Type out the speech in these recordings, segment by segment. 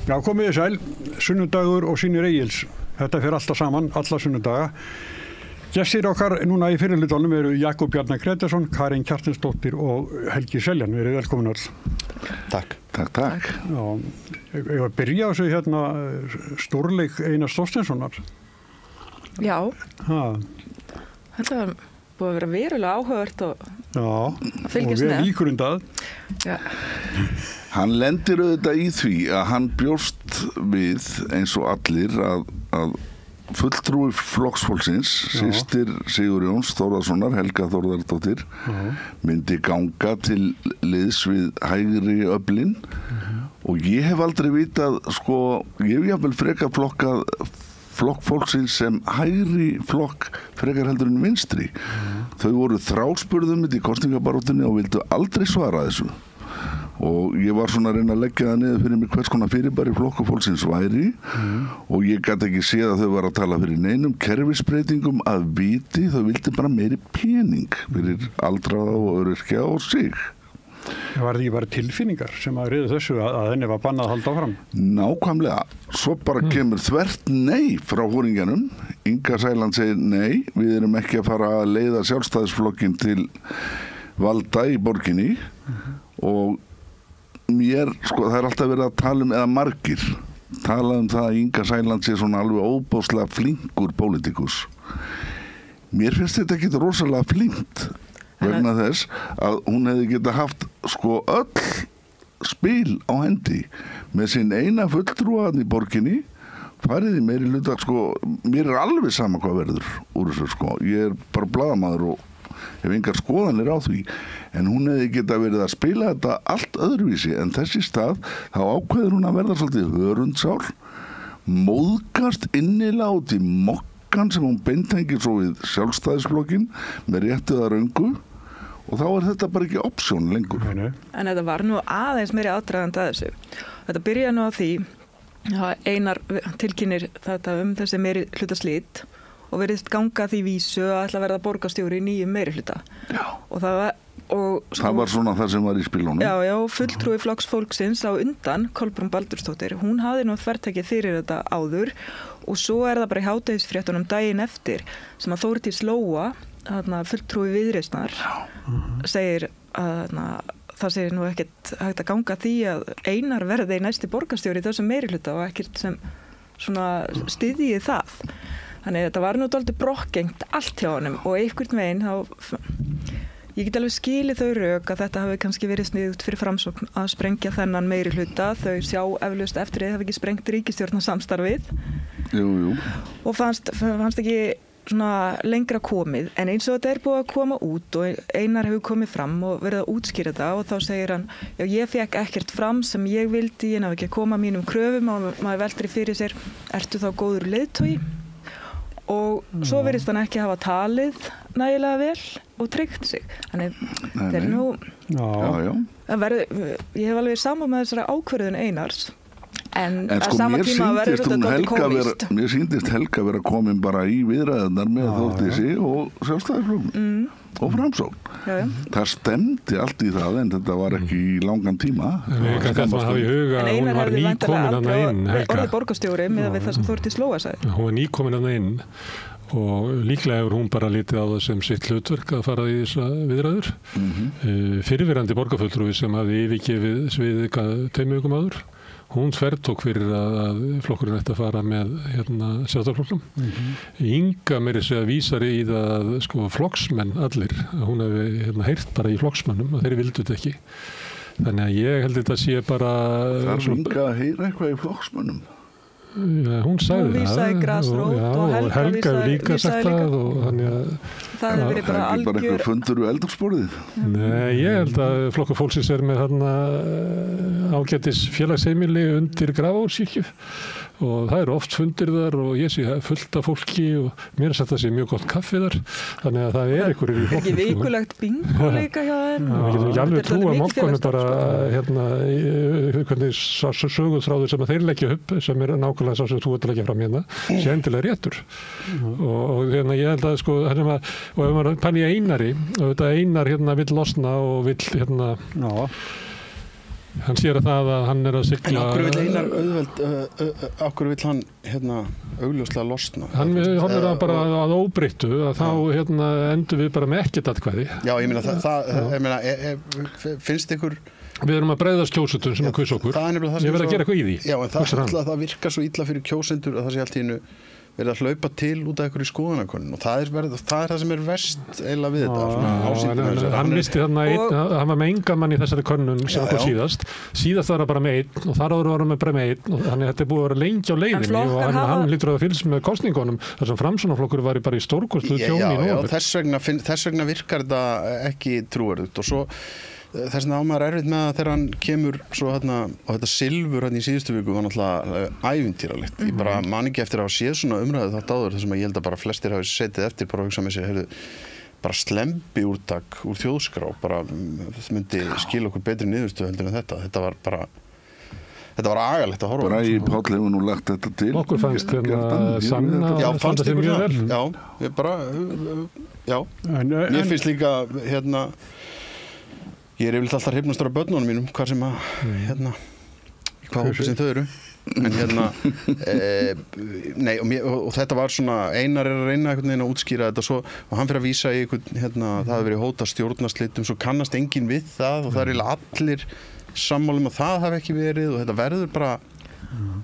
Já, komið þið sæl, sunnudagur og Sýnir Egils. Þetta fer alltaf saman, alla sunnudaga. Gestir okkar núna í fyrirlutunum eru Jakob Bjarnar Grétarsson, Karin Kjartansdóttir og Helgi Seljan. Verið velkomin öll. Takk. Já, ég var að byrja á þessu hérna stórleik Einars Þorsteinssonar. Já. Ha. Þetta var búið að vera verulega áhugavert og að fylgjast með. Og við líkurundað. Já. Hann lendir auðvitað í því að hann bjóst við eins og allir að fulltrúi flokksfólksins, systir Sigurjóns Þórðarsonar, Helga Þórðardóttir, myndi ganga til liðs við hægri öflin og ég hef aldrei vitað, ég hef jafnvel frekar flokkað flokk fólksins sem hægri flokk frekar heldur en vinstri. Þau voru þráspurðum í kosningabaróttunni og vildu aldrei svara þessu. Og ég var svona að reyna að leggja það niður fyrir mig hvers konar fyrirbæri flokku fólksins væri og ég gat ekki séð að þau var að tala fyrir neinum kerfisbreytingum að viti, þau vildi bara meiri pening fyrir aldraða og öryrkja og sig. Það var ekki bara tilfinningar sem að riðu þessu að henni var bannað að halda áfram? Nákvæmlega. Svo bara kemur þvert nei frá hóringanum. Inga Sæland segir nei, við erum ekki að fara að leiða sjálfstæðisflokkin til valda í borginni og mér, það er alltaf verið að tala eða margir tala það að Inga Sæland sé svona alveg óbóðslega flinkur pólitíkus. Mér finnst þetta ekki rosalega flinkt vegna þess að hún hefði geta haft öll spil á hendi með sinn eina fulltrúan í borginni, farið í meiri hluta, mér alveg sama hvað verður úr þessu, ég bara blaðamaður og hef engar skoðanir á því, en hún hefði geta verið að spila þetta allt öðruvísi, en þessi stað, þá ákveður hún að verða svolítið hörundsár, móðgast innilega út í mokkan sem hún beintengir svo við sjálfstæðisflokkin með réttuða röngu, og þá er þetta bara ekki option lengur. En þetta var nú aðeins meiri aðdragandi að þessu. Þetta byrjaði nú á því að Einar tilkynir þetta þessi meiri hluta slit og veriðst ganga því vísu að ætla að verða borgarstjóri í nýjum meiri hluta. Já. Og það var svona það sem var í spilunum. Já, fulltrúi flokks fólksins á undan, Kolbrún Baldursdóttir, hún hafði nú þvertekið fyrir þetta áður og svo er það bara í hádegisfréttunum daginn eftir sem að Þórdís Lóa, fulltrúi Viðreisnar, segir að það segir nú ekkert hægt að ganga því að Einar verði næsti borgarstjóri í þessum meirihluta og ekkert sem svona styðji það. Þannig að þetta var nú dálítið brokkgengt allt hjá honum og einhvern veginn ég get alveg skilið þau rök að þetta hafi kannski verið sniðugt fyrir Framsókn að sprengja þennan meirihluta, þau sjá eflaust eftir að það hafi ekki sprengt ríkisstjórnarsamstarfið. Jú. Og fannst ekki svona lengra komið, en eins og þetta er búið að koma út og Einar hefur komið fram og verið að útskýra þetta og þá segir hann, já ég fekk ekkert fram sem ég vildi, ég náði ekki að koma mínum kröfum og maður veltri fyrir sér, ertu þá góður leiðtogi? Og svo virðist hann ekki hafa talið nægilega vel og tryggt sig. Þannig þetta er nú ég hef alveg samúð með þessari ákvörðun Einars. En sama tíma verður þetta dálítið komist. Mér sýndist Helga vera komin bara í viðræðurnar með Þórdísi og Sjálfstæðisflokknum og Framsókn. Það stemdi allt í það en þetta var ekki í langan tíma. En Einar hefði væntanlega aldrei orðið borgarstjóri með við það sem Þórdís Lóa sagði. Hún var nýkomin þarna inn og líklega hefur hún bara litið á það sem sitt hlutverk að fara í þessa viðræður. Fyrirverandi borgarfulltrúi sem hafði yfirgefið sviðið 2 vikum áður. Hún þvertók fyrir að flokkurinn ætti að fara með Sjálfstæðisflokknum. Inga meiri segja vísari í það flokksmenn allir. Hún hefði heyrt bara í flokksmönnum og þeir vildu þetta ekki. Þannig að ég held þetta sé bara... Þarf Inga að heyra eitthvað í flokksmönnum? Já, hún sagði það. Hún vísaði grasrót og Helga hefur líka sagt það og þannig að... Það hefur verið bara algjör... bara eitthvað fundur úr eldhúsborðið? Nei, ég held að Flokkur fólksins er með ágætis félagsheimili undir Grafarvogskirkju og það eru oft fundir þar og ég sé fullt af fólki og mér er sagt að það sé mjög gott kaffi þar þannig að það er einhverjir í flokknum. Ekki vikulegt bingo líka hjá þeim? Við getum ekki alveg trúa málkonu bara hvernig söguþráður sem að þeir leggja upp sem er nákvæmlega sá sem þú ert að leggja fram sé endilega réttur og ég held að og ef maður panni Einari og þetta Einar vill losna og vill Hann sér að hann að sigla... En okkur vill Einar okkur vill hann augljóslega losna? Hann horfir bara að óbreyttu að þá endur við bara með ekkert atkvæði. Já, ég meina, finnst ykkur... Við erum að bregðast kjósendur sem að kusa okkur. Ég verð að gera eitthvað í því. Já, en það virkar svo illa fyrir kjósendur að það sé allt í einu verið að hlaupa til út af einhverju skoðanakönnun og það er það sem verst eiginlega við þetta. Hann misti þarna hann var með engan mann í þessari könnun sem okkur síðast var það bara með einn og þar áður var hann bara með einn og þannig að þetta er búið að vera lengi á leiðinni og hann lítur að fylgst með kosningunum þar sem Framsóknarflokkur var bara í stórkostlu tjóni í nóvember. Þess vegna virkar þetta ekki trúverðugt og svo þess vegna á maður erfitt með að þegar hann kemur svo og þetta silfur í síðustu viku var náttúrulega ævintýralegt. Ég bara man ekki eftir að hafa séð svona umræðu þátt áður þar sem ég held að bara flestir hafi setið eftir bara að hugsa með sér, bara slembi úrtak úr þjóðskrá, bara það myndi skila okkur betri niðurstöðu heldur en þetta. Þetta var agalegt að horfa. Bragi Páll hefur nú lagt þetta til. Okkur fannst sanna. Já, fannst ykkur það? Já, ég bara, já. Mér finnst líka ég er yfirleitt alltaf hrifnastur af börnunum mínum, hvað sem að, hvað hópi sem þau eru. En nei, og þetta var svona, Einar að reyna einhvern veginn að útskýra þetta svo, og hann fyrir að vísa í einhvern, það hefur verið hóta stjórnarslitum, svo kannast enginn við það, og það er allir sammála að það hafi ekki verið, og þetta verður bara...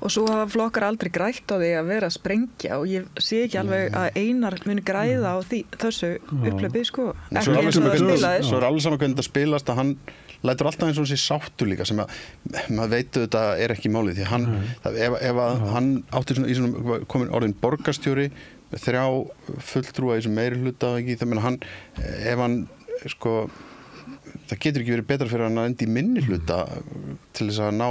Og svo hafa flokkar aldrei grætt á því að vera að sprengja og ég sé ekki alveg að Einar muni græða á þessu upplöpi, sko. Ekki eins og það spilaði. Svo er alveg saman hvernig þetta spilast að hann lætur alltaf eins og þessi sáttur líka sem að maður veit þetta er ekki málið því hann, ef hann átti í svona komin orðin borgarstjóri með 3 fulltrúa í þessum meirihluta ekki, það meina hann, ef hann sko, það getur ekki verið betra fyrir hann að enda í minnihluta til þess að ná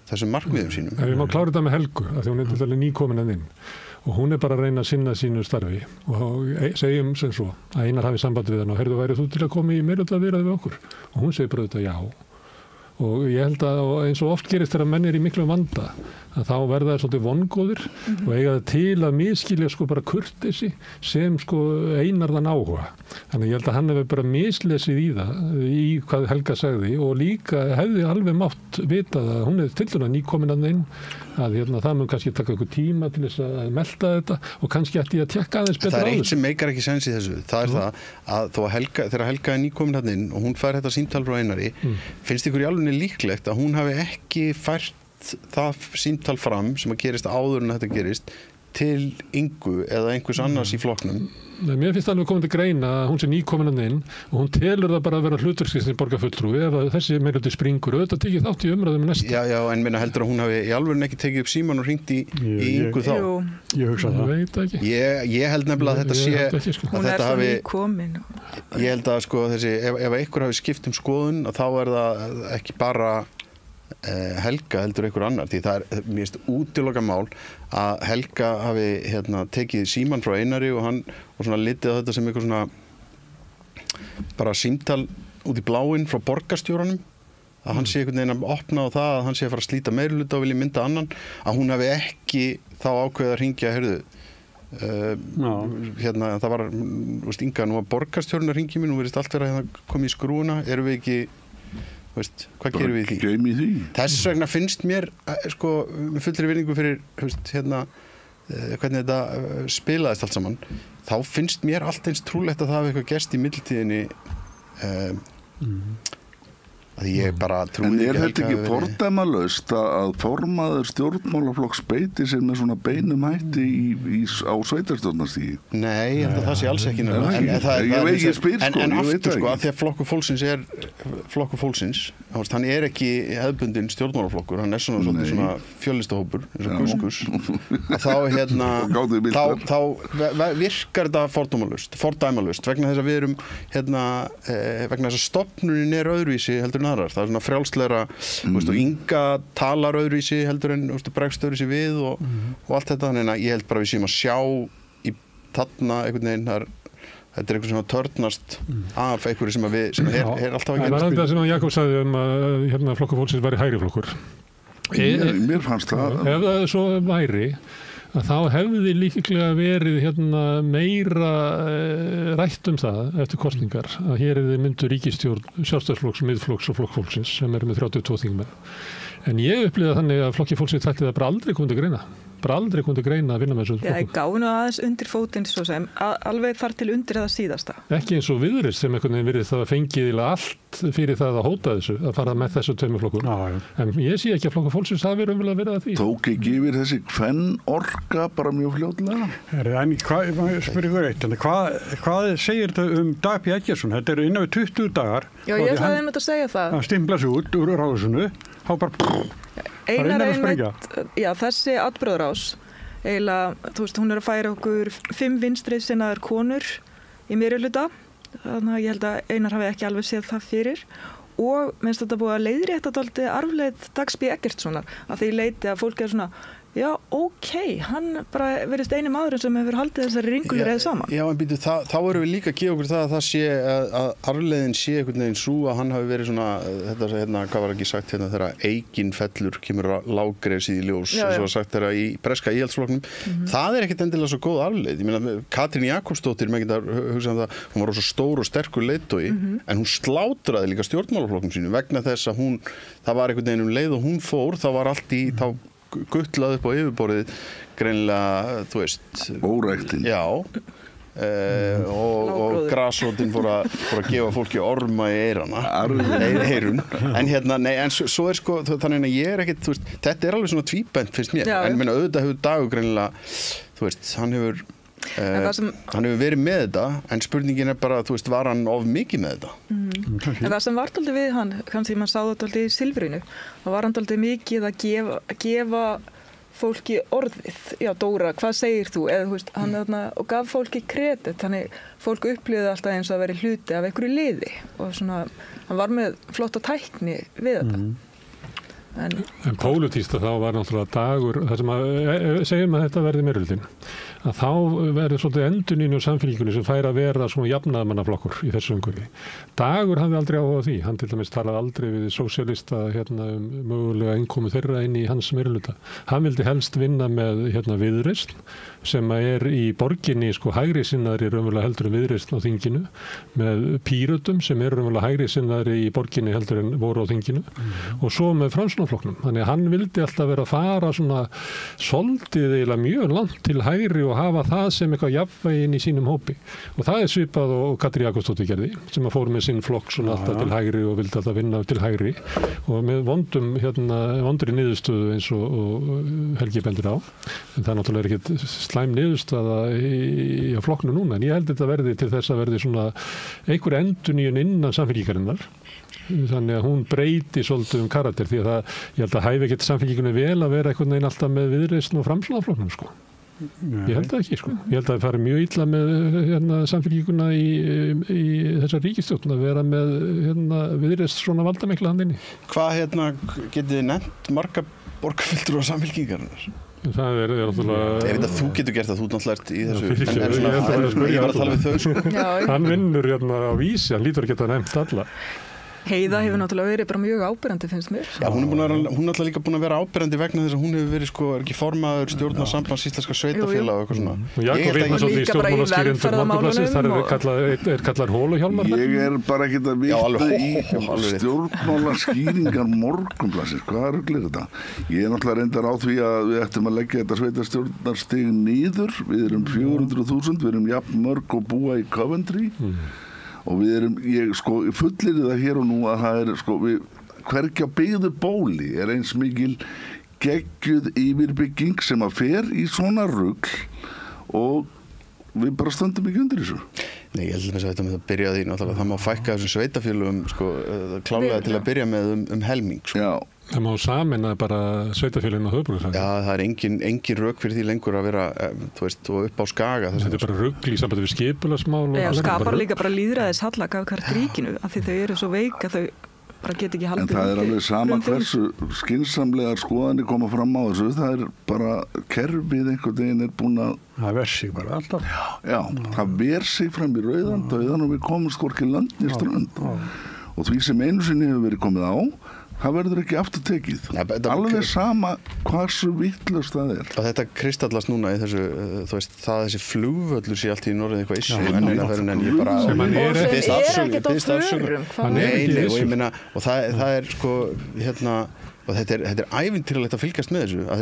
þessum markmiðum sínum. Við má klára þetta með Helgu, af því hún er til nýkomin inn og hún er bara að reyna að sinna sínu starfi og segjum sem svo að Einar hafi samband við hann og heyrðu, værið þú til að koma í meirihluta við okkur? Og hún segir bara þetta já. Og ég held að eins og oft gerist þegar menn er í miklum vanda að þá verða það svolítið vongóðir og eiga það til að miskilja sko bara kurteisi sem sko Einarðan áhuga. Þannig ég held að hann hefur bara mislesið í það í hvað Helga sagði og líka hefði alveg mátt vita að hún er tildulega nýkomin að inn að það mun kannski taka einhver tíma til þess að melta þetta og kannski ætti ég að tjekka aðeins betur á þessu. Það er eitt sem meikar ekki sens í þessu. Það er það að þó að þegar Helga er nýkomin að inn og hún fær þetta símtal frá Einari, finnst ykkur í alveg líklegt að hún hafi ekki fært það símtal fram sem að gerist áður en þetta gerist til Ingu eða einhvers annars í flokknum? Mér finnst alveg komið til greina að hún sé nýkomin að inn og hún telur það bara að vera hlutverksins borgarfulltrúi ef þessi meirihluti springur auðvitað tekið þátt í umræðum næsta. Já, en minna heldur að hún hafi í alvöru ekki tekið upp síman og hringt í Ingu þá? Ég hugsa það. Veit ekki. Ég held nefnilega að þetta sé sko. Hún er svo nýkomin. Ég held að sko þessi, ef einhver hafi skipt skoðun þá er það ekki bara Helga heldur einhver annar því það er mér finnst útilokað mál að Helga hafi tekið síman frá Einari og hann og svona litið á þetta sem eitthvað svona bara símtal út í bláinn frá borgarstjóranum að hann sé einhvern veginn að opna á það að hann sé að fara að slíta meirihluta og vilja mynda annan að hún hafi ekki þá ákveðið að hringja það var Inga nú að borgarstjórinn að hringja mér nú verðist allt vera að koma í skrúuna erum við ekki hvað gerum við í því? Þess vegna finnst mér sko, með fullri virðingu fyrir hvernig þetta spilaðist allt saman þá finnst mér allt eins trúlegt að það hafi eitthvað gerst í millitíðinni að ég bara trúi ekki. En er þetta ekki fordæmalaust að formaður stjórnmálaflokks beiti sér með svona beinum hætti á sveitarstjórnarstígi? Nei, ég held að það sé alls ekki en aftur sko, að því að Flokkur Fólksins er Flokkur Fólksins, hann er ekki hefðbundinn stjórnmálaflokkur, hann er svona fjölistahópur, eins og kuskus þá virkar þetta fordæmalaust vegna þess að við erum vegna þess að stofnunin er öðruvísi heldur aðrar. Það er svona frjálslegra Inga talar öðruvísi heldur en bregst öðruvísi við og allt þetta, þannig að ég held bara við séum að sjá í þarna einhvern veginn þetta er eitthvað sem að törnast af einhverju sem er alltaf að gera. Það er þetta sem Jakob sagði að Flokkur Fólksins væri hægri flokkur. Mér fannst það. Ef það svo væri að þá hefði líklega verið meira rætt það eftir kosningar að hér myndu ríkisstjórn Sjálfstæðisflokks, Miðflokks og Flokksfólksins sem með 32 þingmenn. En ég upplifði þannig að Flokki fólksins þætti það bara aldrei komið til greina að vinna með þessu flokkum. Ég gáði nú aðeins undir fótinn svo sem alveg þar til undir það síðasta. Ekki eins og Viðreisn sem einhvern veginn virðist það fengið allt fyrir það að hóta þessu, að fara með þessu tveimur flokkum. En ég sé ekki að Flokkur fólksins hafi raunverulega verið að því. Tók ekki yfir þessi kvennorka bara mjög fljótlega? En spyrir ykkur eitt, hvað segir þetta Dag B. Eggertsson? Þetta eru innan við 20 dagar. Já, ég ætlaði einmitt að segja það. Hann stimpla sig út úr ráðhúsinu, þá bara þessi atburðarás eiginlega, hún að færa okkur 5 vinstri sinnaðar konur í meirihluta, þannig að ég held að Einar hafi ekki alveg séð það fyrir og minnst þetta búið að leiðrétta dálítið arfleið Dags B. Eggertssonar að því leiti að fólk svona já, hann bara verðist eini maðurinn sem hefur haldið þessari ringulreið saman. Já, en býtu, þá erum við líka að gefa okkur það að það sé að arfleiðin sé einhvern veginn svo að hann hafi verið svona, þetta, hvað var ekki sagt þegar eigin fellur kemur lágreifsið í ljós, svo sagt þeirra í breska íhaldsflokknum. Það ekkert endilega svo góð arfleið. Ég meina, Katrín Jakobsdóttir, maður geta hugsað það, hún var svo stór og sterkur leiðtogi, en hún slátraði líka stjórnmálaflokknum sínu vegna þess að það var einhvern veginn leið og hún fór, þá var allt í guttlað upp á yfirborðið greinilega, óræktin. Já, og grasrótin fór að gefa fólki orma í eyrun. En svo þannig að ég ekkert, þetta alveg svona tvíbent finnst mér. En auðvitað hefur Dagur greinilega, hann hefur verið með þetta, en spurningin bara, var hann of mikið með þetta? En það sem var dálítið við hann, kannski mann sá þetta dálítið í Silfrinu, það var hann dálítið mikið að gefa fólki orðið. Já, Dóra, hvað segir þú? Eða, hann og gaf fólki kredit, þannig fólk upplifði alltaf eins og að vera hluti af einhverju liði og svona, hann var með flotta tækni við þetta. En pólitísta þá var náttúrulega Dagur, það sem segjum að þetta verði meirihlutin, að þá verður svolítið endurnýjun á samfélkingunni sem fær að vera svona jafnaðarmannaflokkur í þessu umhverfi. Dagur hafði aldrei áhuga á því, hann til dæmis talaði aldrei við sósíalista mögulega innkomu þeirra inn í hans meirihluta. Hann vildi helst vinna með Viðreisn sem í borginni hægri sinnaðri raunverulega heldur en Viðreisn á þinginu, með Pírötum sem raunverulega hægri sinnaðri í borginni heldur en voru á þinginu og svo með Framsóknarflokknum. Þannig að hann vildi alltaf vera að fara svona soldið eiginlega mjög langt til hægri og hafa það sem eitthvað jafnvægi inn í sínum hópi. Og það svipað og Katrín Jakobsdóttir gerði, sem að fór með sinn flokk svona alltaf til hægri og vildi alltaf vinna til hægri og með vondri niðurstöðu eins og Helgi bendir á. En það náttúrulega ekkert slæm niðurstaða í flokknu núna, en ég held þetta verði til þess að verði svona einhver endurnýjun innan samfélkingarinnar. Þannig að hún breyti svolítið karakter því að ég held að hæfi ekkert samfélkingunni vel að vera einhvern veginn alltaf með Viðreisn og Framsóknarflokknum Ég held það ekki Ég held að það fari mjög illa með samfélkinguna í þessar ríkisstjórn að vera með Viðreisn svona valdamikla handinni. Hvað getið þið nefnt marga borgarfulltrúa samfélkingarinnar? Það náttúrulega... Ég veit að þú getur gert það, þú náttúrulega í þessu. Ég var að tala við þau. Hann vinnur á Vísi, hann lítur að geta nefnt alla. Heiða hefur náttúrulega verið bara mjög áberandi, finnst mér. Já, hún náttúrulega líka búin að vera áberandi vegna þess að hún hefur verið ekki formaður stjórnar sambands íslenska sveitafélaga og eitthvað svona. Og Jakob Vitna svolítið í stjórnmálaskýrendur Morgunblaðsins, þar kallar Holuhjálmar. Ég bara ekki að vita í stjórnmálaskýringar Morgunblaðsins, hvað ruglir þetta? Ég náttúrulega reyndar á því að við ættum að leggja þetta sveitarstjórnarstig niður. Við erum 400.000, við erum jafn mörg og búa í Coventry. Og ég fullir það hér og nú að það hvergi á byggðu bóli eins mikil geggjuð yfirbygging sem að fer í svona rugl og við bara stöndum ekki undir þessu. Nei, ég held að þetta með að byrja því náttúrulega það má fækka þessum sveitafélögum klálega til að byrja með helming. Já. Það má sameina bara sveitafélaginu á höfuðborgarsvæðinu. Já, það engin rök fyrir því lengur að vera, og upp á Skaga. Þetta bara rugl í sambandi við skipulagsmál. Já, skapar líka bara lýðræðis hallagaðkart ríkinu, af því þau eru svo veik að þau bara get ekki haldið. En það alveg sama hversu skynsamlegar skoðanir koma fram á þessu, það bara kerfið einhvern veginn búin að... Það ver sig bara alltaf. Já, það ver sig fram í rauðan og við komumst hvorki land né strönd. Og því sem einu sinni hefur verið komið á, það verður ekki aftur tekið. Alveg sama hversu vitlaust það er. Og þetta kristallast núna í þessu, þú veist, þessi flugvöllur sé allt í norðið eitthvað issu, en ég bara... Sem hann er ekkert á förum. Nei, og ég meina, og það er sko, og þetta er ævintýralegt að fylgjast með þessu, að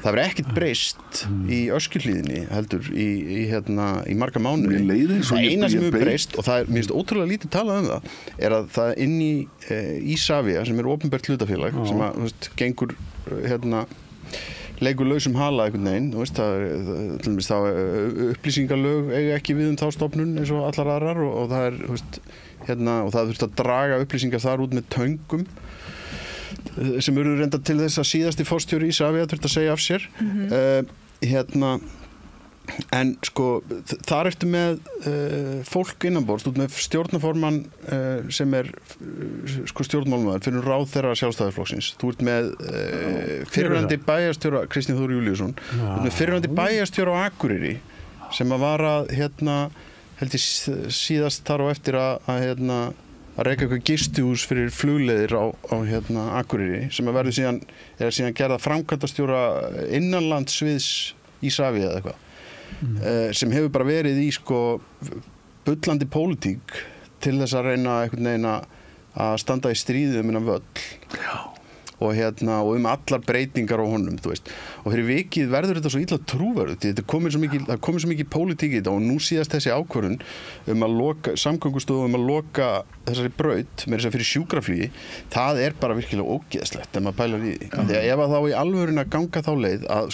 það verður ekkert breyst í Öskjuhlíðinni heldur í marga mánuði. Það eina sem hefur breyst, og það mér finnst ótrúlega lítið talað það, er að það inn í Isavia, sem er opinbert hlutafélag, sem að, þú veist, gengur leikur lausum hala einhvern veginn, þú veist, til dæmis þá upplýsingalög eiga ekki við þá stofnun eins og allar aðrar og það er, þú veist, og það þurft að draga upplýsingar þar út með töngum sem eru reynda til þess að síðasti forstjóri Isavia þurft að segja af sér. En sko þar ertu með fólk innanborðs, þú ert með stjórnarformann sem er sko stjórnmálmaður fyrir ráðherra Sjálfstæðisflokksins, þú ert með fyrrverandi bæjarstjóra Kristín Þór Júlíusson, þú ert með fyrrverandi bæjarstjóra á Akureyri sem að var að held ég síðast þar á eftir að reka eitthvað gistihús fyrir flugleiðir á Akureyri sem að verður síðan gerða framkvæmdastjóra innanlandsviðs Isavia eða eitthvað sem hefur bara verið í sko bullandi pólitík til þess að reyna einhvern veginn að standa í stríði innan völl. Já. Og allar breytingar á honum, þú veist. Og fyrir vikið verður þetta svo illa trúverðugt. Það komið svo mikið pólitík í þetta og nú síðast þessi ákvörðun að loka samgöngustofu að loka þessari braut með þess að fyrir sjúkraflugi, það er bara virkilega ógeðslegt ef maður pælar í því. Þegar ef að þá í alvörinu að ganga þá leið að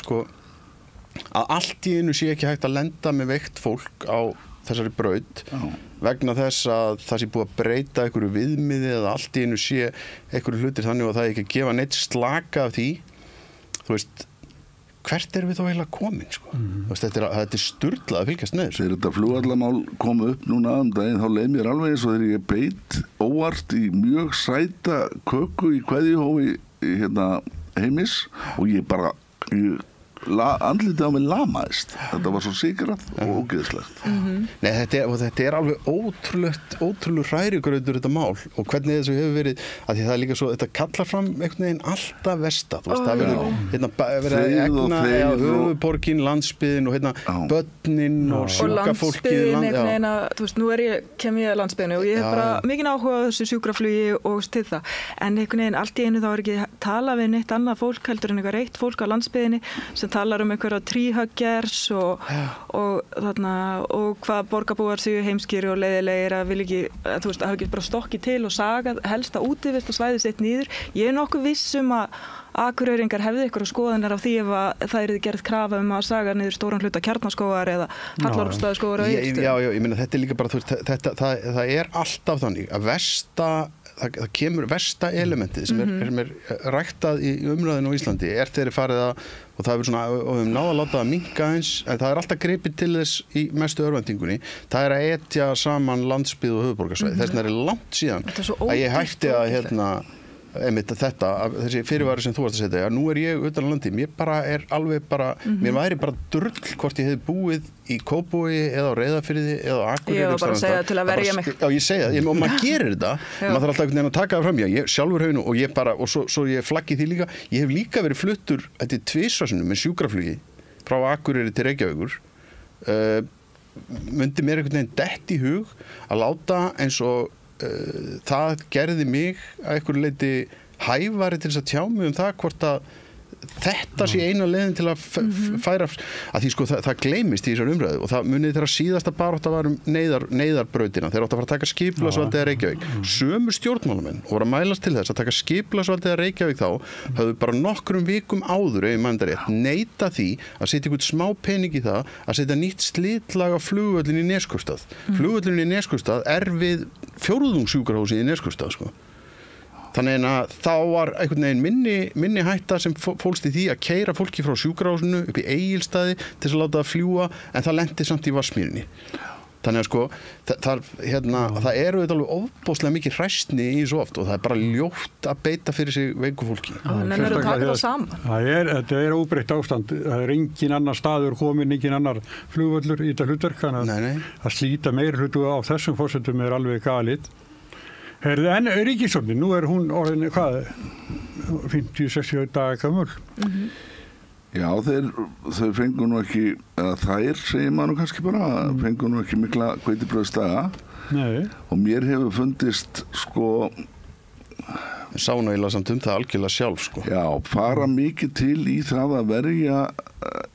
allt í einu sé ekki hægt að lenda með veikt fólk á þessari braut vegna þess að það sé búið að breyta einhverju viðmiði eða allt í einu sé einhverju hlutir þannig og það er ekki að gefa neitt slaka af því, þú veist, hvert erum við þá eiginlega komin, sko? Veist, þetta er sturlað að fylgjast með þessu. Þegar þetta flugvallamál kom upp núna daginn, þá leið mér alveg eins og þegar ég beit óvart í mjög sæta köku í kveðjuhófi heimis og ég bara andlitið á mig lamaðist. Þetta var svo sigrað og ógeðslegt. Nei, þetta er alveg ótrúlega hrærigrautur þetta mál og hvernig þessu hefur verið, að því það er líka svo, þetta kallar fram einhvern veginn alltaf versta, þú veist, það verður að egna höfuðborgin, landsbyðin og börnin og sjúka fólkið. Og landsbyðin, þú veist, nú kem ég að landsbyðinu og ég hef bara mikinn áhuga á þessu sjúkraflugi og til það, en einhvern veginn allt í einu þá er ekki talað við neitt annað fólk heldur en eitthvað reitt fólk á landsbyðinni sem talar einhverja tríhuggers og hvað borgarbúar séu heimskir og leiðilegir að vil ekki, þú veist, hafa ekki bara stokkið til og sagað helst að útivist og svæðið sitt niður. Ég er nokkuð viss að Akureyringar hefði ykkur skoðanir á því ef að það yrði gerð krafa að saga niður stóran hluta Kjarnaskógar eða Hallormsstaðaskógar á Egilsstöðum. Já, ég meina þetta er líka bara, þú veist, það er alltaf þannig að það kemur versta elementið sem er ræktað í umræðinu á Íslandi þegar farið og það hefur svona, og við náða að láta það minnka eins, en það er alltaf gripið til þess í mestu örvæntingunni, það er að etja saman landsbyggð og höfuðborgarsvæði. Þess vegna er langt síðan að ég hætti að einmitt þessi fyrirværi sem þú varst að setja, nú er ég utan á landi, mér væri bara drull hvort ég hefði búið í Kópavogi eða á Reyðarfirði eða á Akureyri. Ég var bara að segja til að verja mig. Já, ég segi það, og maður gerir þetta, maður þarf alltaf einhvern veginn að taka það fram, ég sjálfur hefur nú, og ég bara, og svo ég flaggi því líka, ég hef líka verið fluttur, þetta 2 sinnum með sjúkraflugi frá Akureyri til Reykjavíkur, myndi mér einhvern veginn dett í hug að láta eins og það gerði mig að einhverju leyti hæfari til þess að tjá mig það hvort að þetta sé eina leiðin til að færa að því sko það gleymist í þessar umræðu og það munið þegar síðasta barátta var neyðarbrautina þegar átt að fara að taka skipulagsvaldið að Reykjavík sömu stjórnmálamenn voru að mælast til þess að taka skipulagsvaldið að Reykjavík þá höfðu bara nokkrum vikum áður ef ég man það rétt neita því að setja einhvern smá pening í það að setja nýtt slitlag á flugvöllin í Neskaupstað flugvöllin í Neskaupstað við fjórðungssjúkrahúsið í Neskaupstað sko. Þannig að þá var einhvern veginn minni hætta sem fólst í því að keyra fólki frá sjúkrahúsinu upp í Egilsstaði til þess að láta það fljúga en það lenti samt í Vatnsmýrinni. Þannig að sko, það eru þetta alveg ofboðslega mikið hræstni í svo oft og það er bara ljótt að beita fyrir sig veiku fólki. Þannig að taka það saman. Þetta er óbreytt ástand. Það er engin annar staður komin, engin annar flugvöllur í þetta hlutverk. Þannig að slíta meiri hlutu á þessum forsendum er alveg galið. Herðu, en ríkisstjórnin, nú hún orðin, 50-60 daga gamall. Já, þau fengu nú ekki, eða þær segir maður nú kannski bara, fengu nú ekki mikla hveitibrauðsdaga. Nei. Og mér hefur fundist, sko... Sá nú eiginlega samt það algjörlega sjálf, sko. Já, fara mikið til í það að verja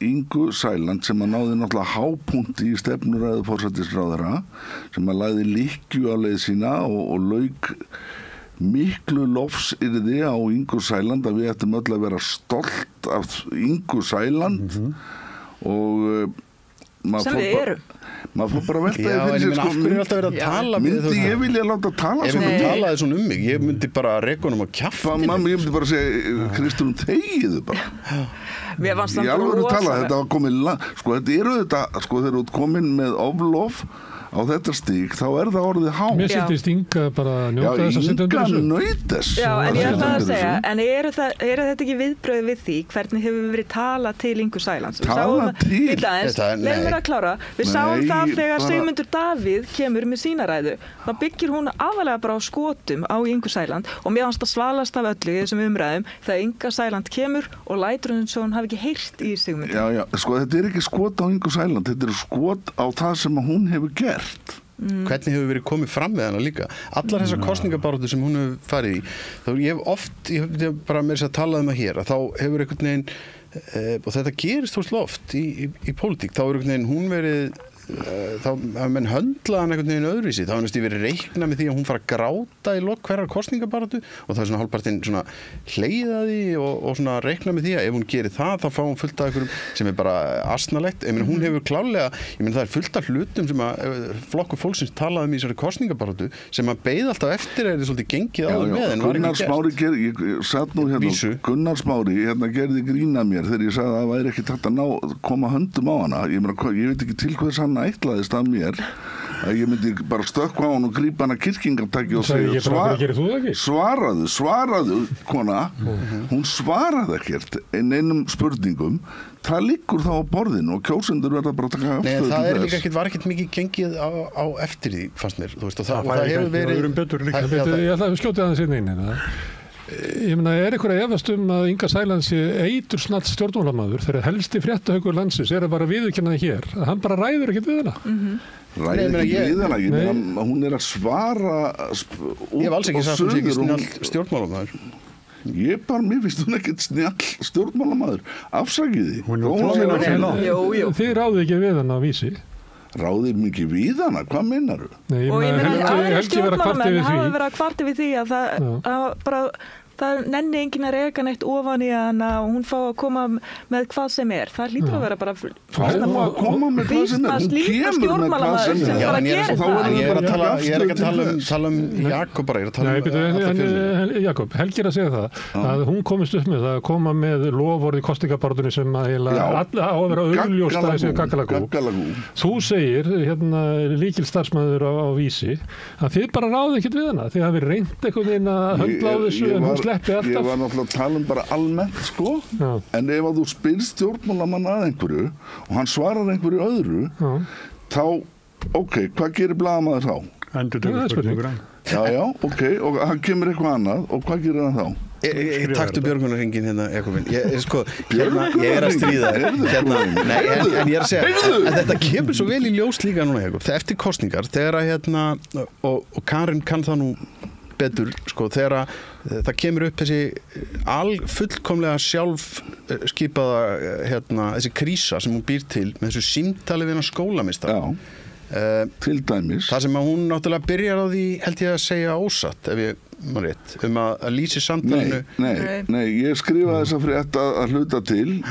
Ingu Sæland sem að náði náttúrulega hápunkti í stefnuræðu forsætisráðherra, sem að lagði lykkju á leið sína og lauk miklu lofsyrði á Ingu Sæland að við ættum öll að vera stolt af Ingu Sæland og sem við erum. Maður fór bara að velta því fyrir sér, sko, af hverju er alltaf verið að tala myndi ég vilja láta tala ef þú talaði svona mig, ég myndi bara reka honum á kjafti ég myndi bara segja, Kristrún, þegiðu bara mér fannst það bara rosa þetta var komið, sko þetta eru þetta, sko þegar þú ert komin með oflof á þetta stík, þá það orðið há. Mér sittist Inga bara að njóta þess að sitta undir þessu. Já, Inga naut þess. Já, en ég ætla að segja, en eru þetta ekki viðbröð við því hvernig hefur verið talað til Ingu Sælands? Talað til? Leðum við að klára. Við sáum það þegar Sigmundur Davíð kemur með sína ræðu. Þá byggir hún aðalega bara á skotum á Ingu Sæland og mér fannst að svalast af öllu í þessum umræðum þegar Inga Sæland kemur og lætur hún svo hún hafi ekki heyrt í Sigmundur. Já, sko þetta ekki skot á Ingu Sæland, þetta skot á það sem hún hefur gert. Hvernig hefur verið komið fram með hana líka allar þessar kosningabaráttur sem hún hefur farið í þá ég hef bara með þess að tala um það hér að þá hefur einhvern veginn og þetta gerist þó oft í pólitík þá hefur einhvern veginn hún verið þá hefur menn höndlað hann einhvern veginn öðruvísi þá hefur verið reikna með því að hún fara að gráta í lok hverjar kosningabaráttu og það svona hálfpartinn svona hleiðaði og svona reikna með því að ef hún gerir það þá fá hún fullt af einhverjum sem bara asnalegt, hún hefur klálega það fullt af hlutum sem að flokkur fólksins talaði í þessari kosningabaráttu sem að beið alltaf eftir svolítið gengið áður með en var ekki gert. Ég satt nú Gunnar Smári gerði grín að mér þegar ég sagði að það væri ekki takt að koma höndum á hana ég veit ekki til hvers hann ætlaðist af mér að ég myndi bara stökkva á hann og grípa hann að kirkingartaki og segja svaraðu kona hún svaraði ekkert einum spurningum það liggur þá á borðinu og kjósendur verða bara að taka afstöðu til þess. Það var ekkert mikið gengið á eftir því fannst mér og það hefur verið ég ætla að skjóta aðeins inn ég meina, einhver að efast að Inga Sæland sé eitur snart stjórnmálamaður þegar helsti fréttahaukur landsins að bara viðurkenna það hér að hann bara ræður ekkert við hana ræður ekkert við hana hún að svara ég hef alls ekki sagt hún sé ekki snjall stjórnmálamaður mér finnst hún ekkert snjall stjórnmálamaður afsakiði þið ráðu ekki við hana á Vísi ráðið mikið við hana, hvað meinar þú? Og ég meina að stjórnmálamenn hafa verið að kvarta við því að það nenni enginn að reka neitt ofan í hana og hún fá að koma með hvað sem það hlýtur að vera bara koma með hvað sem hún kemur með hvað sem ég er ekki að tala um Jakob bara, ég er að tala um Jakob, Helgi er að segja það að hún komist upp með að koma með loforði kosningabaráttunni sem að á að vera augljóst að þessi gaggalagú þú segir, líkil starfsmæður á Vísi að þið bara ráðu ekkert við hana þið hafi reynt einhvern veginn að höndla á þessu en hún sleppi alltaf ég var náttúrulega að tala bara almennt sko en ef að þú spyrst stjórnmálamann að einhverju og hann svarar einhverju öðru þá, hvað gerir blaðamaður þá? Já, og hann kemur eitthvað annað og hvað gerir hann þá? Taktu björgunarhringin Jakobin ég er að stríða en ég er að segja en þetta kemur svo vel í ljós líka núna Jakob eftir kosningar þegar að og Karin kann það nú betur sko þegar það kemur upp þessi fullkomlega sjálf skipaða þessi krísa sem hún býr til með þessu símtali við hana skólameistara til dæmis það sem að hún náttúrulega byrjar á því held ég að segja ósatt ef ég maður rétt að lýsi samtalinu Nei, ég skrifaði þessa frétt að hluta til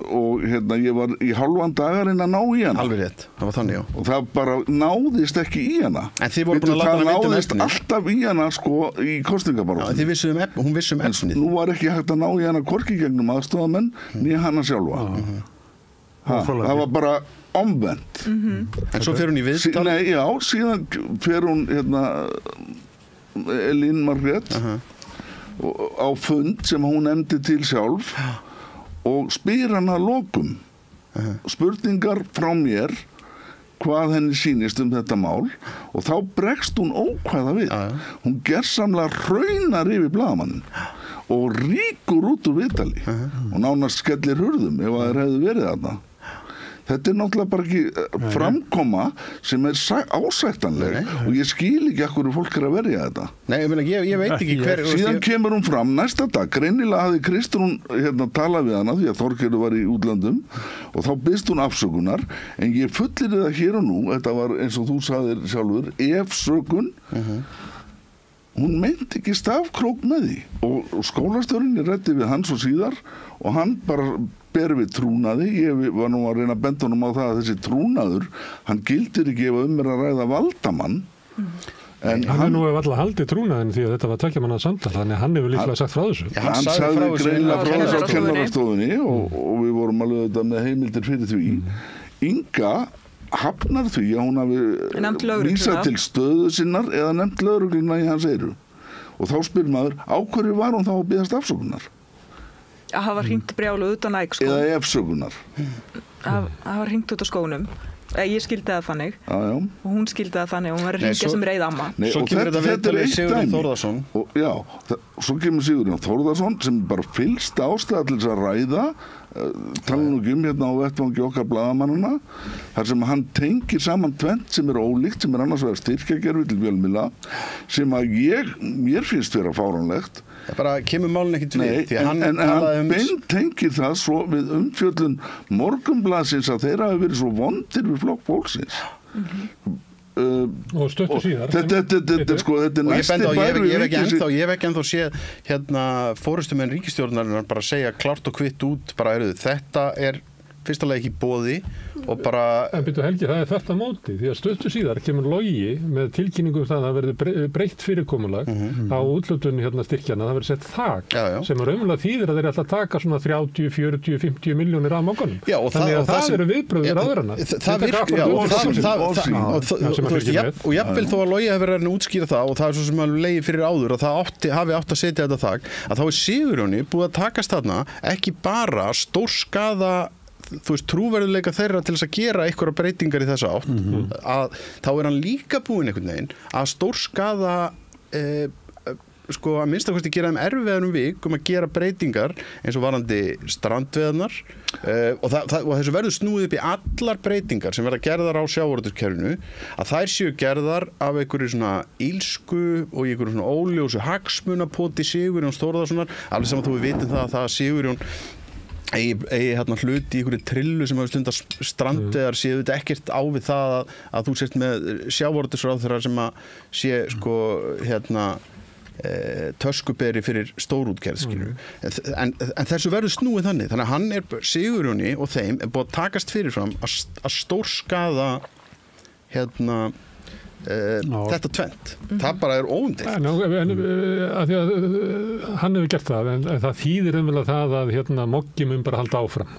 og ég var í hálfan dagarinn að ná í hana alveg rétt, það var þannig og það bara náðist ekki í hana en þið voru búin að láta hana vita náðist alltaf í hana sko í kosningabaráttunni hún vissi efnið nú var ekki hægt að ná í hana hvorki gegnum aðstofamenn né hana sjálfa það var bara omvendt en svo fer hún í viðtal síðan fer hún Elín Margrét á fund sem hún nefndi til sjálf og spyr hann að lokum spurningar frá mér hvað henni sýnist þetta mál og þá bregst hún ókvæða við. Hún gersamlega hraunar yfir blaðamanninn og ríkur út úr viðtali og nánast skellir hurðum ef það hefði verið þarna. Þetta náttúrulega bara ekki framkoma sem ásættanleg og ég skil ekki af hverju fólk að verja þetta. Nei, ég veit ekki hver... Síðan kemur hún fram næsta dag, greinilega hafði Kristrún talað við hana því að Þorgerður var í útlöndum og þá biðst hún afsökunar en ég fullir það hér og nú, þetta var eins og þú sagðir sjálfur, efsökun, hún meinti ekki stafkrók með því og skólastjórinn ræddi við hann svo síðar og hann bara ber við trúnaði, ég var nú að reyna að benda honum á það að þessi trúnaður, hann gildir ekki ef að ræða valdamann. En hann nú hefur alltaf haldið trúnaðin því að þetta var tveggjamanna samtal, þannig að hann hefur líklega sagt frá þessu. Hann sagði greinilega frá þessu á kennarastofunni og við vorum alveg þetta með heimildir fyrir því. Inga hafnar því að hún hafi vísað til stöðu sinnar eða nefnt lögregluna í hans eyru. Og þá spyr maður, á hverju var hún þá að biðjast afsökunar? Að hafa hringt brjálu út á Nike-skóm. Eða efsökunar. Að hafa hringt út á skónum. Ég skildi það þannig. Og hún skildi það þannig og hún var að hringja sem reið amma. Svo kemur þetta við Sigurjón Þórðarsson. Já, svo kemur Sigurjón Þórðarsson sem bara fyllsta ástæða til þess að ræða tala nú ekki á vettvangi okkar blaðamannana þar sem hann tengir saman tvennt sem ólíkt, sem annars vegar styrkjakerfi til fjölmiðla sem að mér finnst vera fáránlegt. Það bara kemur málinn ekkert við. En hann tengir það svo við umfjöllun Morgunblaðsins að þeirra hafi verið svo vondir við Flokk fólksins. Og stöttu síðar þetta sko, þetta næsti bæri ég hef ekki ennþá séð forystumenn ríkisstjórnarinnar bara segja klart og kvitt út bara þetta fyrsta lagi ekki boði og bara... En byrju Helgi, það þetta móti því að stöttu síðar kemur Logi með tilkynningu það að það verði breytt fyrirkomulag á úthlutun styrkjana, það verði sett þak sem raunverulega þýðir að þeir ætla að taka svona 30, 40, 50 milljónir af mókanum. Þannig að það eru viðbrögðir áðurana. Og jafnvel þó að Logi hefur verið að útskýra það og það svo sem að legi fyrir áður að það hafi átt að setja þetta þak, að þá Sigurjóni búið að takast þarna ekki bara stórskaða trúverðuleika þeirra til þess að gera einhverja breytingar í þessa átt að þá hann líka búinn einhvern veginn að stórskaða að minnstakosti gera þeim erfiðar vik að gera breytingar eins og varandi strandveðarnar og þessu verður snúið upp í allar breytingar sem verða gerðar á sjávarútvegskerfinu að þær séu gerðar af einhverju svona ílsku og einhverju svona óljósu hagsmunapoti Sigurjón Þórðarssonar, alveg saman þú við vitum það að Sigurjón eigi hluti í einhverju trillu sem hafa stundar strandveðar séu þetta ekkert á við það að þú sért með sjávarútvegsráðherra sem að sé töskuberi fyrir stórútgerð en þessu verður snúið þannig að hann Sigurjóni og þeim búið að takast fyrirfram að stórskaða þetta tvennt. Það bara óumdeilt. Því að hann hefur gert það en það þýðir það að Moggi mun bara halda áfram.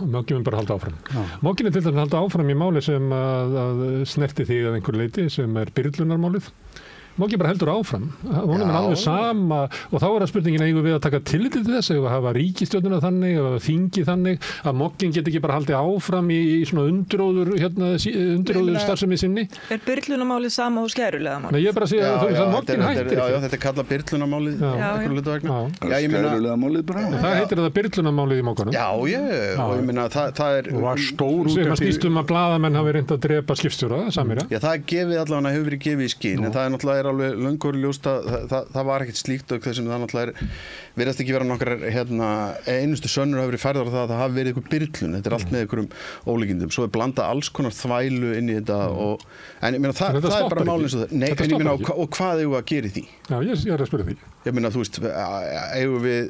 Moggi til dæmis halda áfram í máli sem að snerti þig að einhverju leyti sem byrlunarmálið. Moggi bara heldur áfram. Hún alveg sama og þá spurningin eigum við að taka tillit til þess að hafa ríkisstjórnina þannig að þingi þannig að Moggin get ekki bara haldið áfram í svona undiróður starfsemi sinni. Byrlunarmálið sama og skæruleðamálið? Nei, ég bara segja að Moggin hættir. Já, þetta kallað byrlunarmálið einhverju hluta vegna. Skæruleðamálið bara. Það heitir það byrlunarmálið í Mogganum. Já, og ég meina það var stór sem að snýst að blaðamenn hafi reynt að drepa skipstjóra, Samira. Já, það hefur verið gefið í skyn, en það náttúrulega alveg löngur ljóst að það var ekkert slíkt auk þessum það náttúrulega verðast ekki vera nokkrar einustu sönnur hafi verið færðar það hafi verið eitthvað byrlun, þetta allt með einhverjum ólíkindum, svo blanda alls konar þvælu inn í þetta en ég meina það bara málinn eins og það. Nei, en ég meina og hvað eigum við að gera í því? Já, ég að spyrja því. Ég meina þú veist, eigum við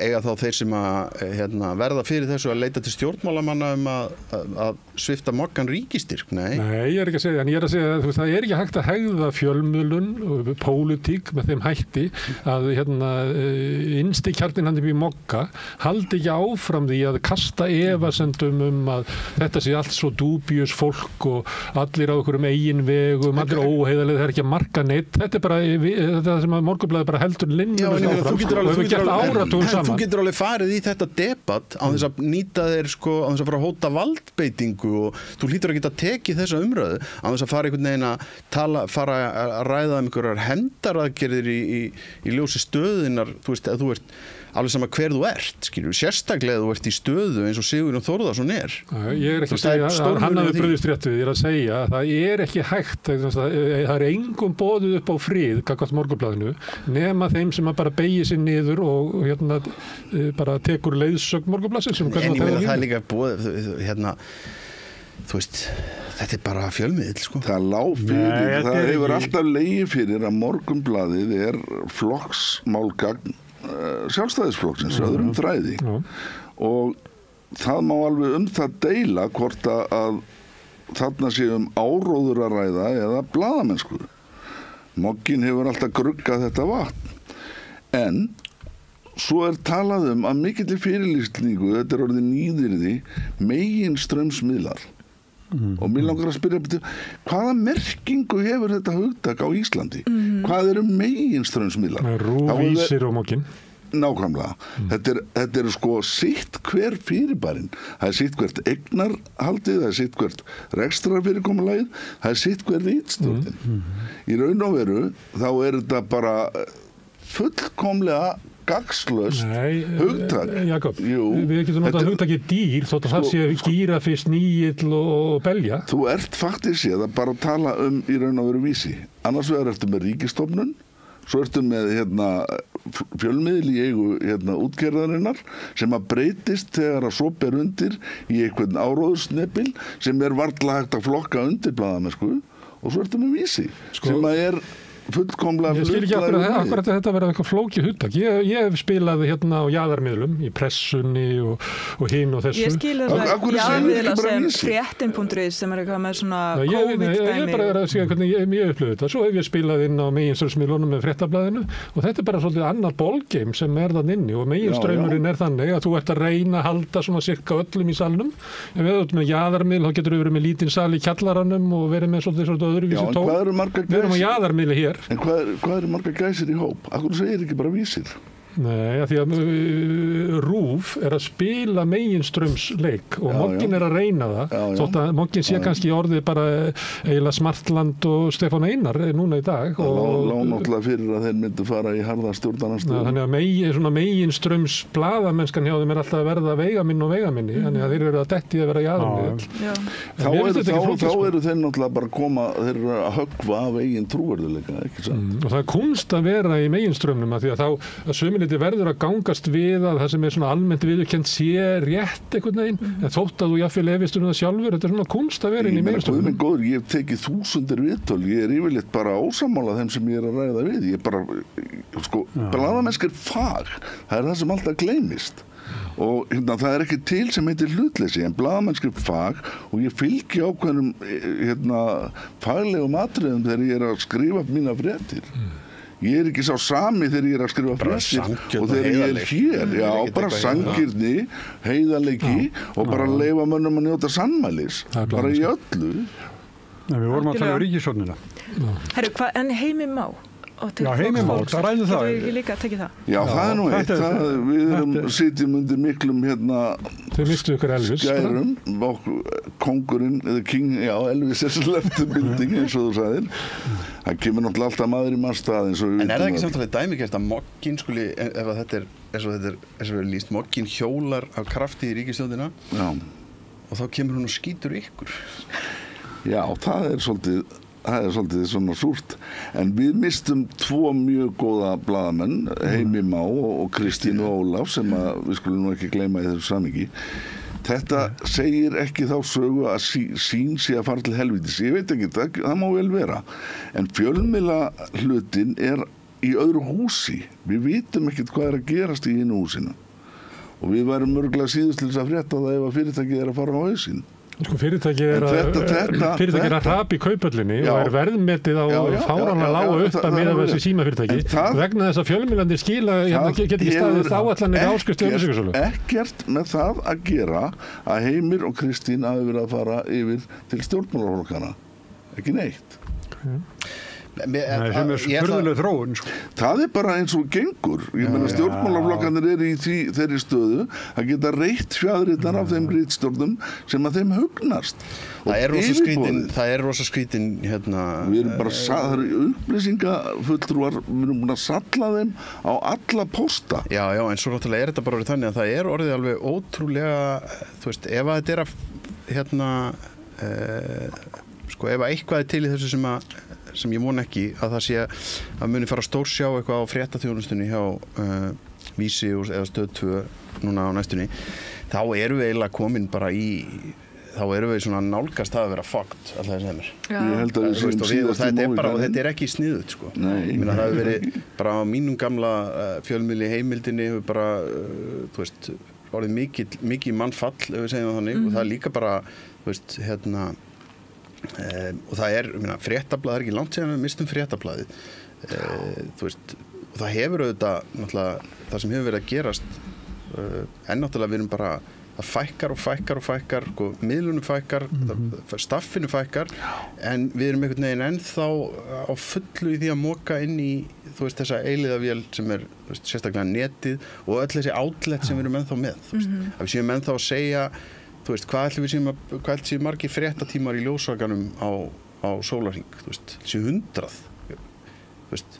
eiga þá þeir sem að verða fyrir þessu að leita til stjórnmálamanna að svifta Moggan ríkistyrk? Nei, ég er ekki að segja, en ég er að segja að það er ekki hægt að hegða fjölmiðlun og pólitík með þeim hætti að innst í kjarnin hann upp í Mogga haldi ekki áfram því að kasta efasemdum að þetta sé allt svo dúbíus fólk og allir á einhverjum eigin vegum, allir óheiðarlega, það er ekki að marka neitt, þetta er bara þetta sem að Morgunblaðið bara heldur linnu þú getur alveg farið í þetta debatt á þess að nýta þér sko, á þess að fara að hóta valdbeitingu og þú hlýtur að geta tekið þessa umræðu á þess að fara einhvern veginn að fara að ræða einhverjar hendaraðgerðir í ljósi stöðunar, þú veist, að þú ert alveg sama hver þú ert, skilur, sérstaklega þú ert í stöðu eins og Sigurjón Þórðarson er. Ég er ekki að segja að hann hafi brugðist rétt við, ég er að segja að það er ekki hægt, það er engum boðið upp á frið, gagnvart Morgunblaðinu, nema þeim sem að bara beygja sig niður og bara tekur leiðsögn Morgunblaðsins. En ég meina það er líka boðið, þú veist, þetta er bara fjölmiðill, sko. Það lá fyrir, það hefur alltaf legið fyrir að Morgunblaðið er flokksmálgagn sjálfstæðisflokksins öðrum þræði og það má alveg það deila hvort að þarna sé áróður að ræða eða blaðamennsku. Mogginn hefur alltaf gruggað þetta vatn en svo talað að mikilli fyrirlýsningu, þetta er orðið nýðirði, meginstraumsmiðlar og mér langar að spyrja hvaða merkingu hefur þetta hugtak á Íslandi? Hvað eru meginstraumsmiðlar? RÚV, Vísir og Mogginn. Nákvæmlega. Þetta er sko sitt hver fyrirbærin. Það er sitt hvert eignarhaldið, það er sitt hvert rekstrarfyrirkomulagið, það er sitt hver ritstjórnin. Í raun og veru þá er þetta bara fullkomlega gagnslaust hugtak. Jakob, við getum notað hugtakið dýr þótt að það sé gíraffi, snígill og belja. Þú ert faktisk séð að bara tala í raun og veru vísi. Annars vegar ertu með ríkisstofnun, svo ertu með fjölmiðil í eigu útgerðarinnar sem að breytist þegar að svo ber undir í einhvern áróðsnepil sem er varla hægt að flokka undir blaðamennsku og svo ertu með vísi sem að er fullkomlega ég skil ekki akkurat að þetta verða eitthvað flókið hugtak. Ég hef spilað á jaðarmiðlum í pressunni og hinn og þessu. Ég skil jaðarmiðla sem fréttin.is sem er eitthvað með svona COVID-dæmi. Ég bara er að segja hvernig ég upplifði þetta. Svo hef ég spilað inn á meginstraumsmiðlunum með fréttablaðinu og þetta er bara svolítið annar ballgame sem er þann inni og meginstraumurinn er þannig að þú ert að reyna að halda svona cirka öllum í salnum. En við erum með jaðarmiðl, þá getur við verið með lítinn sal í kjallaranum og verið með svolítið öðruvísi tón. Við erum á jaðarmiðli hér. En hvað eru margar gæsir í hóp? Akkur segir ekki bara vísir? Nei, því að RÚV er að spila meginstraumsleik og Mogginn er að reyna það þótt að Mogginn sé kannski orðið bara eiginlega Smartland og Stefán Einar núna í dag. Lá náttúrulega fyrir að þeir myndu fara í harða stjórnarandstöðu. Þannig að meginstraums blaðamennskan hjá þeim er alltaf að verða veigaminni þannig að þeir eru að detti að vera jaðarmiðill. Þá eru þeir náttúrulega bara að koma, þeir eru að höggva af eigin trúverðuleika, ekki satt? Og það er kunst að vera í meginstraumnum að því að þá þetta verður að gangast við að það sem er svona almennt viðurkennt sé rétt einhvern veginn, en þótt að þú jafnvel efist það sjálfur, þetta er svona kunst að vera inn í meginstraumnum. Ég hef tekið 1000 viðtöl, ég er yfirleitt bara ósammála þeim sem ég er að ræða við, ég bara, blaðamennska er fag, það er það sem alltaf gleymist. Og það er ekki til sem heitir hlutleysi en blaðamennska er fag og ég fylgi ákveðnum faglegum atriðum þegar ég er að skrifa mína fréttir. Ég er ekki sá sami þegar ég er að skrifa fréttir og þegar ég er hér, bara sanngirni, heiðarleiki og bara leyfa mönnum að njóta sannmælis, bara í öllu. Við vorum að tala um ríkisstjórnina. Herru, en Heimir Már? Já, Heimir Már, það ræði það. Getur við líka tekið það? Já, það er nú eitt. Við sitjum undir miklum Þau mistu ykkur Elvis. Skærum, kongurinn, eða king, Elvis er svo leftu bilding eins og þú sagðir. Það kemur náttúrulega alltaf maður í mannstað eins og við. En er það ekki samtalið dæmigert að Mogginn skuli, ef þetta er, eins og við lýst, Mogginn hjólar af krafti í ríkisstjórnina og þá kemur hún og skýtur ykkur? Já, það er svolítið svona súrt, en við mistum 2 mjög góða blaðamenn, Heimir Már og Kristínu Ólaf sem við skulum nú ekki gleyma í þessu samhengi. Þetta segir ekki þá sögu að sín sé að fara til helvítis. Ég veit ekki, það má vel vera. En fjölmiðla hlutin er í öðru húsi. Við vitum ekkert hvað er að gerast í hinu húsinu. Og við værum mörgulega síðust til þess að frétta það ef að fyrirtækið er að fara á hausinn. Fyrirtæki er að hrapa í kaupöllinni og er verðmetið á fáránlega lága upp að miða við þessi símafyrirtæki vegna þess að fjölmiðlandi skila geti ekki staðið áætlanir áskrift auglýsingasölu. Ekkert með það að gera að Heimir og Kristín hafi verið að fara yfir til stjórnmálaflokkana. Ekki neitt. sem furðuleg þróun sko. Það bara eins og gengur. Ég meina stjórnmálaflokkarnir eru í þeirri stöðu að geta reitt fjadrirnar af þeim ritstjórnum sem að þeim hugnast. Það er rosa skrítin hérna. Við erum bara, það eru upplýsingafulltrúar, við erum búin að salla þeim á alla pósta. Já, en svo náttúrulega þetta bara orðið þannig að það orðið alveg ótrúlega, þú veist, ef að þetta hérna sko ef eitthvað til í þessu sem ég von ekki að það sé að muni fara stórsjá eitthvað á fréttaþjónustunni hjá Vísi eða Stöð 2 núna á næstunni, þá erum við eiginlega komin bara þá erum við svona nálgast að vera fucked alltaf þess að mér. Ég held að þetta ekki sniðut sko. Það hefur verið bara á mínum gamla fjölmiðli heimildinni hefur bara þú veist orðið mikið mannfall ef við segjum það þannig og það er líka bara þú veist hérna og það fréttablaðið ekki langt síðan við mistum fréttablaðið þú veist og það hefur auðvitað náttúrulega það sem hefur verið að gerast en náttúrulega við erum bara það fækkar sko, miðlunum fækkar staffinu fækkar en við erum einhvern veginn ennþá á fullu í því að moka inn í þú veist þessa eilíðavél sem veist, sérstaklega netið og öll þessi outlet sem við erum ennþá með þú veist, að við séum ennþá að segja þú veist, hvað ætlum við margir fréttatímar í ljósvakanum á sólarhring, þú veist, þessi 100 þú veist,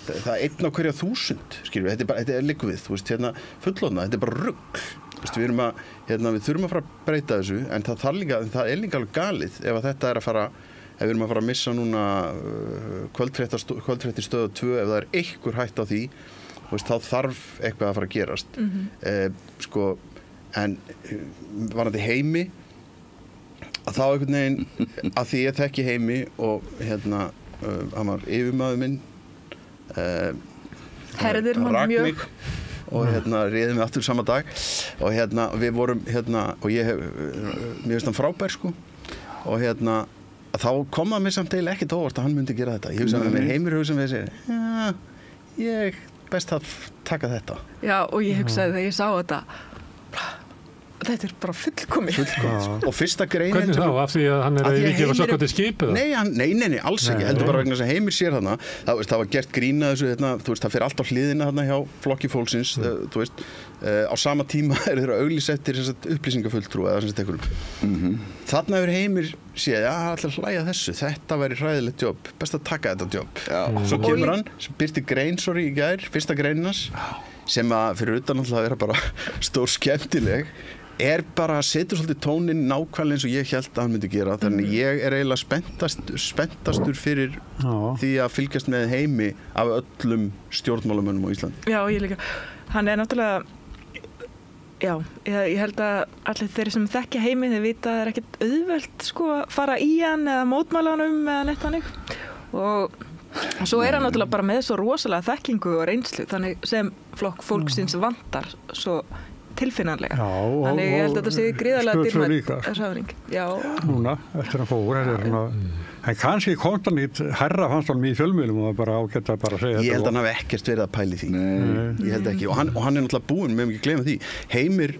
það er 1 á hverja 1000 skilur við, þetta er likvið, þú veist, hérna fullorðna, þetta er bara rugl, þú veist, við þurfum að fara að breyta þessu, en það er líka alveg galið ef að þetta er að fara, ef við erum að fara að missa núna kvöldfréttir Stöð 2, ef það er einhver hætt á því, þú veist, þá þarf eitthvað að fara að gerast, sko, en varandi Heimi að þá einhvern veginn að því ég þekki Heimi og hérna hann var yfirmaður minn herðir mann mjög og hérna réði mig aftur sama dag og hérna við vorum hérna og mér finnst hann frábær sko og hérna þá kom það mér samt eiginlega ekkert óvart að hann myndi gera þetta ég hugsaði með mér Heimir hugsaði með þessi ég best að taka þetta já og ég hugsaði þegar ég sá þetta þetta er bara fullkomið og fyrsta greinin hvernig þá, af því að hann er að yfirgefa sökkvandi skipið nei, alls ekki heldur bara vegna þess að Heimir sér þarna það var gert grín að þessu þú veist, það fer allt á hliðina þarna hjá flokki fólksins þú veist, á sama tíma er þeirra auglýsettir upplýsingafulltrú eða sem einhverjum þarna hefur Heimir séð, allir hlæja þessu þetta væri hræðilegt jobb, best að taka þetta jobb svo kemur hann, birti grein í gær, fyrsta greinas sem að fyrir utan alltaf að vera bara stór skemmtileg bara setur svolítið tónin nákvæmlega eins og ég held að hann myndi gera þannig ég er eiginlega spenntastur fyrir því að fylgjast með Heimi af öllum stjórnmálamönnum á Íslandi. Já, ég líka. Hann er náttúrulega já, ég held að allir þeir sem þekkja Heimi þeir vita að það er ekkert auðvelt sko að fara í hann eða mótmæla hann eða neitt hannig og svo er hann náttúrulega bara með svo rosalega þekkingu og reynslu þannig sem flokk fólksins vantar svo tilfinnanlega. Þannig ég held að þetta sé gríðarlega dýrmætt Já. Núna, eftir að fór, en kannski kontanít herra fannst hann í fjölmiðlum og bara ágætt að bara segja Ég held að hann hafi ekkert verið að pæli því. Ég held ekki. Og hann er náttúrulega búinn, við höfum ekki gleyma því. Heimir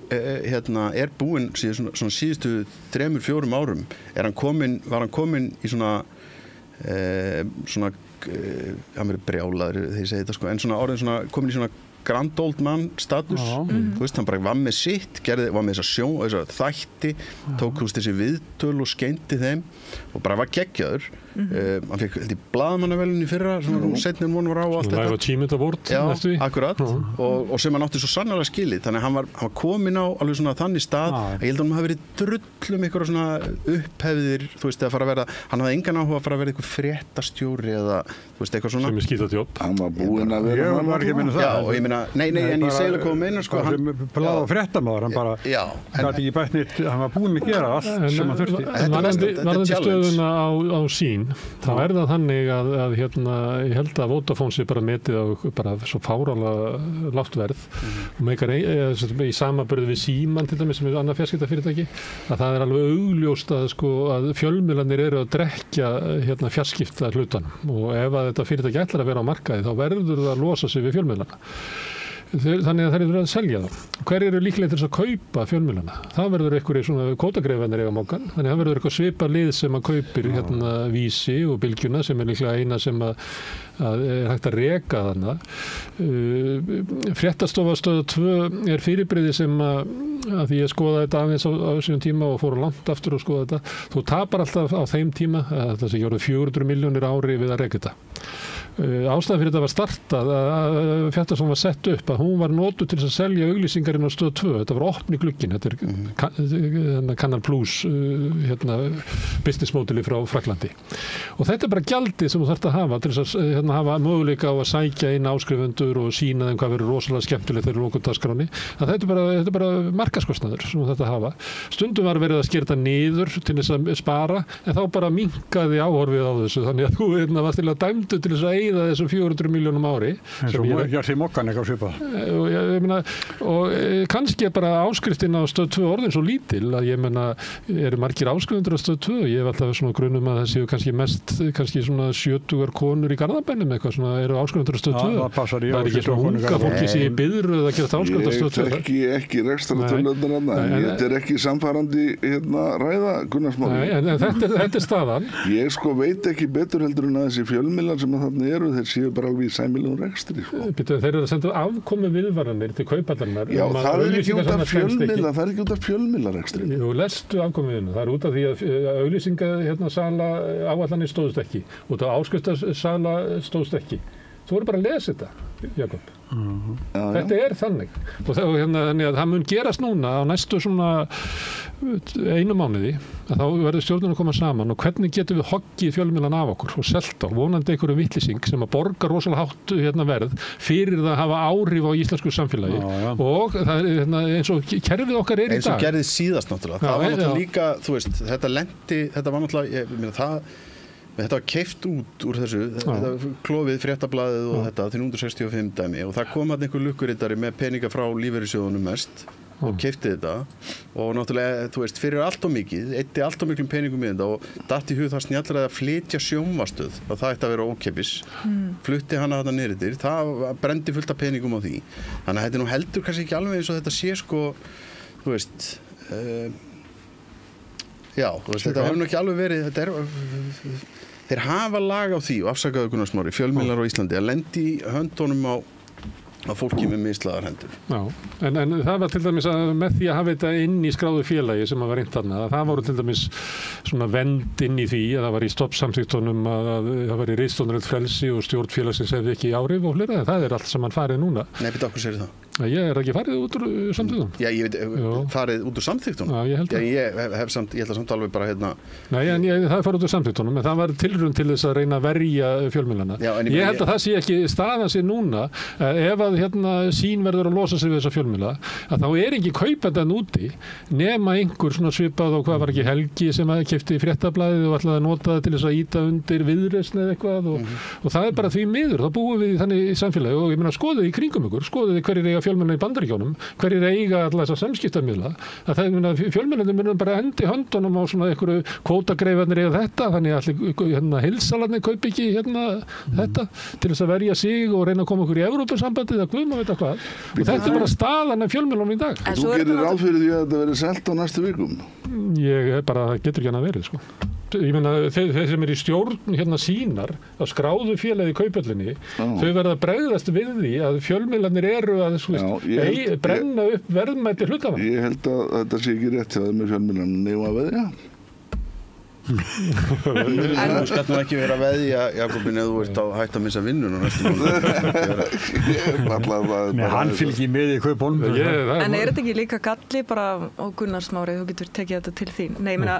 er búinn svona síðustu 3-4 árum. Var hann kominn í svona hann verið brjálaður þegar ég segi þetta sko, en svona orðin svona komin í svona grand old man status þú veist, hann bara var með sitt var með þessa sjón og þessa þætti tók þessi viðtöl og skeindi þeim og bara var geggjaður hann fekk held í blaðamannavelun í fyrra svona seinni von var á allt þetta Live Achievement Award já, akkurat og sem hann átti svo sannarlega skilið þannig að hann var komin á alveg svona þannig stað að ég held að hann hafi verið drullum ykkur svona upphefðir þú veist, að fara að verða hann hafði engan áhuga að fara að verða ykkur fréttastjóri eða þú veist, eitthvað svona sem er skítadjóbb hann var búinn að vera og ég meina, nei, en ég segla hvað meina sko hann blað á fréttamaður hann bara gæti ekki bætt nýtt hann var búinn að gera allt sem hann þurfti varðandi stöðuna á sín þá er það þannig að hérna, ég held að Vodafone sé bara metið á bara svo fáralega lágt verð og meikar í samanburði við Síman til dæmis sem er annað fjarskiptafyrirtæki að það er alveg augljóst að sko að fjölmiðlarnir eru að drekkja hérna fjarskipta hlutan og ef að þetta fyrirtæki ætlar að vera á markaði þá verður það að losa sig við fjölmiðlarna þannig að það eru að selja það. Hver eru líklega til þess að kaupa fjölmiðlana? Það verður einhverjir svona kvótagreifanir eiga Moggann, þannig að það verður eitthvað svipað lið sem að kaupir Vísi og Bylgjuna sem líklega eina sem að er hægt að reka þarna. Fréttastofa Stöð 2 fyrirbrigði sem að því ég skoðaði þetta aðeins á sínum tíma og fór langt aftur og skoða þetta. Þú tapar alltaf á þeim tíma, það sem gjörðu 400 milljónir ári við að reka þetta. Ástæðan fyrir þetta var startað að Fréttastofa var sett upp að hún var notuð til þess að selja auglýsingarinn á Stöð 2. Þetta var opni glugginn, þetta er Canal Plus business modeli frá Frakklandi. Og þetta er bara gjaldið sem þú þarft að hafa til þess að hafa möguleika á að sækja inn áskrifendur og sína þeim hvað verður rosalega skemmtilegt þegar lokum dagskráni. Þetta er bara markaðskostnaður sem þú þarft að hafa. Stundum var verið að skera þetta niður til þess að spara en þá bara minnkaði áhorfið á þessu þannig að þú varst til að dæmdu til þess að eyða þessum 400 milljónum ári. En svo múið ekki að því Moggann eitthvað svipað. Og kannski er bara áskriftin á Stöð 2 orðin svo lítil að ég meina eru margir áskrifendur á Stöð 2. Ég hef alltaf svona grunum að það séu kannski svona 70 konur í Garðabænum eitthvað svona eru áskrifendur á Stöð 2. Það er ekki svona unga fólki sem ég biðru að gera áskrifendur á Stöð 2. Ég ekki rekstrartölurnar annað, en þetta er ekki samfærandi ræða Gunnarsmáli. Þetta er staðan. Ég veit ekki betur heldur en að þessi fjölmiðlar sem þarna eru, þeir séu bara alveg í sæmilegum rekstri. Þeir eru að senda afkomu viðvaranir til kauphallarnar. Já, það er ekki út af fjölmiðla, það er ekki út af fjölmiðlarekstri. Jú, lestu afkomu viðvaranir. Það er út af því að auglýsingasala áallanir stóðust ekki. Út af áskriftarsala stóðst ekki. Þú voru bara að lesa þetta, Jakob. Þetta er þannig. Og þannig að það mun gerast núna á næstu svona einu mánuði að þá verður stjórnin að koma saman og hvernig getum við hoggið fjölmiðlan af okkur og selt á vonandi einhverjum vitlýsing sem að borga rosalega hátt verð fyrir það að hafa áhrif á íslensku samfélagi og það er eins og kerfið okkar er í dag. Eins og gerðið síðast náttúrulega. Það var náttúrulega líka, þú veist, þetta var náttúrulega, ég meina þetta var keypt út úr þessu, þetta klofið Fréttablaðið og þetta 365 dæmi og það kom að einhver lukkurittari með peninga frá lífeyrissjóðunum mest og keypti þetta og náttúrulega, þú veist, fyrir allt og mikið, eyddi allt og miklum peningum í þetta og datt í hug það snjallræði að flytja sjónvarpsstöð og það ætti að vera ókeypis. Flutti hana þarna niður yfir, það brendi fullt af peningum á því. Þannig að þetta nú heldur kannski ekki alveg eins og þetta sé þú veist, já, þú veist, þetta hefur nú ekki alveg verið, þeir hafa lag á því og afsakaðu Gunnar Smári, fjölmiðlar á Íslandi að lendi í höndunum á fólki með mislaðar hendur. Já, en það var til dæmis að með því að hafa þetta inn í skráðu félagi sem að var reynt þarna, það voru til dæmis svona vend inn í því að það var í stoppsamþyktunum að það var í ritstjórnarlegt frelsi og stjórn félagsins hefði ekki áhrif og fleira, það er allt sem hann farið núna. Nei, betur okkur segir það. Ég er ekki farið út úr samþyktunum. Já, ég veit, farið út úr samþyktunum? Já, ég held að. Ég held að samt alveg bara Nei, en það farið út úr samþyktunum, en það var tilraun til þess að reyna að verja fjölmiðlana. Ég held að það sé ekki staðan sér núna, ef að sín verður að losa sig við þessa fjölmiðla, að þá er ekki kaupendan úti, nema einhver svona svipað og hvað var ekki Helgi sem að keypti Fréttablaðið og ætlaði að nota það til þess að ýta undir Viðreisn eða eitthvað og það er bara því miður, þá búum við þannig í samfélagi og ég meina skoðið í kringum ykkur, skoðið hverjir eiga fjölmiðla í Bandaríkjónum, hverjir eiga alla þessa samskiptamiðla, að það fjölmiðlarnir munum bara endi höndunum á svona einhverju kvótagreifarnir eiga þetta, þannig að heilsalarnir kaupi ekki þetta til þess að verja sig og reyna að koma okkur í Evrópusambandið að guðma veit hvað. Og þetta er bara staðan af fjölmiðlunum í dag. Þú gerir ráð fyrir því að þetta verði selt á næstu vikum? Það getur ekki annað verið, sko. Ég meina, þeir sem er í stjórn sínar að skráðu félagið í Kauphöllinni, þau verða að bregðast við því að fjölmiðlarnir eru að brenna upp verðmæti hluthafanna. Ég held að þetta sé ekki rétt hjá þeim með fjölmiðlarnir nefn að veðja. Þú skalt nú ekki vera að veðja, Jakobin, eða þú ert á hætt að missa vinnun á næstu mánuði. Nei, hann fylgir með í kaupunum. En er þetta ekki líka galli bara á Gunnar Smári, þú getur tekið þetta til þín? Nei, ég meina,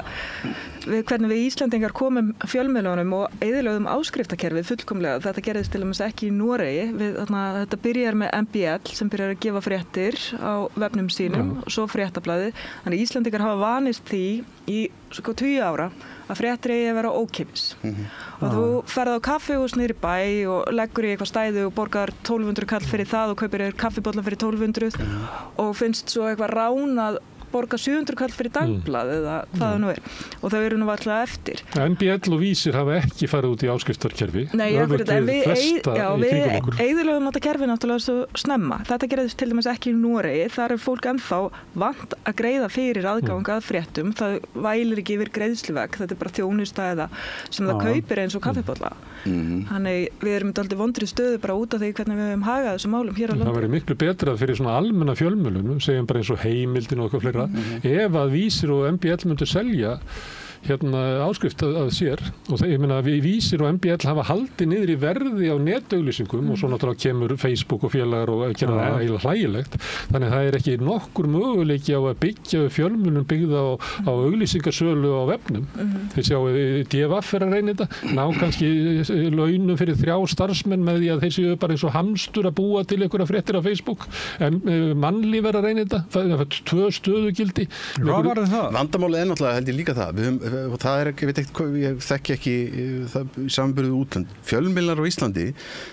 hvernig við Íslendingar komum fjölmiðlunum og eyðilögðum áskriftakerfið fullkomlega, þetta gerðist til dæmis ekki í Noregi. Þetta byrjar með MBL sem byrjar að gefa fréttir á vefnum sínum og svo Fréttablaðið. Þannig Íslendingar hafa vanist því í 20 ára að fréttir eigi að vera ókeypis og þú ferð á kaffihús niðri í bæ og leggur í eitthvað stæði og borgar 1200 kall fyrir það og kaupir kaffibotla fyrir 1200 og finnst svo eitthvað ránað borga 700 kall fyrir dagblað eða hvað það nú og þau eru nú alltaf eftir. NBL og Vísir hafa ekki farið út í áskriftarkerfi. Nei, við eyðilögum þetta kerfi náttúrulega svo snemma. Þetta gerðist til dæmis ekki í Noregi. Þar er fólk ennþá vant að greiða fyrir aðgang að fréttum. Það vælir ekki yfir greiðsluvegg. Þetta er bara þjónusta eða sem það kaupir eins og kaffibolla. Þannig við erum dálítið vondri stöðu bara út af því hvernig við höfum hagað þessum málum hér á landi. Það væri miklu betra fyrir svona almenna fjölmiðlun, segjum bara eins og Heimildin og eitthvað fleira, ef að Vísir og MBL myndu selja áskrift að sér og ég meina Vísir og MBL hafa haldið niður í verði á netauglýsingum og svo náttúrulega kemur Facebook og félagar og gera það eiginlega hlægilegt þannig að það er ekki nokkur möguleiki á að byggja fjölmiðlun byggða á auglýsingasölu á vefnum þið sjáu DFF er að reyna þetta ná kannski launum fyrir 3 starfsmenn með því að þeir séu bara eins og hamstur að búa til einhverja fréttir á Facebook en Mannlíf er að reyna þetta það er 2 stöðugildi Vandamálið er náttúrulega held ég líka það og það er ekki, ég þekki ekki það í samanburði við útlönd fjölmiðlar á Íslandi,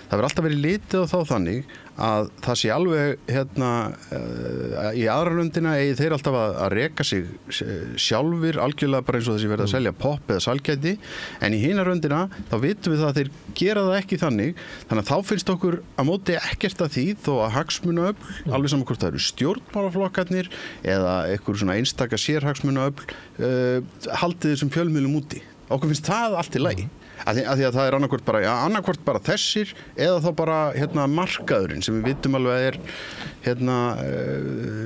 það verður alltaf verið litið á þá þannig að það sé alveg í aðra löndina eigi þeir alltaf að reka sig sjálfur algjörlega bara eins og þessi verið að selja popp eða salgæti en í hina löndina þá vitum við það að þeir gera það ekki þannig þannig að þá finnst okkur að móti ekkert að því þó að hagsmunaöfl alveg saman hvort það eru stjórnmálaflokkarnir eða einhver svona einstaka sérhagsmunaöfl haldið þessum fjölmiðlum úti okkur finnst það allt í lagi að því að það er annarkvort bara þessir eða þá bara markaðurinn sem við vitum alveg er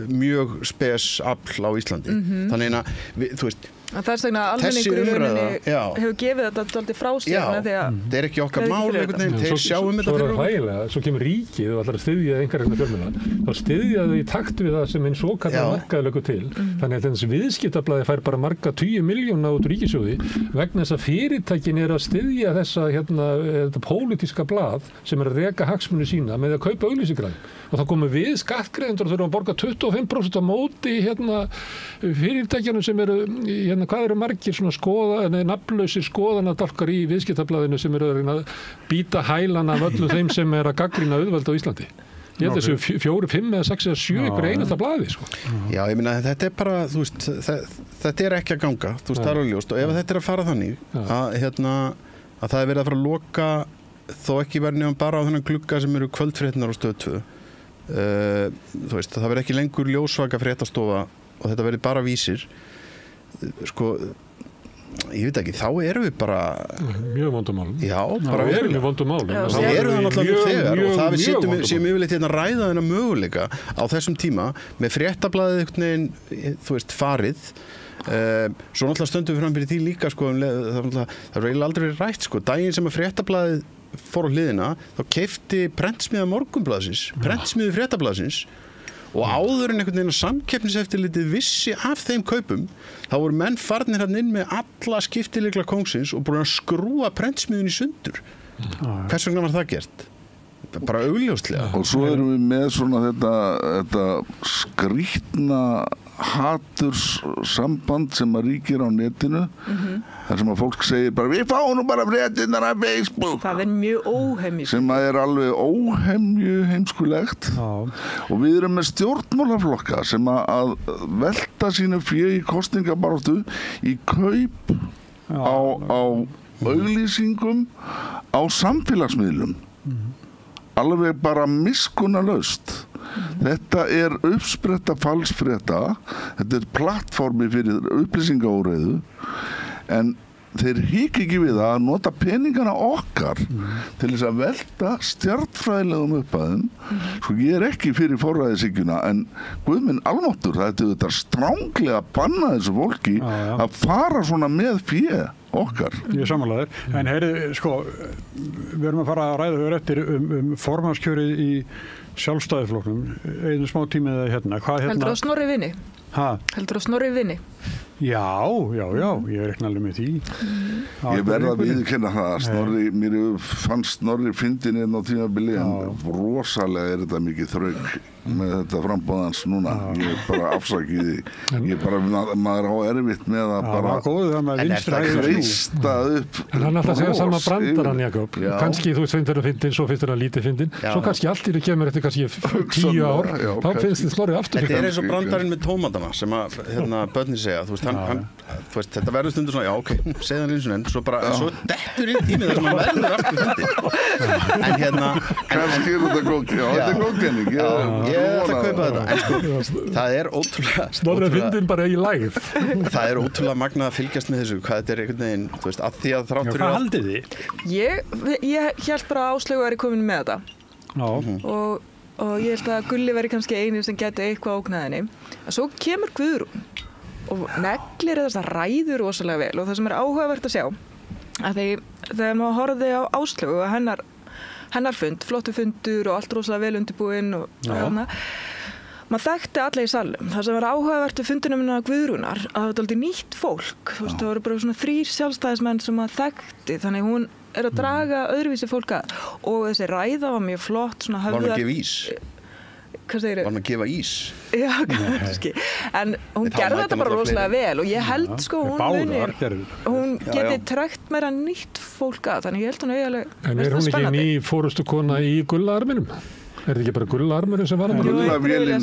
mjög spes afl á Íslandi þannig að þú veist það er svona almenningur í rauninni hefur gefið þetta dálítið frá sér það er ekki okkar mál einhvern veginn þeir sjáum þetta fyrir okkur svo kemur ríkið og ætlar að styðja einhverjum fjölmiðla þá styðja þau í takt við það sem einn svokallar markaður leggur til þannig að þessi viðskiptablaði fær bara marga 10 milljóna út úr ríkissjóði vegna þess að fyrirtækin er að styðja þessa þetta pólitíska blað sem er að reka hagsmuni sína með að kaupa auglýsingaræði og þá komum við skattgreiðendur og þurfum að borga 25% á móti fyrirtækjanum sem eru hvað eru margir svona nafnlausir skoðanadálkar í viðskiptablaðinu sem eru að reyna að býta hælana af öllum þeim sem er að gagnrýna auðveld á Íslandi. Ég held að þessu 4, 5 eða 6 eða 7 ykkur einasta blaði sko. Já, ég meina þetta er bara þú veist, þetta er ekki að ganga þú veist, það er ljóst og ef þetta er að fara þannig að það er verið að fara að loka þó ekki verið nefn bara á þennan glugga sem eru kvöldfréttinar á Stöð 2 þú veist, það verið ekki lengur ljósvaka fréttastofa og þetta verið bara Vísir sko ég veit ekki, þá erum við bara mjög vondumálum bara mjög vondumálum þá erum við náttúrulega þegar og það við séum yfirleitt að ræða þennan möguleika á þessum tíma með fréttablaðið einhvern veginn þú veist farið svo náttúrulega stöndum við fram fyrir því líka sko, það er eiginlega aldrei verið rætt sko, daginn sem að fréttablaðið fór á hliðina þá keypti prentsmiðja Morgunblaðsins prentsmiðju fréttablaðsins og áður en einhvern veginn að samkeppniseftirlitið vissi af þeim kaupum þá voru menn farnir hann inn með alla skiptileikla kóngsins og búin að skrúa prentsmiðjun í sundur hvers vegna var það gert? Bara augljóslega og svo erum við með svona þetta skrýtna haturssamband sem að ríkir á netinu þar sem að fólk segir bara við fáum nú bara fréttirnar af Facebook það er mjög óhemju sem að er alveg óhemju heimskulegt og við erum með stjórnmálaflokka sem að velta sínu fé í kosningabaráttu í kaup á auglýsingum á samfélagsmiðlum alveg bara miskunnalaust þetta er uppspretta falsfrétta þetta er plattformi fyrir upplýsingaóreiðu en þeir hika ekki við að nota peningana okkar til þess að velta stjarnfræðilegum upphæðum sko ég er ekki fyrir forræðisíkjuna en Guð minn almáttur það er þetta stránglega að banna þessu fólki að fara svona með fé okkar. Ég sammála þér. En heyrðu, sko, við erum að fara að ræða yfir eftir formannskjörið í Sjálfstæðisflokknum. Einu smá tímið hérna. Heldur á Snorri vinni? Heldur á Snorri vinni? Já, ég er ekki alveg með því. Ég verða að viðurkenna það að Snorri, mér fannst Snorri fyndin á tímabili, en rosalega er þetta mikið þrauk með þetta frambóðans núna. Ég bara afsakið því. Ég bara, maður á erfitt með að bara kreista upp. En hann alltaf segja sama brandarann, Jakob. Kannski þú finnst þér að fyndin, svo finnst þér að lítið fyndin. Svo kannski allt í því kemur eftir kannski 10 ár, þá finnst þið Snorri aftur. Þetta er eins og brandarinn með tómatana sem að börnin segja. Þetta verður stundur svona, já, ok, segja hann eins og enn, svo dettur inn tímið þar sem hann verður aftur fyndin. En hérna... Kannski er þetta góð, já, þetta er góðkenning. Ég ætla að kaupa þetta, en sko, það er ótrúlega... Snorri fyndin bara í lægð. Það er ótrúlega magnað að fylgjast með þessu, hvað þetta er einhvern veginn, þú veist, að því að þráttur... Hvað haldið þið? Ég held bara að Áslaugu væri komin með þetta. Og ég held að Gulli væri kannski eini sem geti eitthvað ógnað henni. En svo kemur Guðrún og neglir þess að ræður rosalega vel, og það sem er áhugavert að sjá, að þegar maður horfði á Áslaugu og hennar fund, flottu fundur og allt rosalega vel undirbúinn og þarna, maður þekkti alla í salnum. Það sem var áhugavert við fundinum með Guðrúnar, að það var aldrei nýtt fólk, þú veist, það voru bara svona 3 sjálfstæðismenn sem maður þekkti, þannig hún er að draga öðruvísi fólk að, og þessi ræða var mjög flott, svona höfðar... Var hún að gefa ís? Hvað segirðu? Var hún að gefa ís? Já, kannski. En hún gerði þetta bara rosalega vel, og ég held sko hún geti trekt meira nýtt fólk að, þannig ég held hún eiginlega... En er hún ekki ný fórustukona í Gullaarminum? Er þetta ekki bara Gullaarmurinn sem var að Gullavélinn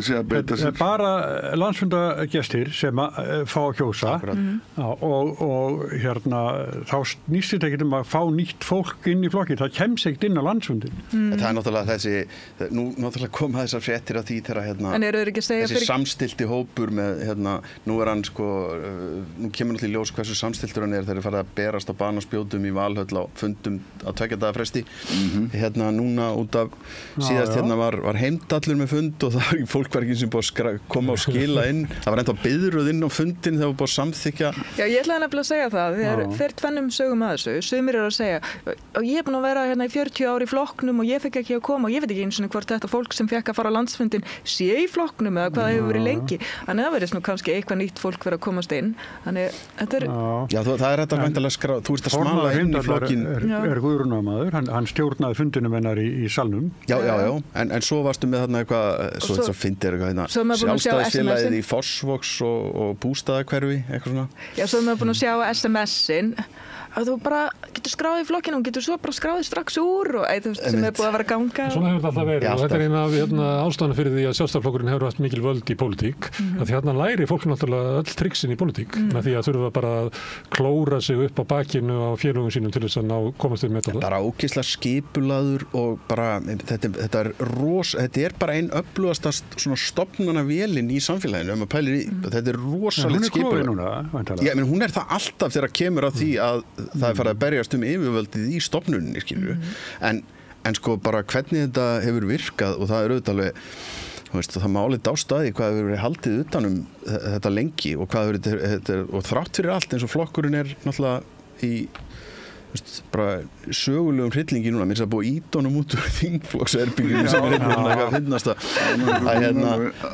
sé að beita sér. Bara landsfundagestir sem fá að kjósa og hérna þá snýst þetta ekki að fá nýtt fólk inn í flokki, það kemst ekkert inn á landsfundin. Það er náttúrulega nú náttúrulega koma þessar fréttir af því þegar þessi samstilti hópur með nú er hann sko, nú kemur náttúrulega í ljós hversu samstiltur hann er þegar farið að berast á banaspjótum í Valhöll á fundum á 2 daga fresti. Núna út af síðast var Heimdallur með fund og það fólk var ekki sem búið að koma og skila inn, það var ennþá biðröð inn á fundin þegar búið að samþykja. Já, ég ætlaði nefnilega að segja það, þegar fer tvennum sögum að þessu, sumir eru að segja og ég er búin að vera hérna í 40 ár í flokknum og ég fekk ekki að koma og ég veit ekki eins og hvort þetta fólk sem fekk að fara á landsfundin sé í flokknum eða hvað það hefur verið lengi, þannig það verðist nú kannski eitthvað nýtt fólk verið að komast inn, þannig þetta Já, það er þetta væntanlega skráð, þú ert að smala inn í flokkin. Er Guðrúnarmaður, hann stjórnaði fundinum hennar í salnum. Já, en svo varstu með þarna eitthvað, svo þetta fyndir eitthvað sjálfstæðisfélagið í Fossvogs og bústaðahverfi, eitthvað svona. Já, svo erum við búin að sjá SMS-in að þú bara getur skráðið í flokkinu og getur svo bara skráðið strax úr og sem er búið að vera að ganga. Svona hefur þetta alltaf verið og þetta er eina af ástæðunum fyrir því að sjálfstæðisflokkurinn hefur haft mikil völd í pólitík, að því hérna læri fólk náttúrulega öll triksin í pólitík, með því að þurfa bara að klóra sig upp á bakinu á félögum sínum til þess að komast við með þetta. Bara ógeðslega skipulaður og bara þetta er bara ein öflugasta svona stofnanavélin í samfélaginu, þetta er rosalegt skipulag. Hún er það alltaf þegar kemur að því að það er farið að berjast yfirvöldið í stofnuninni, skilju. En sko bara hvernig þetta hefur virkað og það er auðvitað alveg, þú veist, það málið dástaði hvað hefur verið haldið utanum þetta lengi og hvað hefur verið, og þrátt fyrir allt eins og flokkurinn er náttúrulega í bara sögulegum hryllingi núna, mér er að búa ídónum út úr þingflokksherbygginu sem er eitthvað að finnast að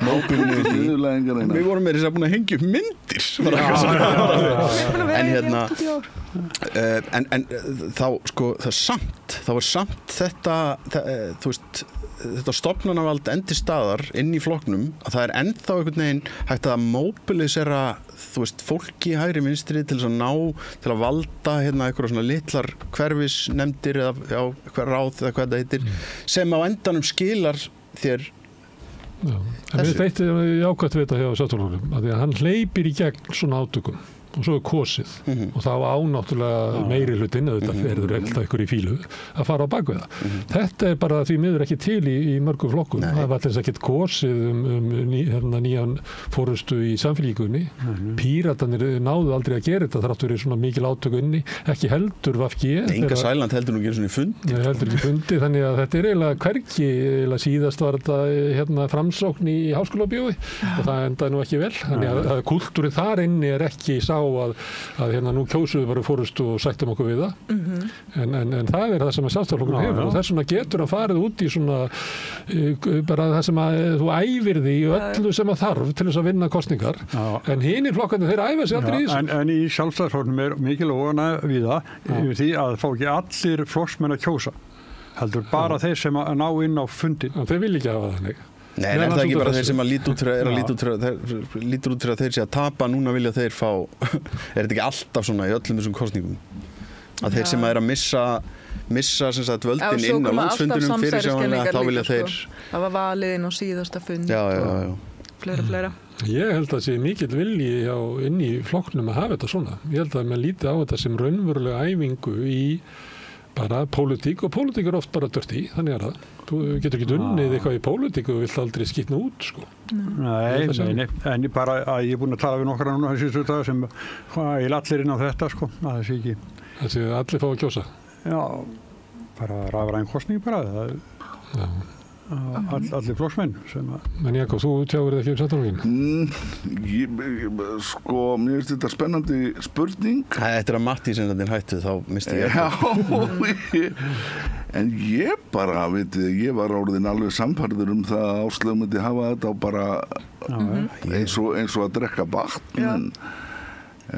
mópinu við vorum með þess að búin að hengja upp myndir en þá sko það var samt þetta þú veist þetta stofnanavald endir staðar inn í flokknum að það er ennþá einhvern veginn hægt að mobilisera þú veist fólki í hægri vinstri til þess að ná til að valda eitthvað svona litlar hverfisnefndir eða hver ráð eða hvað það heitir sem á endanum skilar þér En við veitum jákvæmt við þetta hjá Sjálfstæðisflokknum að því að hann hleypir í gegn svona átökum og svo er kosið og þá ánáttúrulega meiri hlutinn auðvitað ferður alltaf ykkur í fílu að fara á bakvið það. Þetta er bara því miður ekki til í mörgum flokkum. Það var alltaf ekkert kosið nýjan fórustu í samfélíkunni. Píratarnir náðu aldrei að gera þetta þrátt verið svona mikil átök inni, ekki heldur VG. Inga Sæland heldur nú ekki svona í fundi. Nei, heldur ekki fundi, þannig að þetta er eiginlega hvergi, síðast var þetta framsókn í Háskólabíói og það endaði nú ekki vel. Þannig að kultúrinn þar inni er ekki sá að hérna nú kjósum við bara fórustu og sættum okkur við það. En það það sem að Sjálfstæðisflokkurinn hefur og þess vegna getur hann farið út í svona bara það sem að þú æfir því í öllu sem að þarf til þess að vinna kosningar. En hinir flokkandi þeir æfa sig aldrei í þessu. En í Sjálfstæðisflokknum mikil óánægja við það yfir því að fá ekki allir flokksmenn að kjósa. Heldur bara þeir sem að ná inn á fundin. Þeir vil ekki hafa þannig. Nei, en það ekki bara þeir sem að lítur út fyrir að þeir sé að tapa, núna vilja þeir fá, þetta ekki alltaf svona í öllum þessum kosningum? Að þeir sem að missa sem sagt völdin inn á landsfundinum fyrir sjáanlega, þá vilja þeir... Það var valið inn á síðasta fund og fleira. Ég held að það sé mikill vilji inn í flokknum að hafa þetta svona. Ég held að maður líti á þetta sem raunverulega æfingu í bara pólitík og pólitík oft bara dörti, þannig það. Þú getur ekki unnið eitthvað í pólitík og vilt aldrei skýtna út, sko. Nei, en bara að ég er búin að tala við nokkra núna þessi dag sem ég allir inn á þetta, sko, að það sé ekki. Það sé allir fá að kjósa? Já, bara rafræn kosning bara, allir flokksmenn sem að... Men Jakob, þú tjáir það ekki samtalaginn? Sko, mér finnst þetta spennandi spurning. Eftir að Matthísen hættu, þá misti ég Já, en ég bara, ég var orðinn alveg samfærður það að Áslaug myndi hafa þetta og bara eins og að drekka vatn.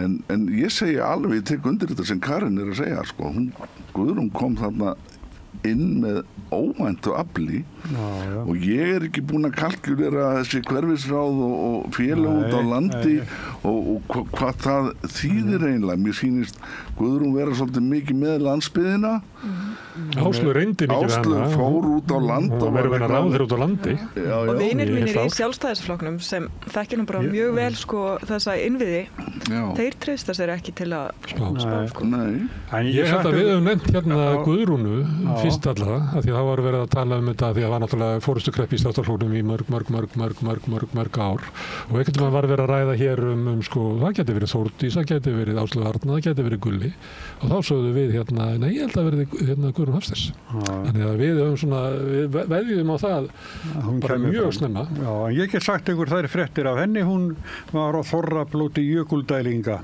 En ég segi alveg, ég tek undir þetta sem Karin að segja, sko. Guðrún kom þarna inn með óvæntu afli og ég ekki búin að kalkulera þessi hverfisráð og félag út á landi og hvað það þýðir eiginlega. Mér sýnist Guðrún vera svolítið mikið með landsbyggðina. Áslaug reyndi mikið við hana. Áslaug fór út á land og verið að ráðir út á landi. Og vinir mínir í Sjálfstæðisflokknum sem þekkja nú bara mjög vel sko þessa innviði, þeir treysta sér ekki til að spá sko. Ég held að við höfum nefnt hérna Guðrúnu fyrst allra, af því það var verið að tala um þetta, því það var náttúrulega fórustukreppi í Sjálfstæðisflokknum í mörg ár og einhvern veginn var verið að ræða hér sko, það geti verið Þórdís, það geti verið Áslaug Arna, það geti verið Gulli og þá sögðu við hérna, nei ég held að verið Guðrún Hafsteinsdóttir. Þannig að við höfum svona, við veðjum á það bara mjög snemma. Já, en ég get sagt ykkur þær fréttir af henni, hún var á Þorrablóti jökuldælinga.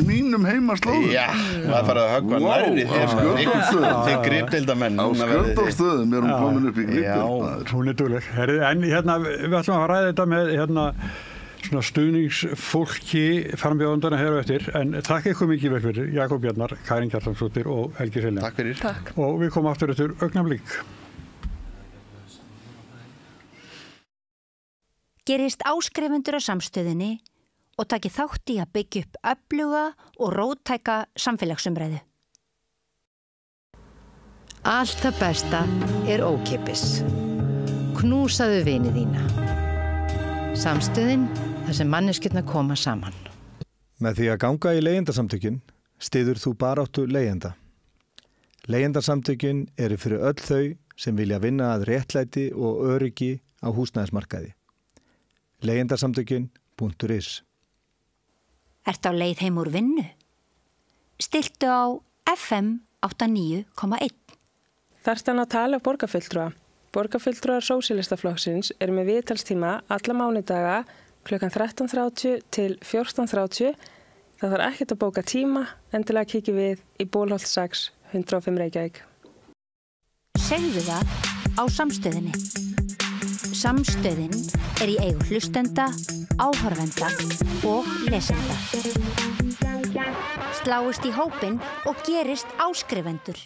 Mínum heimaslóðum. Já, það farið að höggva nærri þið gripdeildamenn. Á Skjöldófsstöðum er hún komin upp í gripdeild. Hún er dugleg. En hérna, við ætlum að ræða þetta með svona stuðningsfólki frambjóðandana hér og eftir, en takk ykkur mikið vel fyrir Jakob Bjarnar, Karin Kjartansdóttir og Helgi Seljan. Takk fyrir. Takk. Og við komum aftur eftir augnablik. Gerist áskrifendur á Samstöðinni og taki þátt í að byggja upp öfluga og róttæka samfélagsumræðu. Allt það besta er ókeypis. Knúsaðu vini þína. Samstöðin, þar sem manneskjurnar koma saman. Með því að ganga í leigjendasamtökin styður þú baráttu leigjenda. Leigjendasamtökin eru fyrir öll þau sem vilja vinna að réttlæti og öryggi á húsnæðismarkaði. Leigjendasamtökin.is. Ertu á leið heim úr vinnu? Stilltu á FM 89,1. Þarftu hann að tala borgarfulltrúa? Borgarfulltrúar Sósíalistaflokksins eru með viðtalstíma alla mánudaga klukkan 13:30 til 14:30. Það þarf ekkert að bóka tíma, endilega kíkja við í Bólholt 6, 105 Reykjavík. Segðu það á Samstöðinni. Samstöðin er í eigu hlustenda, áhorfenda og lesenda. Sláist í hópinn og gerist áskrifendur.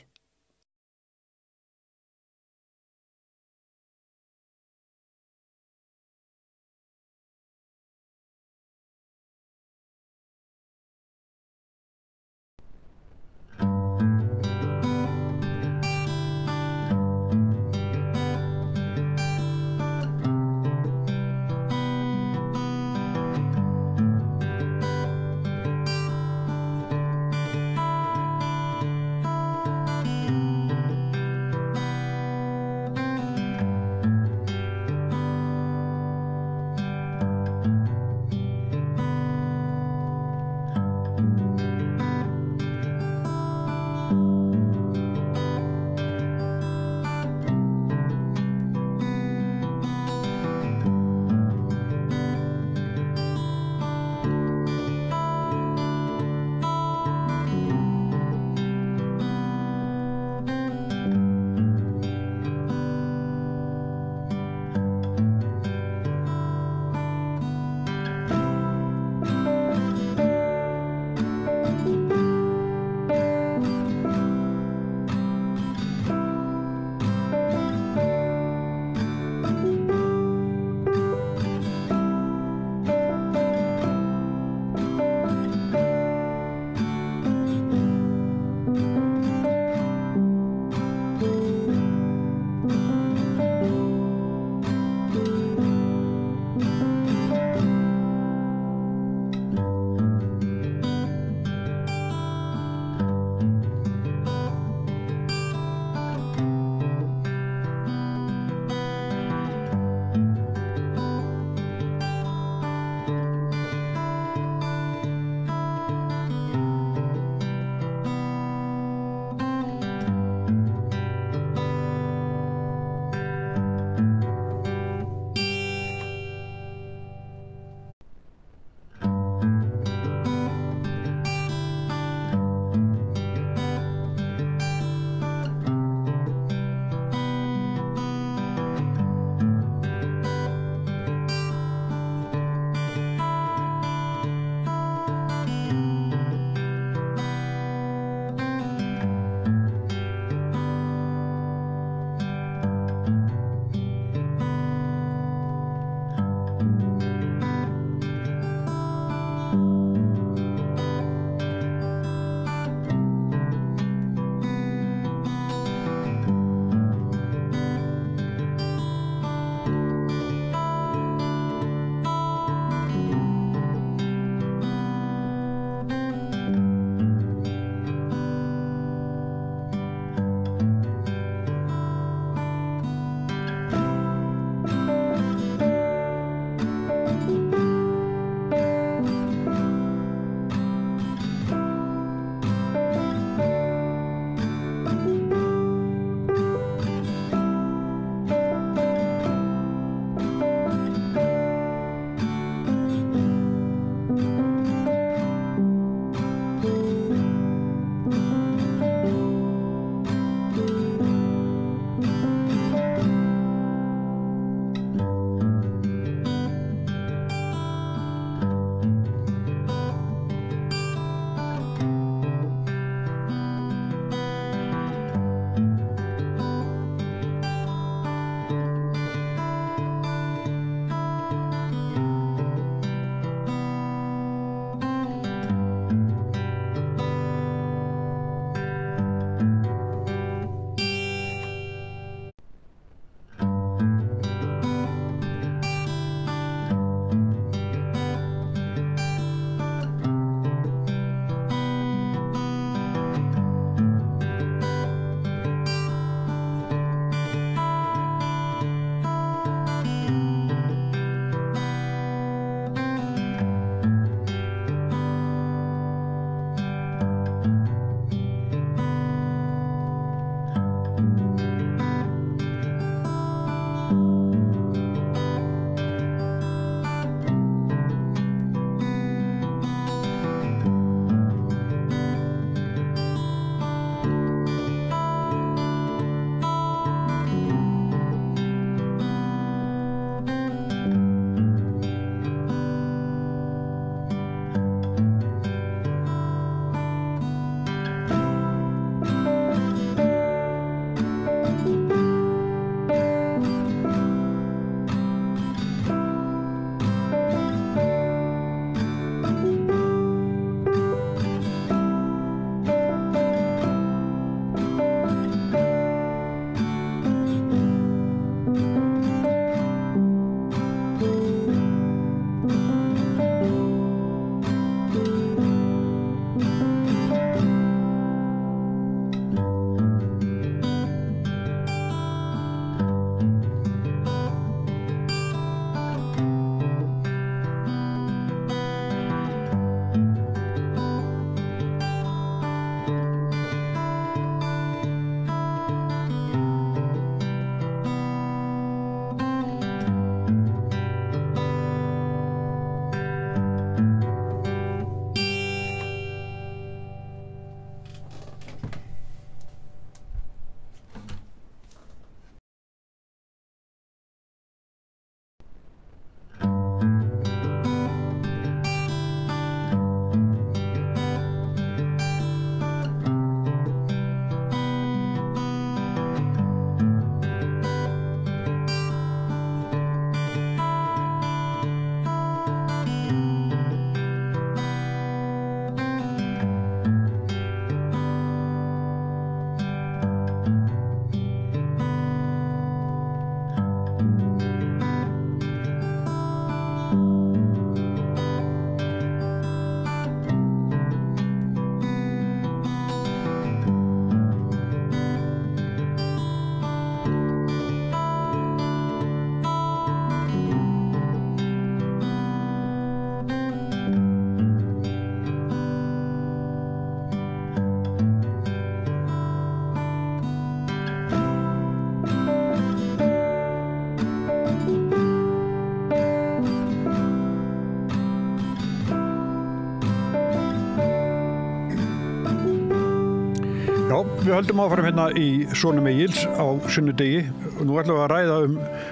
Við höldum áfram hérna í Sonum Egils á sunnudegi. Nú ætlum við að ræða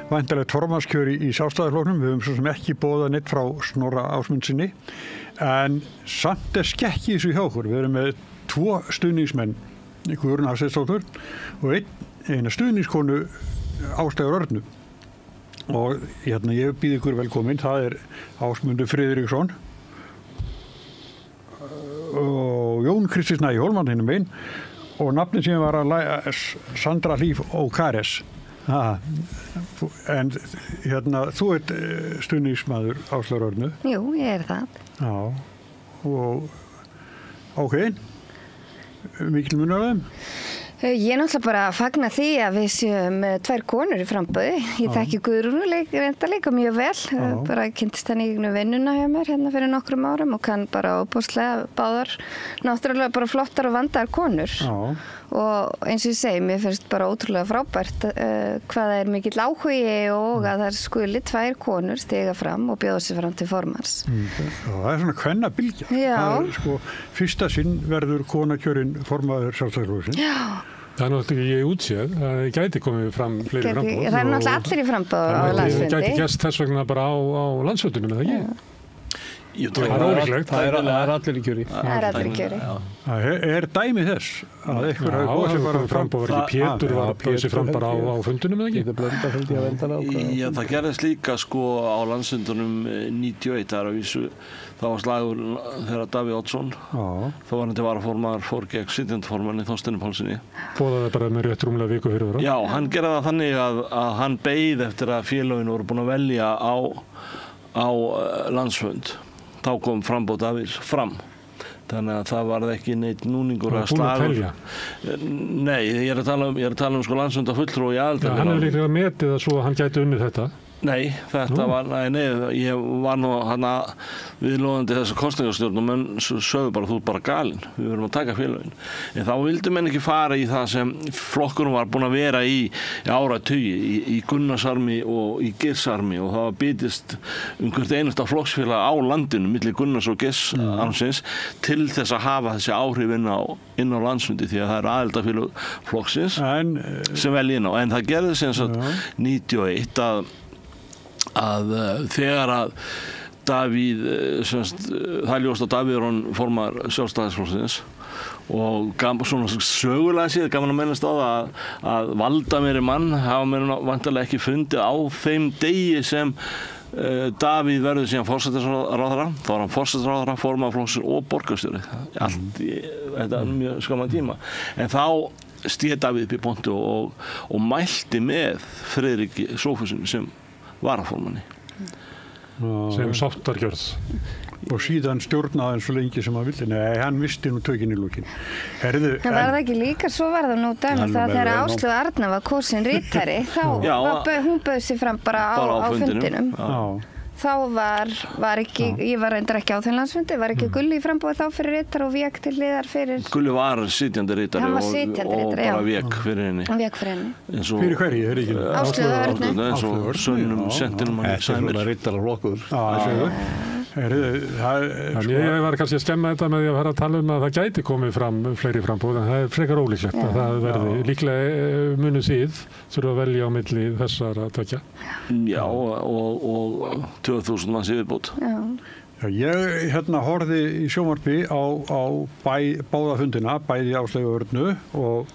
væntanlegt formannskjör í Sjálfstæðisflokknum. Við höfum svo sem ekki boðað neitt frá Snorra Ásmundsinni. En samt skekki þessu hjá okkur. Við erum með 2 stuðningsmenn, Guðrún Hafsteinsdóttur og eina stuðningskonu Áslaugar Örnu. Og hérna ég býð ykkur velkomin. Það Ásmundur Friðriksson og Jón Kristi Snæ Hólmann hinum einn. Og nafnið sem var Sandra Hlíf Ókares. En hérna, þú stuðningsmaður Áslaugar Örnu. Jú, ég það. Já, og ákveðin, mikil munur á þeim. Ég náttúrulega bara fagna því að við séum 2 konur í framboði. Ég þekki Guðrúnu reynda líka mjög vel. Bara kynntist henni í vinnuna hjá mér hérna fyrir nokkrum árum og kann bara óbúslega báðar náttúrulega bara flottar og vandaðar konur. Og eins og ég segi, mér finnst bara ótrúlega frábært hvað það mikill áhugi og að það skuli 2 konur stiga fram og bjóða sig fram til formans. Það svona kvennabylgja. Það fyrsta sinn verður kona kjörinn formaður Sjálfstæðisflokksins. Já. Það náttúrulega ég útséð að það gæti komið fram fleiri framboð. Það náttúrulega allir í framboð á landsfundi. Það gæti gerst þess vegna bara á landsfundinum, eða ekki? Það er ólíklegt. Það er allir í kjöri. Það allir í kjöri. Er dæmi þess að eitthvað hafi búið sér bara framboð var ekki Pétur var búið sér fram bara á fundunum, eða ekki? Já, það gerðist líka á landsfundunum 91, það að vísu. Það var slagur þegar Davíð Oddsson, þá var hann til varaformaður, fór gegn sitjandi Þorsteini Pálssyni. Boðaði bara með rétt rúmlega viku fyrir það? Já, hann gerði það þannig að hann beið eftir að félögin voru búin að velja á landsfund. Þá kom framboð Davíðs fram. Þannig að það var ekki neitt núningur að slagur. Nei, ég er að tala um landsfunda fulltrúa í aðildarfélaginu. Hann líklega metið að svo að hann gæti unnið þetta? Nei, þetta var, ég var nú viðloðandi þessa kosningarstjórn og menn sögðu bara, þú ert bara galinn, við verðum að taka félögin. En þá vildu menn ekki fara í það sem flokkurinn var búin að vera í áratugi, í Gunnarsarmi og í Geirsarmi og það var bitist hvert einasta flokksfélag á landinu, milli Gunnars og Geirsarmsins, til þess að hafa þessi áhrif inn á landsfundi því að það er aðildarfélag flokksins sem velja inn á. En það gerði sem sagt 91 að þegar að Davíð, það ljóst að Davíð er hann formaður Sjálfstæðisflokksins og svona sögulega séð gaman að mennast á það að valdameiri mann hafa mér vantarlega ekki fundið á þeim degi sem Davíð verður síðan forsætisráðherra, þá var hann forsætisráðherra, formaður flokksins og borgarstjóri, allt í þetta mjög skamman tíma. En þá stíð Davíð upp í pontu og mælti með Friðriki Sófussyni sem varaformanni. Sem sáttargjörð. Og síðan stjórnaði hann svo lengi sem hann vildi. Nei, hann misti nú tökin í lókin. Það var það ekki líka, svo var það nú dæmi það þegar Áslaug Arna var kosin ritari, þá hún bauð sig fram bara á fundinum. Þá var ekki, ég var reyndar ekki á þeim landsfundi, var ekki Gulli í framboði þá fyrir ritar og vék til hliðar fyrir... Gulli var sitjandi ritari og bara vék fyrir henni. Vék fyrir henni. Fyrir hverju? Áslaug Örnu. Eins og sönnum sentinum hann sæmir. Þetta er ritara flokkur. Ég var kannski að skemma þetta með því að vera að tala að það gæti komið fram fleiri framboð en það frekar ólíklegt að það verði líklega munu síð þurfa að velja á milli þessara tveggja. Já og 2000 manns yfirbót. Ég horfði í sjónvarpi á báða fundina, bæði Áslaugar Örnu og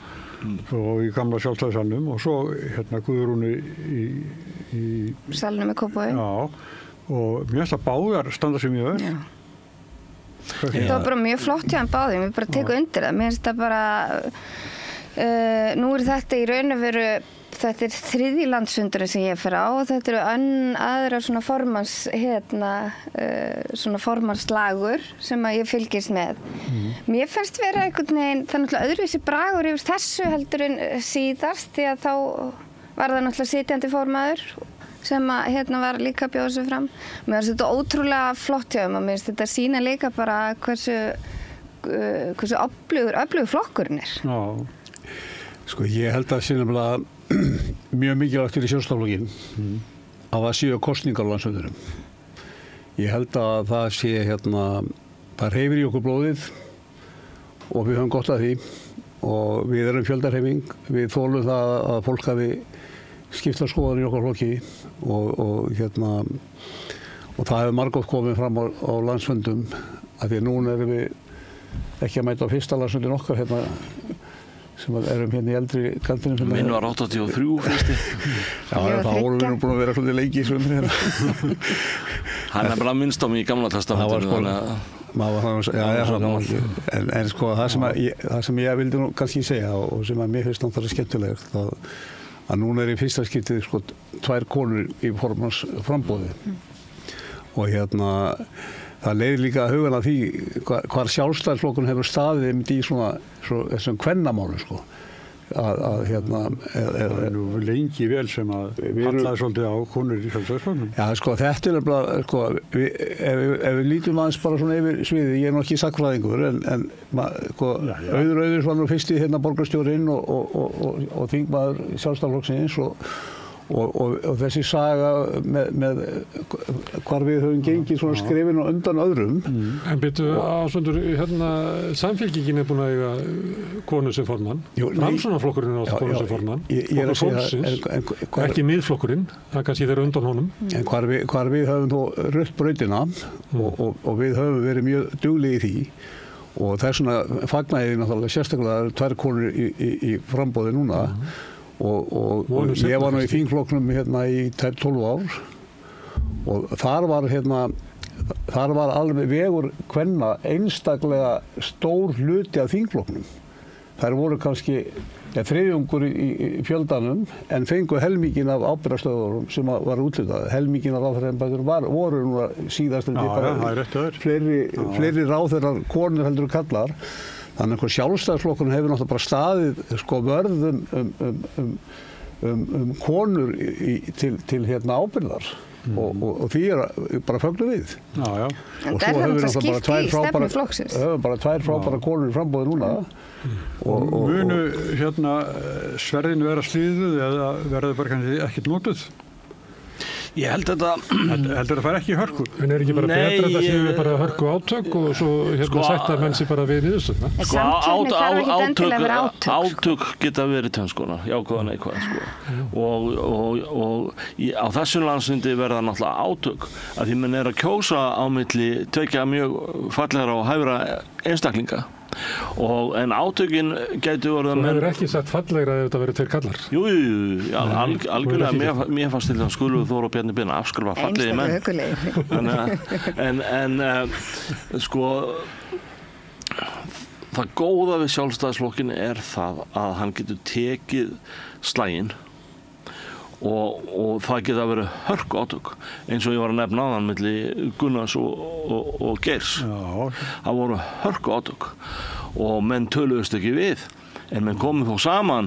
í gamla Sjálfstæðissalnum og svo Guðrúnu í salnum í Kópavogi. Já. Og mér finnst að báðar standa sig mjög vel. Það var bara mjög flott hjá hann báðum, ég bara teku undir það. Mér finnst það bara, nú þetta í raun og veru, þetta 3. landsfundurinn sem ég fer á og þetta aðra svona formannslagur sem að ég fylgist með. Mér finnst vera einhvern veginn, það náttúrulega öðruvísi bragur yfir þessu heldur en síðast því að þá var það náttúrulega sitjandi formaður sem að var líka að bjóða sig fram. Mér finnst þetta ótrúlega flott hjá þeim og mér finnst þetta sýna líka bara hversu öflugur flokkurinn er. Já, sko ég held að sé nefnilega mjög mikilvægt fyrir Sjálfstæðisflokkinn að það séu kosningar á landsfundinum. Ég held að það sé það hreyfir í okkur blóðið og við höfum gott af því og við erum fjöldahreyfing, við þolum það að fólk hafi skipta skoðan í okkar flokki og það hefur margótt komið fram á landsfundum að því að núna erum við ekki að mæta á fyrsta landsfundin okkar sem erum hérna í eldri kantinum. Minn var 83 fyrsti. Já, það vorum við nú búin að vera svolítið lengi í svöndri hérna. Hann bara minnst á mig í Gamla testamentinu. En sko það sem ég vildi nú kannski segja og sem að mér finnst náttúrulega skemmtilegt að núna í fyrsta skiptið sko 2 konur í formans frambóði og það leiðir líka að hugan að því hvar Sjálfstæðisflokkurinn hefur staðið í þessum kvennamálum sko. Það er nú lengi vel sem að hallaði svolítið á konur í Sjálfstæðisflokknum. Já, sko þetta er bara, sko, ef við lítum aðeins bara svona yfir sviðið, ég er nú ekki sagnfræðingur, en sko, Auður Auðurs var nú fyrst í borgarstjórinn og þingmaður Sjálfstæðisflokksins og þessi saga með hvar við höfum gengið svona skrefin og undan öðrum. En byrju Ásmundur, Samfylkingin búin að eiga konu sem formann, Framsóknarflokkurinn á konu sem formann, Flokkur fólksins, ekki Miðflokkurinn, það kannski þeir undan honum. En hvar við höfum þó rutt brautina og við höfum verið mjög duglegir í því og þess vegna fagnaði náttúrulega sérstaklega 2 konur í frambóði núna. Og ég var nú í þingflokknum í 12 ár og þar var alveg vegur kvenna einstaklega stór hluti af þingflokknum. Þær voru kannski þriðjungur í fjöldanum en fengu helmingin af ábyrgðarstöðurum sem var úthlutað. Helmingin af ráðherraembættum voru nú síðast fleiri ráðherrar konur heldur kallar. Þannig að Sjálfstæðisflokkurinn hefur náttúrulega bara staðið sko vörð konur til ábyrgðar og því bara fögnum við. Já. En það er náttúrulega skipt í stefnu flokksins. Við höfum bara 2 frábærar konur í frambóði núna. Munu sverðinu vera slíðuð eða verður bara kannski ekkert notuð? Ég held þetta... Heldur það fara ekki í hörku? En er ekki bara betra þetta séu við bara hörku átök og svo sætta menn sér bara við niðurstöðna? Átök geta verið tvenskonar, jákvæð og neikvæð sko. Og á þessum landsfundi verða náttúrulega átök að því menn að kjósa á milli tveggja mjög fallegra og hæfra einstaklinga. En átökin gætu verið að menn... Þú hefur ekki sagt fallegra ef þetta verið 2 kallar? Jú, algjörlega. Mér fannst til það Skúli Þór og Bjarni Ben afskurfa fallegir menn. En sko, það góða við Sjálfstæðisflokkinn er það að hann getur tekið slaginn og það geta verið hörku átök eins og ég var að nefna áðan milli Gunnars og Geirs. Það voru hörku átök og menn töluðust ekki við en menn komið þó saman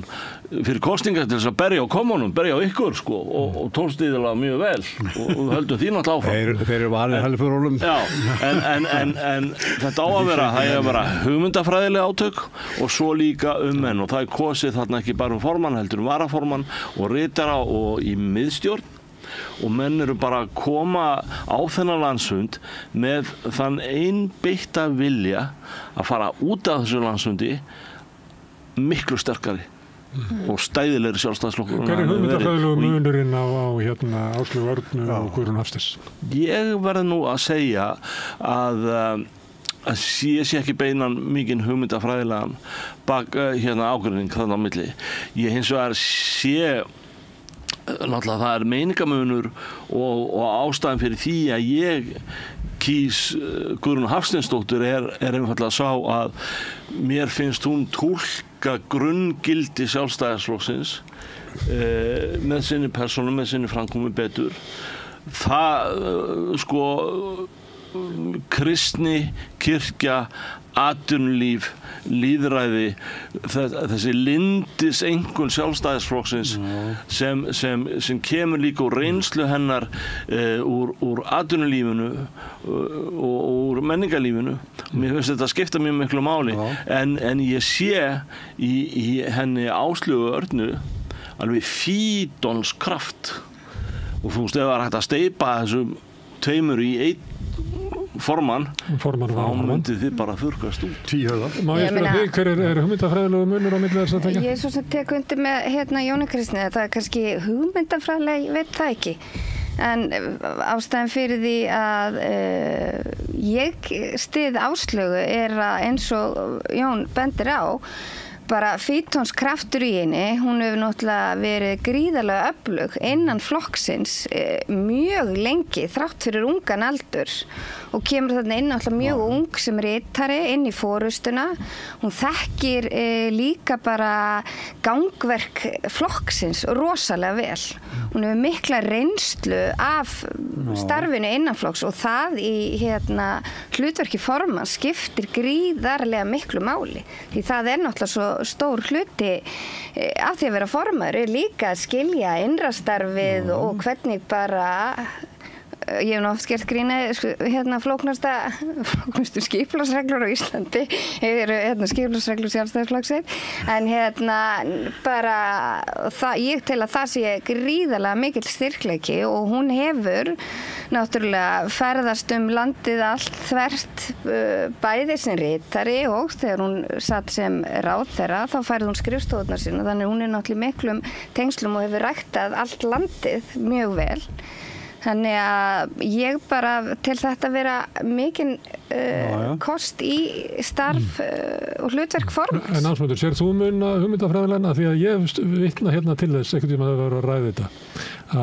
fyrir kosningar til þess að berja á kommunum, berja á ykkur sko og tónstíðilega mjög vel og höldum því náttúrulega áfram. Þeir eru vanir helfurólum. Já, en þetta á að vera, það er að vera hugmyndafræðileg átök og svo líka menn og það er kosið þarna ekki bara formann heldur varaformann og ritara og í miðstjórn og menn eru bara að koma á þennan landsfund með þann einbeitta vilja að fara út af þessu landsfundi miklu sterkari og stæðilegri Sjálfstæðisflokkur. Hver er hugmyndafræðilegu munurinn á Áslaugu Örnu og Guðrúnu Hafsteinsdóttur? Ég verð nú að segja að ég sé ekki beinan mikinn hugmyndafræðilegan ágreining þarna á milli. Ég hins vegar sé náttúrulega það er meiningamunur og ástæðan fyrir því að ég kýs Guðrúnu Hafsteinsdóttur er einfaldlega sá að mér finnst hún túlka grunngildi Sjálfstæðisflokksins með sinni persónu, með sinni framkomu betur. Það sko kristni, kirkja, atvinnulíf, lýðræði, þessi lindiseinkunn Sjálfstæðisflokksins sem kemur líka úr reynslu hennar úr atvinnulífinu og úr menningarlífinu. Mér finnst þetta skipta mjög miklu máli en ég sé í henni Áslaugu Örnu alveg fídonskraft og þú veist ef það er hægt að steypa þessum tveimur í einn formann þá myndið þið bara þurrkast út. 10 höfðar. Má ég spyrja þig, hver er hugmyndafræðilegu munur á milli þess að tekja? Ég svo sem tek undir með Jóni Kristni, það kannski hugmyndafræðilega, ég veit það ekki. En ástæðan fyrir því að ég styð Áslaugu að eins og Jón bendir á, bara fítonskraftur í henni, hún hefur náttúrulega verið gríðarlega öflug innan flokksins mjög lengi, þrátt fyrir ungan aldur og kemur þarna inn náttúrulega mjög ung sem ritari inn í forustuna. Hún þekkir líka bara gangverk flokksins rosalega vel. Hún hefur mikla reynslu af starfinu innan flokks og það í hlutverki formanns skiptir gríðarlega miklu máli. Því það er náttúrulega svo stór hluti af því að vera formaður er líka að skilja innrastarfið og hvernig bara ég hef oft gert grína flóknustu skipulagsreglur á Íslandi eru skipulagsreglur Sjálfstæðisflokksins en bara ég tel að það sé gríðarlega mikill styrkleiki og hún hefur náttúrulega ferðast landið allt þvert bæði sem ritari og þegar hún satt sem ráðherra þá færði hún skrifstofurnar sína þannig hún er náttúrulega miklum tengslum og hefur ræktað allt landið mjög vel. Þannig að ég bara til þetta vera mikinn kost í starf og hlutverk formanns. En Ásmundur, sér þú hugmyndafræðilega því að ég vitna hérna til þess einhvern tíma að vera að ræða þetta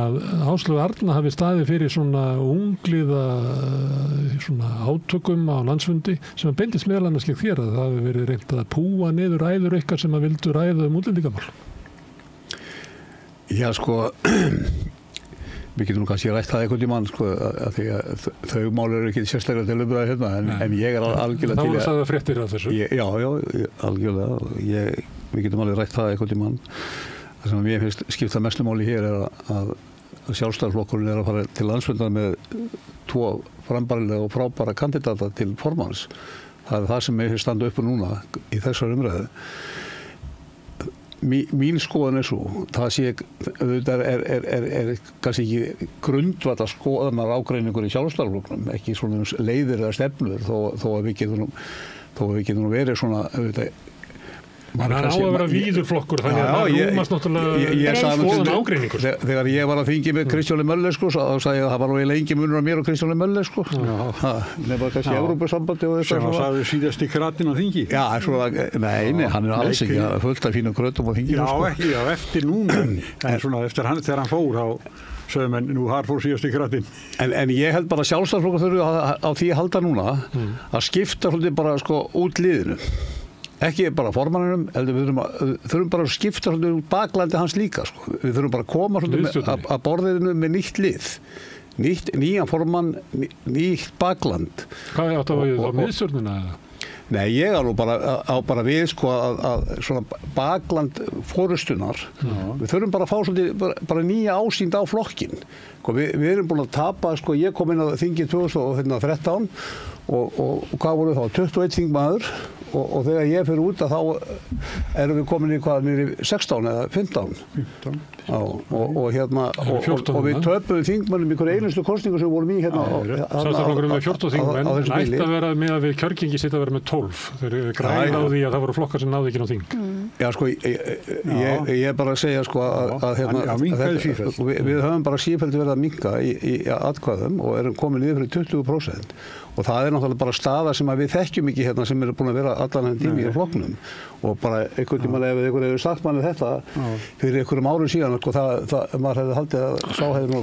að Áslaugu Arna hafi staðið fyrir svona ungliða svona átökum á landsfundi sem beindist meðal annars gegn þér að það hafi verið reynt að púa niður ræður ykkar sem að vildu ræða útlendingamál. Já, sko við getum nú kannski rætt það einhvern tímann að því að þau mál eru ekki sérstaklega til umræðu hérna en ég algjörlega til að... Þá sagði það fréttir af þessu. Já, algjörlega. Við getum alveg rætt það einhvern tímann. Það sem mér finnst skipta mestu máli hér að Sjálfstæðisflokkurinn að fara til landsfundar með 2 frambærilega og frábæra kandidata til formanns. Það er það sem mér finnst standa upp núna í þessar umræðu. Mín skoðan er svo, það sé er kannski ekki grundvallar skoðanar ágreiningur í Sjálfstæðisflokknum, ekki svona leiðir eða stefnur þó að við getum verið svona Það á að vera víðurflokkur þannig að það rúmast náttúrulega skoðan ágreiningur. Þegar ég var að þingi með Kristjáni Möller þá sagði ég að það var nú eiginlega engin munur á mér og Kristjáni Möller nema kannski Evrópusambandi og sem að sagði síðast í kratin á þingi. Já, nei, hann er alls ekki fullt af fínum krötum á þingi. Já, ekki, eftir núna en svona eftir þegar hann fór þá sögðu menn, nú har fór síðast í kratin. En ég held bara að Sjálfstæðisflokkur þurfi á því að halda núna að skipta svolítið bara út liðinu. Ekki bara formanninum, við þurfum bara að skipta út baklandi hans líka. Við þurfum bara að koma að borðinu með nýtt lið. Nýjan formann, nýtt bakland. Hvað er átt að vera á miðstjórnina eða? Nei, ég nú bara við að svona bakland forustunar. Við þurfum bara að fá svolítið bara nýja ásýnd á flokkin. Við erum búin að tapa, ég kom inn á þingið 2013 og hvað voru þá? 21 þingmaður og þegar ég fyrir út að þá erum við komin í niður 16 eða 15. Og við töpuðum þingmönnum í hverju einustu kosningu sem vorum í hérna. Sjálfstæðisflokkurinn með 14 þingmenn ætti að vera með að við kjörgengi sitt að vera með 12. Þeir græða á því að það voru flokkar sem náðu ekki ná þing. Já, ég er bara að segja að við höfum bara sífellt verið að minnka í atkvæðum og erum komin niður fyrir 20%. Og það er náttúrulega bara staða sem við þekkjum ekki hérna sem eru búin að vera allan henni tími í flokknum. Og bara einhvern tímann ef einhver hefur sagt manni þetta fyrir einhverjum árum síðan, maður hefði haldið að sá hefði nú...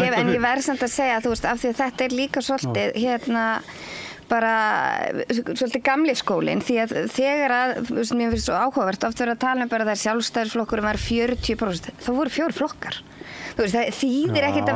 En ég verð samt að segja, þú veist, af því að þetta er líka svolítið bara svolítið gamli skólinn því að þegar mér finnst svo áhugavert oft verið að tala bara þegar Sjálfstæðisflokkurinn var 40%, þá voru 4 flokkar. Þú veist, það þýðir ekkert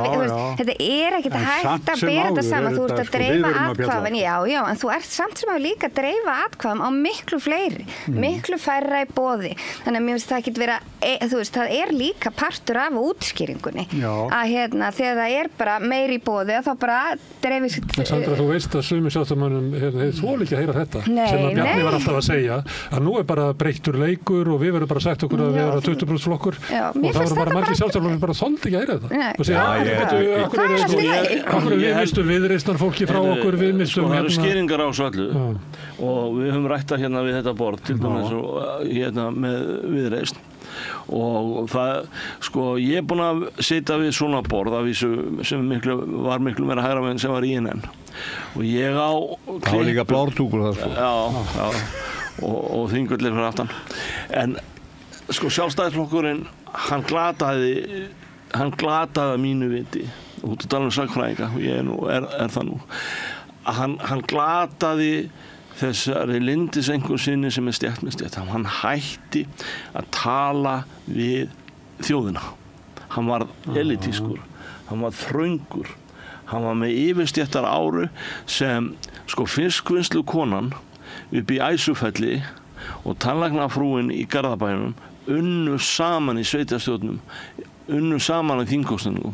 þetta er ekkert hægt að bera þetta saman, þú ert að dreifa atkvæðum, já, en þú ert samt sem að líka dreifa atkvæðum á miklu fleiri, miklu færra í boði, þannig að mér finnst það ekkert vera það líka partur af útskýringunni að þegar það bara meiri í boði þá bara dreifist. Sandra, þú veist að sumir sjálfstamönnum þeir þoli ekki að heyra þetta sem að Bjarni var alltaf að segja að nú bara breyttur leikur og við verðum bara sagt okkur að við erum 20% flokkur og það voru bara margir sjálfstamönnum bara þoldi ekki að heyra þetta og segja okkur við mistum viðreisnar fólki frá okkur við mistum það eru skýringar á svo allu og við höfum rætt að við þetta borð til dæmis með viðreisn og það, ég búinn að sitja við svona borð af vísu sem var miklu meira hægra megin sem var INN og ég á það var líka blártúkur það já og þingullir fyrir aftan en sjálfstæðisflokkurinn hann glataði mínu viti og þú talar sakfræðinga og ég er það nú að hann glataði þessari Lindisengu sinni sem stétt með stétt. Hann hætti að tala við þjóðina. Hann var elitískur, hann var þröngur, hann var með yfirstéttar áru sem fiskvinnslu konan upp í Æsufelli og tannlæknafrúin í Garðabænum unnu saman í sveitarstjórnum, unnu saman í þingkosningum.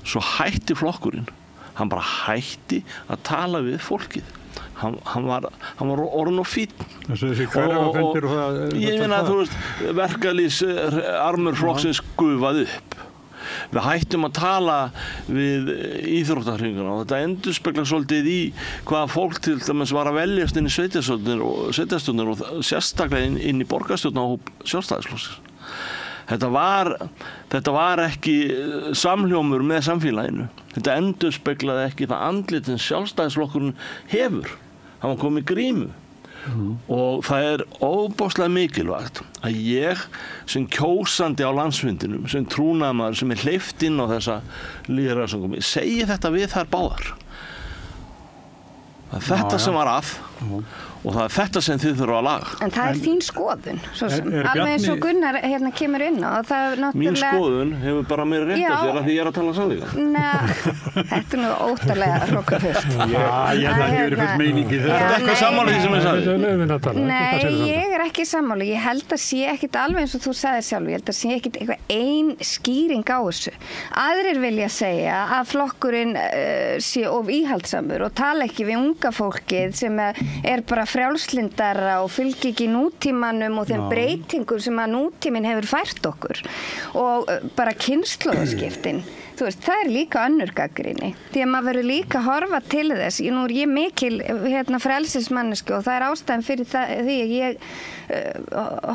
Svo hætti flokkurinn. Hann bara hætti að tala við fólkið. Hann var orðinn og fínn og ég meina að þú veist verkalýðs armur flokksins gufaði upp við hættum að tala við íþróttahreyfinguna og þetta endurspeglar svolítið í hvaða fólk til dæmis var að veljast inn í sveitarstjórnir og sérstaklega inn í borgarstjórnarhóp Sjálfstæðisflokksins. Þetta var ekki samhljómur með samfélaginu. Þetta endurspeglaði ekki það andlit sem Sjálfstæðisflokkurinn hefur. Hann var komið grímu. Og það óbáslega mikilvægt að ég sem kjósandi á landsfundinum, sem trúnaðarmaður sem hleypt inn á þessa lýðræðissamkomu, segi þetta við þær báðar. Það þetta sem var að og það þetta sem þið þurfa að laga. En það þín skoðun, svo sem. Alveg eins og Gunnar kemur inn á. Mín skoðun hefur bara mér rétt að sér að því ég að tala sannleikann. Þetta nú óttalega hrokkafullt. Ég hefur fullt meining í þetta. Þetta eitthvað sammála því sem ég sagði? Nei, ég ekki sammála. Ég held að sé ekkit alveg eins og þú sagði sjálf. Ég held að sé ekkit eitthvað ein skýring á þessu. Aðrir vilja segja að flokkurinn sé of íhaldsamur og tala ekki við unga fólkið sem bara frjálslyndara og fylgir ekki nútímanum og þeim breytingum sem að nútíminn hefur fært okkur og bara kynslóðaskiptin. Þú veist, það líka önnur gagnrýni. Því að maður verður líka að horfa til þess. Nú ég mikil frelsismanneski og það ástæðan fyrir því að ég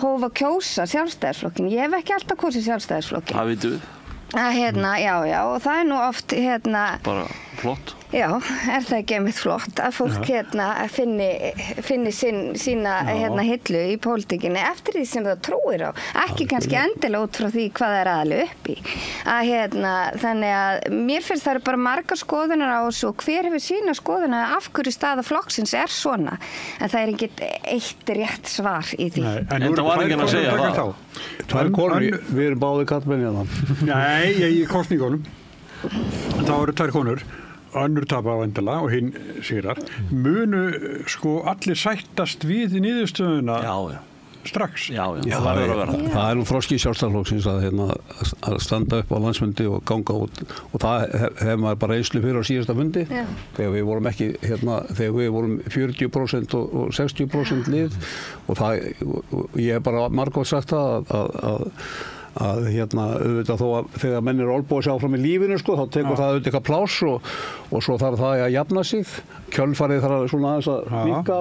hóf að kjósa Sjálfstæðisflokkinn. Ég hef ekki alltaf kosið Sjálfstæðisflokkinn. Það vitum við. Já, og það nú oft bara flott. Já, það ekki einmitt flott að fólk finni sína hillu í pólitíkinni eftir því sem það trúir á. Ekki kannski endilega út frá því hvað það aðalega upp í. Þannig að mér finnst það bara margar skoðunar á þessu og hver hefur sína skoðunar af hverju staða flokksins svona. En það ekkert eitt rétt svar í því. En það var ekki að segja það. Tvær konur, við erum báðir karlmenn hérna. Nei, í kosningunum. Það voru tvær konur. Önnur tapa á endilega og hinn sigrar. Munu allir sættast við í niðurstöðuna strax. Já, það verður að vera. Það nú þroski Sjálfstæðisflokksins að standa upp á landsfundi og ganga út og það hefur maður bara reynslu fyrir á síðasta fundi þegar við vorum ekki þegar við vorum 40% og 60% lið og ég hef bara margótt sagt það að auðvitað þó að þegar menn olbúið að sjá fram í lífinu þá tekur það auðvitað eitthvað pláss og svo þarf það að jafna sig kjölfarið þarf svona aðeins að minnka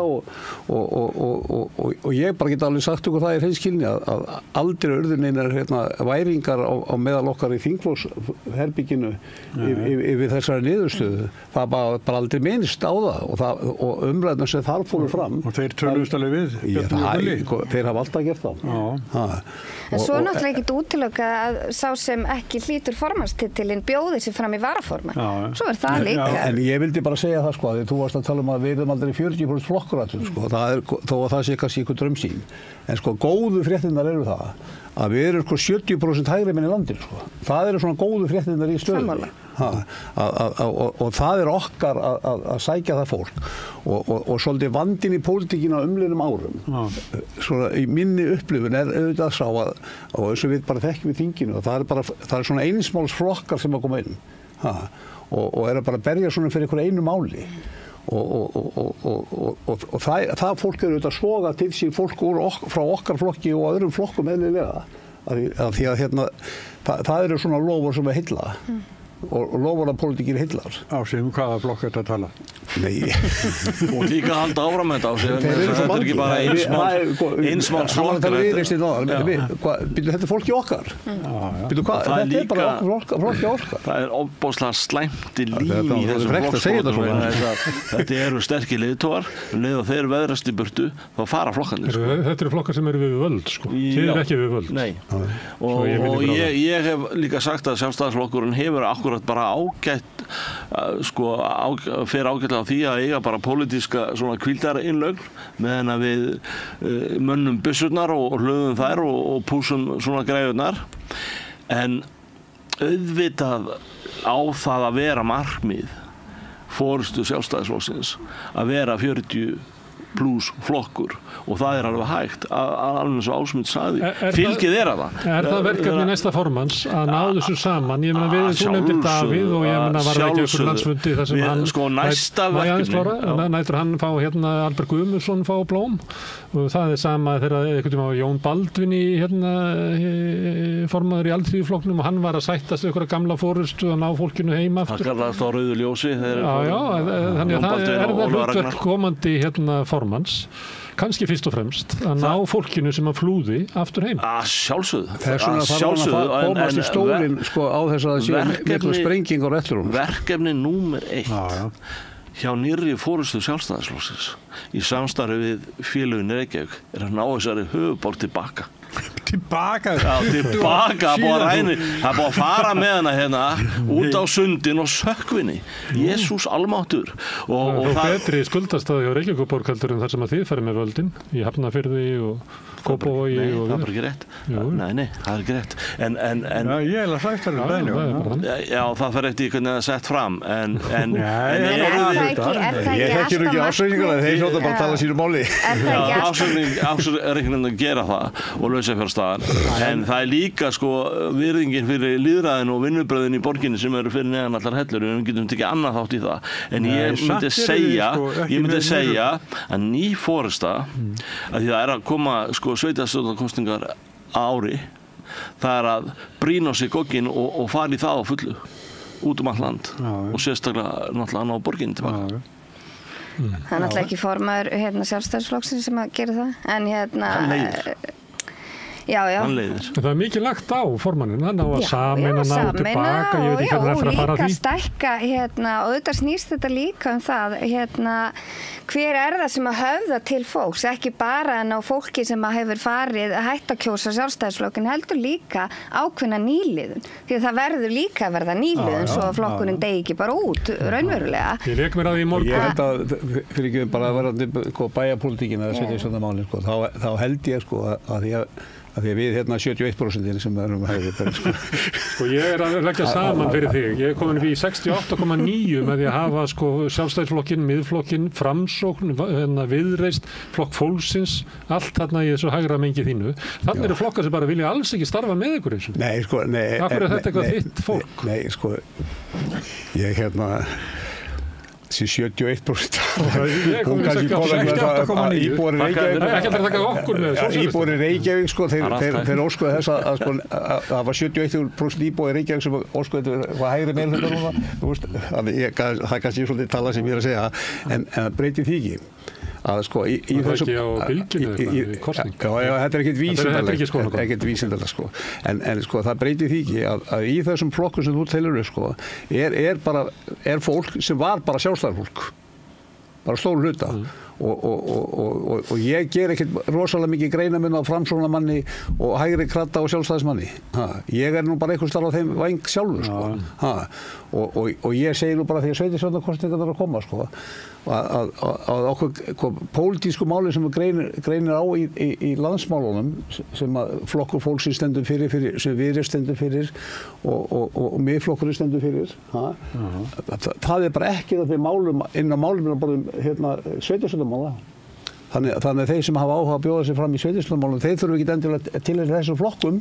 og ég bara get alveg sagt okkur það í hreinskilni að aldrei urðin einar væringar á meðal okkar í þingflokksherbygginu yfir þessari niðurstöðu það bara aldrei minnst á það og umræðna sem þar fóru fram og þeir töluðust alveg við þeir hafa alltaf gert það En svo náttúrulega ekkert útilokað að sá sem ekki hlýtur formannstitilinn bjóði sig fram í varaformann. Svo það líka. En ég vildi bara segja það að þú varst að tala að við erum aldrei 40% flokkur þó að það sé kannski ykkur draumsýn. En góðu fréttinnar eru það að við erum sko 70% hægri menn í landinu sko. Það eru svona góðu fréttirnar í stöðunni. Og það er okkar að sækja það fólk og svolítið vandinn í pólitíkinu á umliðnum árum. Svona í minni upplifun auðvitað sá að þess að við bara þekkjum í þinginu og það er svona einsmálsflokkar sem að koma inn og eru bara að berja svona fyrir einhverju einu máli. Og það fólk eru auðvitað að soga til sín fólk frá okkar flokki og öðrum flokkum eðlilega því að hérna það eru svona lofur sem er heilla og loforðapólitíkin hillar. Ásig, hvaða flokk er þetta að tala? Nei. Og líka halda áfram með þetta Ásig, þetta er ekki bara einsmáls flokkar. Þetta er fólki okkar. Þetta er bara flokki okkar. Það er ofboðslega slæmt í lífi í þessum flokksfólkum. Þetta eru sterkir leiðtogar, leið og þeir veðrast í burtu, þá fara flokkarnir. Þetta eru flokkar sem eru við völd, sko. Þeir eru ekki við völd. Nei. Og ég hef líka sagt að Sjálfstæðisflokkurinn hefur bara ágætt fer ágætlega á því að eiga bara pólitíska svona hvíldarinnlögn meðan að við mönnum byssurnar og hlöðum þær og púsum svona græjurnar en auðvitað á það að vera markmið forystu Sjálfstæðisflokksins að vera 40 plus flokkur og það er alveg hægt alveg eins og Ásmund sagði fylgið að það. Er það verkefni næsta formanns að ná þessu saman? Ég meina við þú nefndir Davíð og ég meina var það ekki okkur landsfundi þar sem hann sko næsta verkefni nætur hann fá hérna Albert Guðmundsson fá blóm og það er sama þegar einhvern tíma Jón Baldvin í hérna formaður í Alþýðuflokknum og hann var að sættast einhverja gamla forystu að ná fólkinu heim aftur. Það kallast á rauðu ljósi þannig að það er það hlutverk komandi hérna formanns kannski fyrst og fremst að ná fólkinu sem að flúði aftur heim. Sjálfsögðu. Sjálfsögðu. Komast í stólinn sko á þess að það sé miklu sprenging á rétturum. Verkefni númer 1 hjá nýrri forystu Sjálfstæðisflokksins í samstarfi við félögin Reykjavík er að ná þessari höfuðborg tilbaka. Tilbaka? Já, tilbaka það er búið að fara með hana hérna út á sundin og sökkvinni Jesús almáttur og betri skuldastæði á Reykjavíkurborg heldur en þar sem að þið farið með völdin í Hafnarfirði og Kópavogi Nei, það er bara ekki rétt. Nei, það er ekki rétt. En ég hef sagt það Já, það fer eftir hvernig það er sett fram en ég þekkir ekki ásökningarna þeir hljóta bara að tala sínu máli. Ásökningarna gera það og lausafjárstaðan en það er líka sko virðingin fyrir lýðræðin og vinnubröðin í borginni sem eru fyrir neðan allar hellur við getum ekki annað þátt í það en ég myndi segja að ný forysta að því það er að koma sko sveitarstjórnarkosningar ári það er að brýna sig gogginn og fara í það á fullu út allt land og sérstaklega náttúrulega ná borginni tilbaka. Það er náttúrulega ekki formaður Sjálfstæðisflokksins sem að gera það en hann leiðir. Já. Það er mikið lagt á formanninn, hann á að sameina, ná tilbaka, ég veit ekki hvernig það er að fara því. Og líka stækka, og auðvitað snýst þetta líka það, hver er það sem að höfða til fólks, ekki bara en á fólki sem að hefur farið að hætta að kjósa Sjálfstæðisflokkin, heldur líka ákveðna nýliðun. Því að það verður líka að verða nýliðun svo að flokkurinn degi ekki bara út, raunverulega. Ég leik mér að því í morgun. Ég held að, fyrir ekki bara að verða bæjarpólitíkin að setja í svona máli, þá held ég að því að við 71% sem erum hægri Sko ég er að leggja saman fyrir þig. Ég er komin í 68,9 með því að hafa sko Sjálfstæðisflokkinn, Miðflokkinn, Framsókn, Viðreisn, Flokk Fólksins, allt þarna í þessu hægra mengi þínu. Þannig eru flokkar sem bara vilja alls ekki starfa með ykkur eins og. Nei, sko, nei. Af hverju er þetta eitthvað þitt fólk? Nei, sko, ég þessi 71% hún kannski íbúar í Reykjavík sko, þeir óskuðu þess að það var 71% íbúar í Reykjavík sem óskuðu þetta hægri meðhluta núna það er kannski svolítið tala sem ég er að segja en breytir því ekki að sko í þessum þetta er ekkert vísindalega sko en sko það breytir því ekki að í þessum flokkum sem þú telur sko er fólk sem var bara sjálfstæðarfólk bara stór hluta og ég ger ekkert rosalega mikið greinamun á framsóknarmanni og hægri kratta og sjálfstæðismanni. Ég nú bara einhvers staðar á þeim væng sjálfur, sko. Og ég segi nú bara því að sveitarstjórnarkosningarnar að koma, sko, að okkur pólitísku máli sem greinir á í landsmálunum sem að flokkur fólksins stendur fyrir sem Viðreisn stendur fyrir og Miðflokkurinn stendur fyrir, það bara ekki það þeir málum inn á málum hérna sveitarstjórnarmála. Þannig að þeir sem hafa áhuga að bjóða sig fram í sveitarstjórnarmálum, þeir þurfa ekki endilega til þessum flokkum,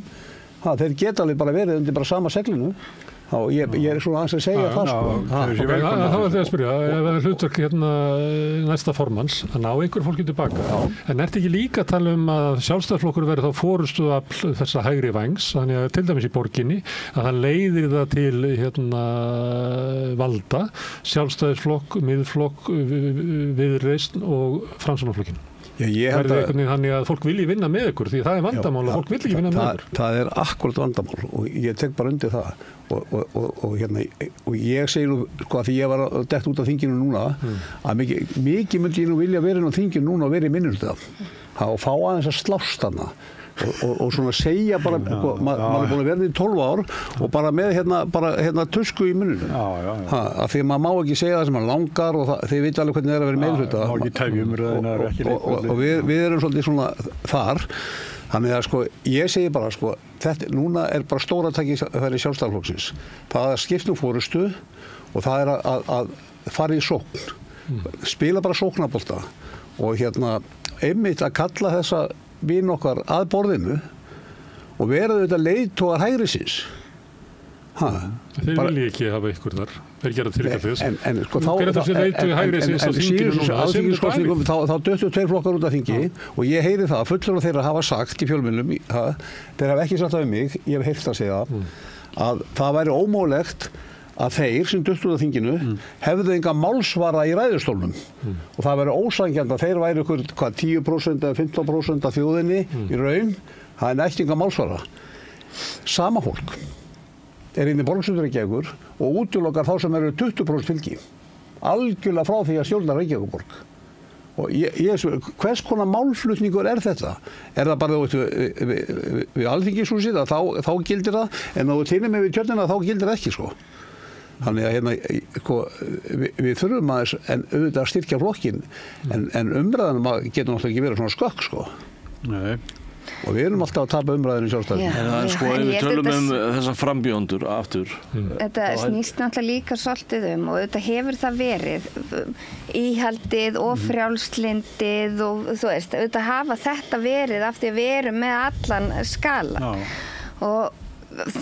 þeir geta alveg bara verið undir bara sama seglinu. Og ég svona aðeins að segja það, sko. Það var þegar að spyrja, ef það hlutverk hérna næsta formanns að ná einhver fólki tilbaka, en ertu ekki líka að tala að Sjálfstæðisflokkur verður þá forystuafl þessa hægri vængs, þannig að til dæmis í borginni, að það leiðir það til hérna valda, Sjálfstæðisflokk, Miðflokk, Viðreisn og Framsóknarflokkinn. Þannig að fólk vilji vinna með ykkur, því það vandamál og fólk vil ekki vinna með ykkur. Það akkúrat vandamál og ég tek bara undir það og ég segi nú, sko, að því ég var dett út af þinginu núna, að mikið myndi ég nú vilja vera inn á þinginu núna og vera í minnihluta og fá aðeins að slást hana og svona segja bara, maður búin að verða í 12 ár og bara með hérna tusku í munninu. Af því að maður má ekki segja það sem maður langar og þið viti alveg hvernig það er að vera í meirihluta. Má ekki tefja umræðina og við erum svolítið svona þar. Þannig að, sko, ég segi bara, sko, þetta núna er bara stóratæki fyrir Sjálfstæðisflokksins. Það er skipta um forystu og það er að fara í sókn. Spila bara sóknarbolta og hérna einmitt að kalla þessa vin okkar að borðinu og vera auðvitað leiðtogar hægrisins. Þeir vilja ekki hafa ykkur þar. Þeir gera til ykkar þess. En sko þá döttu 2 flokkar út af þingi og ég heyri það, fulltrúar þeirra hafa sagt í fjölmiðlum, þeir hafa ekki sagt það við mig, ég hef heyrt að segja að það væri ómögulegt að þeir sem duttu út af þinginu hefðu enga málsvara í ræðustólnum og það væri ósanngjarnt að þeir væri ykkur 10% eða 15% af þjóðinni í raun, það er ekki enga málsvara. Sama fólk er inn í borgarstjórn Reykjavíkur og útilokar þá sem eru 20% fylgi, algjörlega frá því að stjórna Reykjavíkurborg. Og hvers konar málflutningur er þetta? Er það bara við Alþingishúsið að þá gildir það, en þá tinni með við tjörnina þá gildir það ekki, sko. Þannig að hérna, við þurfum aðeins auðvitað að styrkja flokkinn, en umræðanum getur náttúrulega ekki verið svona skökk, sko. Nei. Og við erum alltaf að tapa umræðinu í Sjálfstæðisflokknum. En það er sko, ef við tölum þessa frambjóndur aftur. Þetta snýst náttúrulega líka svolítið og þetta hefur það verið íhaldið og frjálslyndið og þú veist, auðvitað hafa þetta verið af því að við erum með allan skala. Og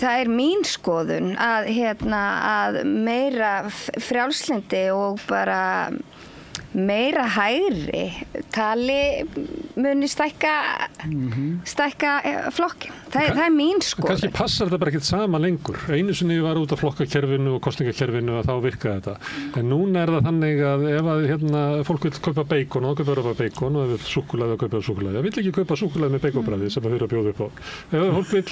það er mín skoðun að meira frjálslyndi og bara meira hægri tali muni stækka flokkin. Það er mín skoðun. Kannski passar þetta bara ekkert sama lengur. Einu sinni var út af flokkakerfinu og kosningakerfinu að þá virkaði þetta. En núna er það þannig að ef að fólk vil kaupa bacon og kaupa bacon og ef vil súkkulaði og kaupa súkkulaði. Það vil ekki kaupa súkkulaði með baconbræði sem það þurfa að bjóða upp á. Ef fólk vil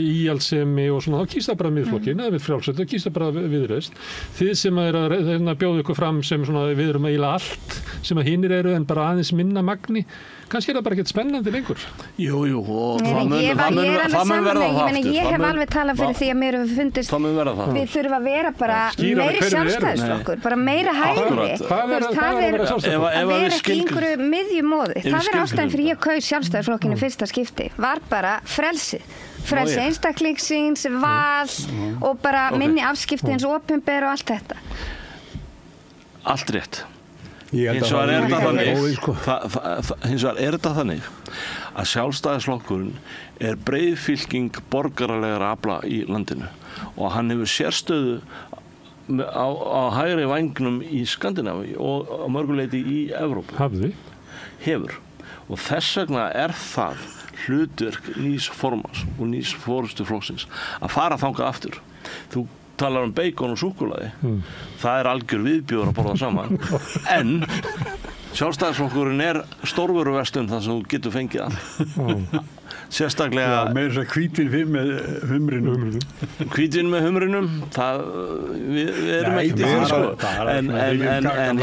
íhaldssemi og svona, þá kýst það bara Miðflokkinn, eða vill frjálslynd, þá kýst það bara Viðreisn. Þið sem er að bjóða ykkur fram sem svona, við erum eiginlega allt sem að hinir eru en bara aðeins minna magni, kannski er það bara ekkert spennandi lengur. Jú, og það mun verða það aftur. Ég hef alveg talað fyrir því að mér hefur fundist við þurfum að vera bara meiri Sjálfstæðisflokkur, bara meira hægri. Það er að vera ekki einhverju miðjumóði. Það er ástæðan fyrir ég kaus Sjálfstæðisflokkinu fyrsta skipti, var bara frelsi einstaklingsins, val og bara minni afskipti eins opinber og allt þetta. Allt rétt. Hins vegar er þetta þannig að Sjálfstæðisflokkurinn er breið fylking borgaralegra afla í landinu og hann hefur sérstöðu á hægri vængnum í Skandinavíu og á mörguleiti í Evrópu. Hefur. Og þess vegna er það hlutverk nýs formanns og nýs forystuflokksins að fara þangað aftur. Þú talar bacon og súkkulaði. Það er algjör viðbjóður að borða saman. En Sjálfstæðisflokkurinn er stórvöruverslun þar sem þú getur fengið allt. sérstaklega með þess að hvítvin með humrinum hvítvin með humrinum við erum ekki í því en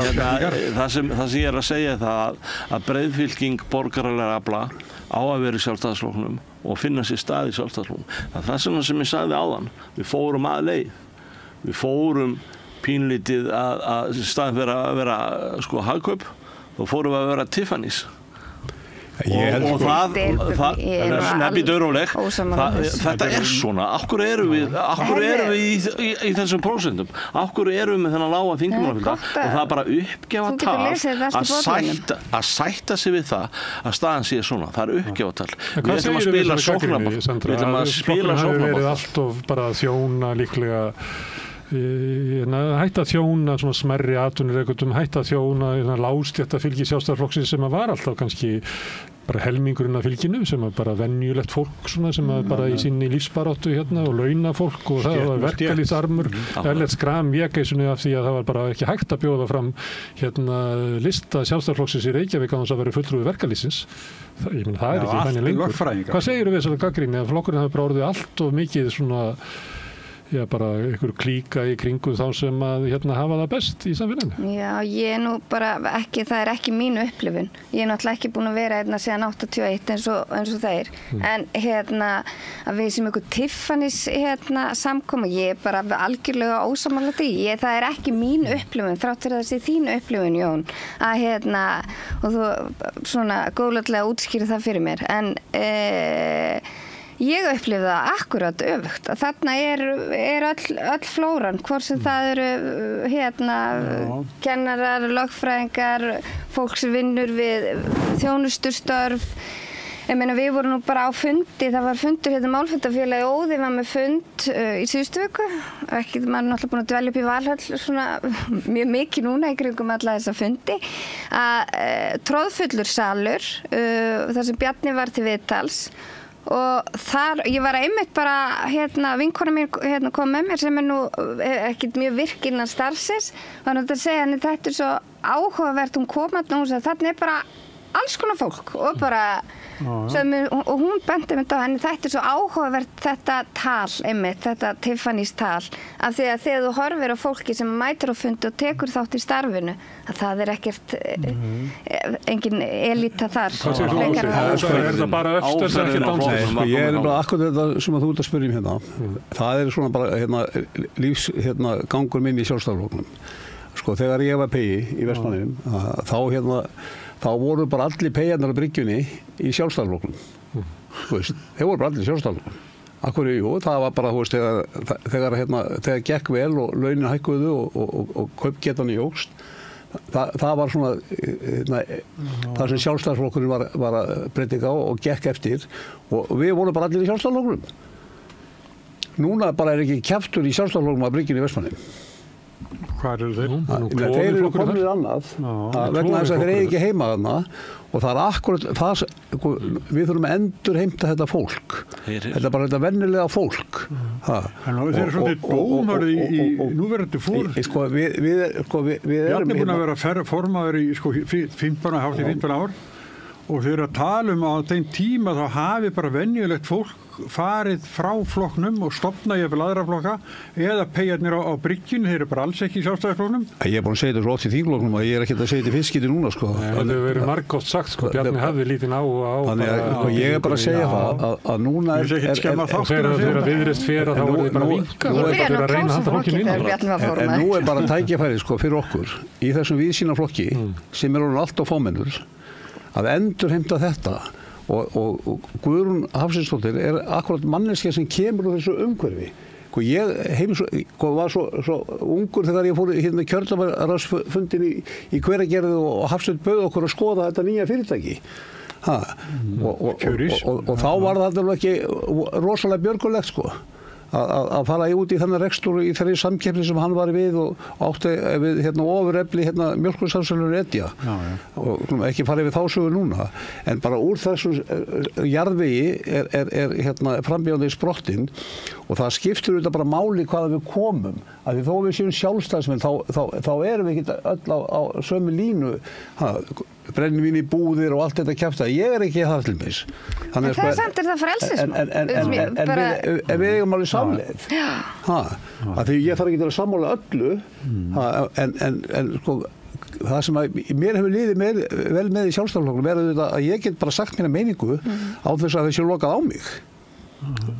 það sem ég að segja það að breiðfylking borgaralega afla á að vera í Sjálfstæðisflokknum og finna sér stað í Sjálfstæðisflokknum það sem ég sagði áðan við fórum að leið við fórum pínlítið að staðin fyrir að vera sko hagkaup þá fórum við að vera Tiffany's og það nefnir róleg þetta svona akkur erum við í þessum prósentum akkur erum við með þennan lága þingmannafjölda og það er bara uppgjafatal að sætta sig við það að staðan sé svona það er uppgjafatal við ætlum að spila sóknarbolta við ætlum að spila sóknarbolta allt of bara þjóna líklega hætta að þjóna svona smerri atvinnureikendum, hætta að þjóna lágstétta fylgi Sjálfstæðisflokksins sem að var alltaf kannski bara helmingurinn af fylginu sem að bara venjulegt fólk svona sem að bara í sinni lífsbaráttu og launafólk og það var verkalýðsarmur Ellert Skram vék eisunni af því að það var bara ekki hægt að bjóða fram lista Sjálfstæðisflokksins í Reykjavík á þess að vera fulltrúi verkalýðsins ég meina það ekki þannig lengur hvað segirðu við þessari gagnrýni að flokkurinn hafi bara orðið allt of mikið svona bara einhver klíka í kringu þá sem að hafa það best í samfélaginu. Já, ég er nú bara ekki, það er ekki mín upplifun. Ég er náttúrulega ekki búin að vera síðan 81 eins og þeir. En að við sem einhver Tiffany's samkoma, ég er bara algjörlega ósammála því. Það er ekki mín upplifun, þrátt fyrir þessi þín upplifun, Jón. Að og þú svona góðlega útskýrði það fyrir mér. En ég upplifði það akkurat öfugt að þarna er öll flóran hvort sem það eru kennarar, lögfræðingar fólk sem vinnur við þjónustustörf ég meina við vorum nú bara á fundi það var fundur málfundafélagi Óði var með fund í síðustu viku ekki, maður er náttúrulega búin að dvelja upp í Valhöll svona mjög mikið núna í kringum alla þessa fundi að troðfullur salur þar sem Bjarni var til viðtals og þar, ég var einmitt bara vinkona mín kom með mér sem er nú ekkert mjög virk innan starfsins og hann að segja henni þetta er svo áhugavert hún kom að hún sagði þarna er bara alls konar fólk og bara og hún benti mig á henni þetta er svo áhugavert þetta tal einmitt, þetta Tiffany's tal af því að þegar þú horfir á fólki sem mætir á fundi og tekur þátt í starfinu að það er ekkert engin elita þar er það bara öfsters ekki dansins ég er bara akkur þetta sem að þú ert að spyrja hérna það er svona bara lífs gangur minn í Sjálfstæðisflokknum sko þegar ég var pegi í Vestmannaeyjum þá voru bara allir peiarnar á bryggjunni í Sjálfstæðisflokknum þeir voru bara allir í Sjálfstæðisflokknum akkur það var bara þegar gekk vel og launin hækkuðu og kaupgetan jókst það var svona það sem Sjálfstæðisflokkurinn var að predika á og gekk eftir og við vorum bara allir í Sjálfstæðisflokknum núna bara er ekki kjaftur í Sjálfstæðisflokknum á bryggjunni í Vestmannaeyjum Hvað eru þeir? Þeir eru komnir annað vegna þess að þeir ekki heima þarna og það er akkurat það, við þurfum að endurheimta þetta fólk þetta er bara þetta vennilega fólk Þeir eru svolítið dómari í núverandi fór Við erum búin að vera formaður í 15 ár og þeir eru að tala um að á þeim tíma þá hafi bara venjulegt fólk farið frá flokknum og stofna ég vel aðra flokka eða peiarnir á bryggjunni, þeir eru bara alls ekki í Sjálfstæðisflokknum. Ég er búin að segja þetta svo oft í þingflokknum að ég er ekki að segja þetta í fiskiti núna sko. Það hefur verið margótt sagt sko, Bjarni hafði lítinn áhuga á. Þannig að ég er bara að segja það að núna þegar Viðreisn fer að þá er þið bara vinka og það er að reyna að halda fólkinu inn. En nú er bara tækifæri sko fyrir okkur í þessum víðsýnaflokki sem er allt of fámennur að endurheimta þetta og Guðrún Hafsteinsdóttir er akkurat manneskja sem kemur úr þessu umhverfi. Ég var svo ungur þegar ég fór hérna kjörnarfundin í Hveragerði og Hafsteinn bauð okkur að skoða þetta nýja fyrirtæki. Og þá var það alveg ekki rosalega björgulegt sko. Að fara út í þennan rekstur í þeirri samkeppni sem hann var við og átti við ofurefli mjólkursamsölur Edja og ekki farið við þá sögur núna en bara úr þessu jarðvegi er frambjóðandi sprottinn og það skiptir auðvitað bara máli hvaða við komum að því þó við séum sjálfstæðismenn þá erum við ekki öll á sömu línu brennivín í búðir og allt þetta kjafta. Ég ekki það til mis. En það samt það frelsismál. En við eigum alveg samleið. Því ég þarf ekki til að sammála öllu, en sko, það sem mér hefur liðið vel með í Sjálfstæðisflokknum er að ég get bara sagt mína meiningu á þess að þessi lokað á mig.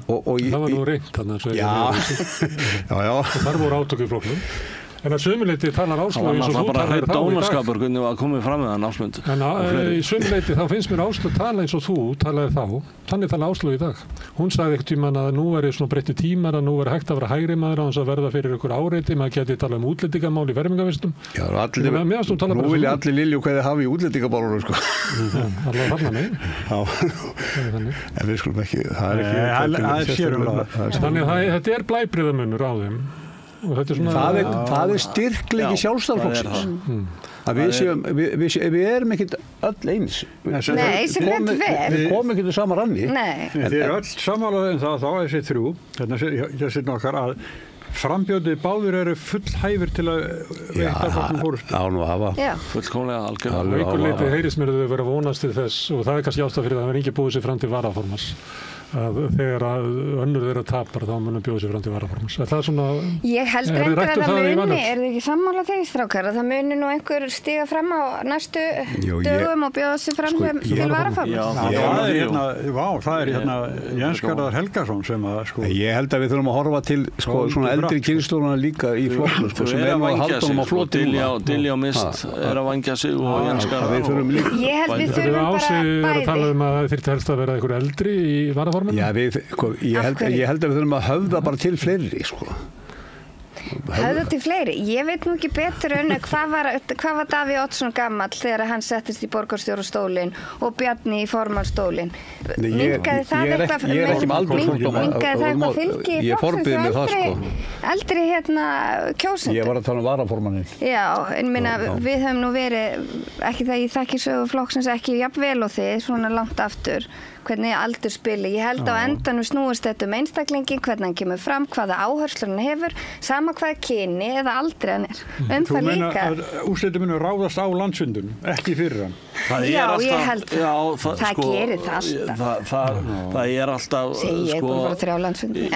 Það var nú reynt þannig að já. Þar voru átök í flokknum. En að sömuleyti talar Áslaug eins og þú talar þá í dag. Dónaskapur hvernig var komið fram með hann Ásmund. En í sömuleyti þá finnst mér Áslaug tala eins og þú talaði þá. Þannig tala Áslaug í dag. Hún sagði ekkert tímann að nú væri svona breytti tímar, að nú væri hægt að vera hægri maður á þess að verða fyrir ykkur áreiti, maður geti talað útlendingamál í fermingarvistum. Já, nú vilja allir Lilju hvað þið hafi í útlendingamálunum, sko. Allavega þarna megin. Já, en við skulum ekki, það Þannig að þetta blæbrigðamunur á þeim. Það styrkleiki Sjálfstæðisflokksins að við erum ekkert öll eins. Nei, sem betur fer. Við komum ekkert í sama ranni. Þið eru öll samanlega þá þessi þrjú, þessi nokkar að frambjóðið báður eru fullhæfir til að veita þarna fórust. Já, nú hafa. Fullkomlega algjörlega. Einhverleiti heyrist mér að þau vera vonast til þess og það kannski ástæða fyrir það að það ekki búið sér fram til varaformans. Að þegar önnur þeirra tapar þá munum bjóða sér fram til varaformans. Það svona, ég held reyndar að það muni, er þið ekki sammála þeir strákar, að það muni nú einhver stiga fram á næstu dögum og bjóða sér fram til varaformans? Það er hérna Jens Garðar Helgason sem að sko. Ég held að við þurfum að horfa til svona eldri kynslóðana líka í flokknum sem er nú að halda honum á floti. Dilja og Mist er að vangja sig og Jens Garðar. Ég held við þurfum bara bæði. Já, ég held að við þurfum að höfða bara til fleiri, sko. Höfða til fleiri? Ég veit nú ekki betur en hvað var Davíð Oddsson gamall þegar hann settist í borgarstjórastólinn og Bjarni í formannstólinn? Minkaði það eitthvað fylgi í flokksins eldri kjósendur? Ég var að tala um varaformanninn. Já, en minna, við höfum nú verið, ekki það ég þekki sögu flokksins ekki jafnvel og þið, svona langt aftur. Hvernig aldur spili. Ég held á endanum snúist þetta einstaklingin, hvernig hann kemur fram, hvaða áherslu hann hefur, sama hvaða kyni eða aldrei hann er. Þú meina að úrslitin munu ráðast á landsfundum, ekki fyrir hann? Já, ég held það gerir það alltaf. Það er alltaf ég er búin að fara 3 landsfundi.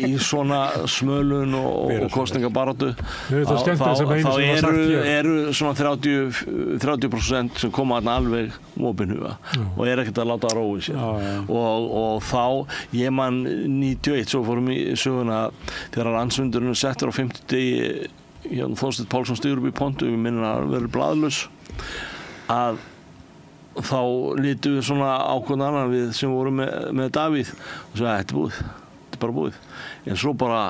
Í svona smölun og kosningabaráttu þá eru svona 30% sem koma alveg opinhuga og er ekkert að láta rói sér og þá, ég man 91 svo fórum í söguna þegar landsfundurinn settur á 50 degi Þorsteinn Pálsson stígur upp í pontu við minnum að vera blaðlaus að þá litum við svona ákvönda annan við sem vorum með Davíð og sagði þetta er bara búið en svo bara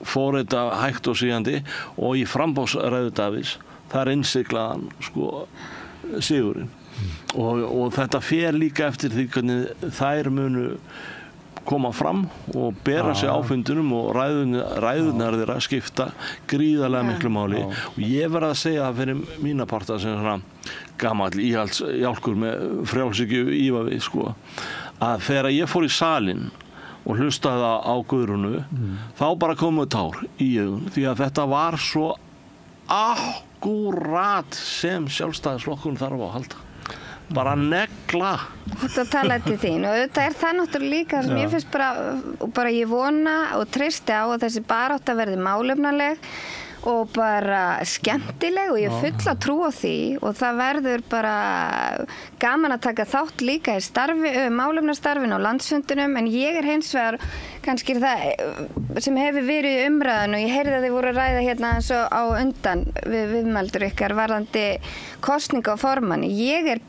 fór þetta hægt og sígandi og í framboðsræðu Davíðs þar innsiklaðan sko sigurinn og þetta fer líka eftir því hvernig þær munu koma fram og bera sig áfundunum og ræðunar þeirra skipta gríðarlega miklu máli og ég verð að segja það fyrir mína parta sem svona gamall íhaldshjálkur með frjálshyggju ívafi sko að þegar ég fór í salinn og hlustaði á Guðrúnu þá bara komu tár í augun því að þetta var svo akkúrat sem Sjálfstæðisflokkurinn þarf að halda bara negla. Þetta talaði til þín og þetta er það náttúrulega líka sem ég finnst bara ég vona og treysti á að þessi barátta verði málefnaleg og bara skemmtileg og ég full að trúa því og það verður bara gaman að taka þátt líka í málefnastarfinu á landsfundinum en ég er hins vegar kannski það sem hefur verið í umræðan og ég heyrði að þið voru að ræða hérna eins og á undan viðmældur ykkar varðandi kosninga á formanni. Ég er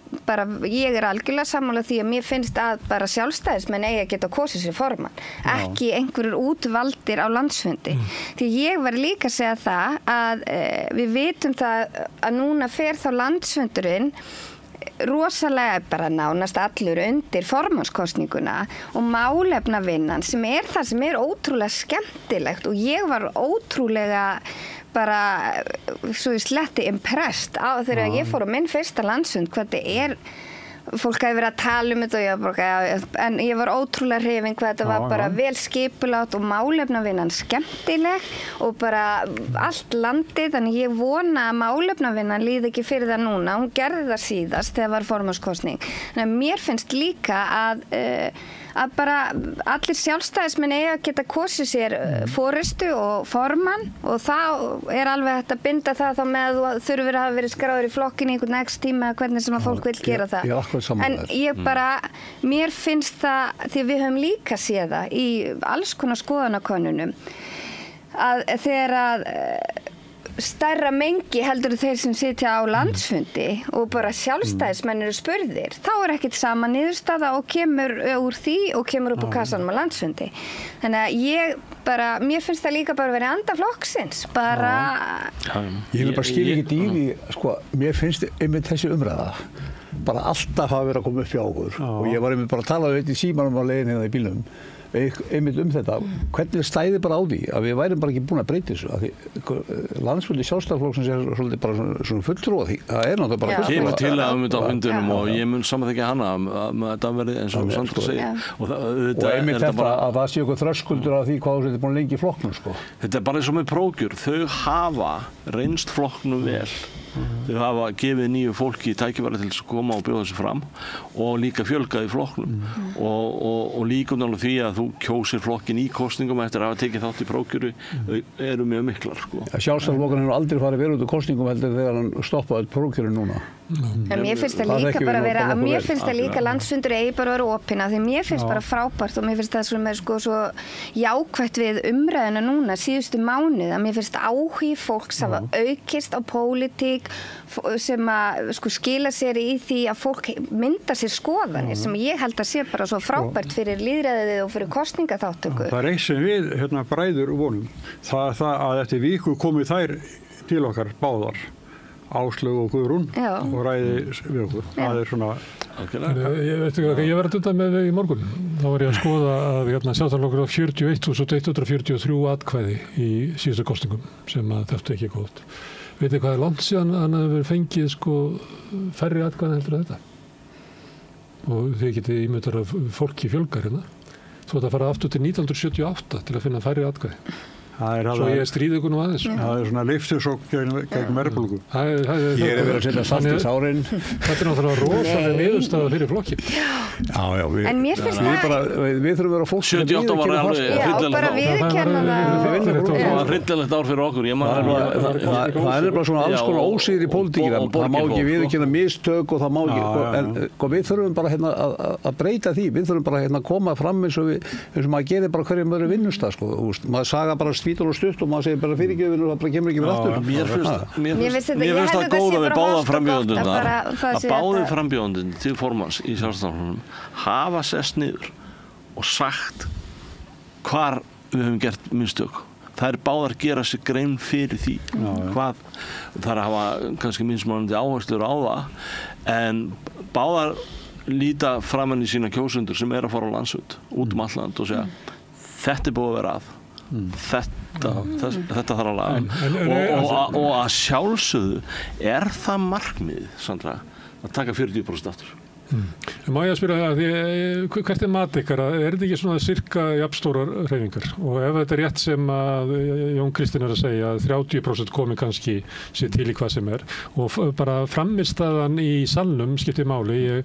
algjörlega sammála því að mér finnst að bara sjálfstæðismenn eigi að geta kosið sér formann, ekki einhverjur útvaldir á landsfundi. Því ég var líka að segja það að við vitum það að núna fer þá landsfundurinn rosalega bara nánast allur undir formannskosninguna og málefnavinnan sem er það sem er ótrúlega skemmtilegt og ég var ótrúlega bara svo í sletti impressed á þegar ég fór á minn fyrsta landsfund hvað þetta er fólk hefði verið að tala þetta og en ég var ótrúlega hrifin hvað þetta var bara vel skipulátt og málefnavinnan skemmtileg og bara allt landið, þannig ég vona að málefnavinnan líði ekki fyrir það núna, hún gerði það síðast þegar var formannskosning. Þannig að mér finnst líka að bara allir sjálfstæðismenn eiga að geta kosið sér forystu og formann og þá alveg hægt að binda það þá með að þú þurfir að hafa verið skráður í flokkin í einhvern x tíma hvernig sem að fólk vil gera það. En ég bara, mér finnst það, því við höfum líka séð það í alls konar skoðanakönnunum, að þegar að stærra mengi heldur þeir sem sitja á landsfundi og bara sjálfstæðismenn eru spurðir, þá ekkert sama niðurstaða og kemur úr því og kemur upp á kassanum á landsfundi. Þannig að mér finnst það líka bara verið anda flokksins, bara... Ég vil bara skilja ekki dýri, sko, mér finnst einmitt þessi umræða, bara alltaf hafa verið að koma upp hjá okkur og ég var einmitt bara að tala um þetta í símanum á leiðinni hérna í bílnum, einmitt þetta, hvernig stæði bara á því að við værum bara ekki búin að breyta þessu landsfundi Sjálfstæðisflokksins svolítið bara svona fulltrúa því það náttúrulega bara kemur til að þetta á fundinum og ég mun samþykkja hana að þetta verði eins og Sandra segir og einmitt þetta að það sé okkur þröskuldur af því hvað þetta er búin lengi í flokknum sko. Þetta bara eins og með prógjur, þau hafa reynst flokknum vel. Þau hafa gefið nýju fólki tækifæri til að koma og bjóða þessu fram og líka fjölgað í flokknum og líkum alveg því að þú kjósir flokkin í kosningum eftir að hafa tekið þátt í prókjöru eru mjög miklar sko. Sjálfstæðisflokkurinn hefur aldrei farið verið út úr kosningum heldur þegar hann stoppaði prókjöru núna. En mér finnst það líka bara vera að mér finnst það líka landsfundur eigi bara að vera opina því mér finnst bara frábært og mér finnst það sem sko svo jákvætt við umræðuna núna síðustu mánuð að mér finnst áhugi fólks hafa aukist á pólitík sem að sko skila sér í því að fólk myndar sér skoðanir sem ég held að sé bara svo frábært fyrir lýðræðið og fyrir kosningaþátttöku. Það eitt sem við bræður vonum það að eftir viku komið þær til okkar báðar Áslaug og Guðrún og ræði við okkur. Það svona... Ég var að dunda með þau í morgun. Þá var ég að skoða að Sjálfstæðisflokkur á 41.133 atkvæði í síðustu kosningum sem að þetta ekki gótt. Veitir hvað langt síðan hann hefur fengið sko færri atkvæði heldur að þetta? Og þið getið ímyndar af fólki fjölgar hérna. Þú ætti að fara aftur til 1978 til að finna færri atkvæði. Svo ég stríði ykkur nú aðeins. Það svona lyftisókn gegn verðbólgu. Ég verið að setja salt í sárin. Þetta náttúrulega rosalega niðurstaða fyrir flokkin. Já, en mér finnst við þurfum að vera fólk 78 var alveg bara viðurkenna það var hryllilegt ár fyrir okkur. Það bara svona alls konar ósýður í pólitíkina. Það má ekki viðurkenna mistök og það má ekki, en við þurfum bara að breyta því. Við þurfum bara að koma fram eins og maður gerir bara hverjum öðru vinnustað sko. Maður saga bara svítur og stutt og maður segir bara fyrirgefinu og það bara kemur ekki við aftur. Mér finnst það góða við báða frambjóðendurnar að báði frambjóðendurnar til formanns í Sjálfstæðisflokknum hafa sest niður og sagt hvar við höfum gert mistök. Það er báðar gera sig grein fyrir því hvað það er að hafa kannski mismunandi áherslur á það en báðar líta framan í sína kjósendur sem er að fara á landsfund út all land og segja þetta er búið að vera að þetta þarf að laga og að sjálfsögðu er það markmið Sandra að taka 40% aftur. Má ég að spyrja það, hvert er mat ykkar? Er þetta ekki svona sirka jafnstórar hreyfingar? Og ef þetta er rétt sem að Jón Kristinn er að segja að 30% komi kannski sér til í hvað sem er og bara frammistaðan í salnum skiptir máli.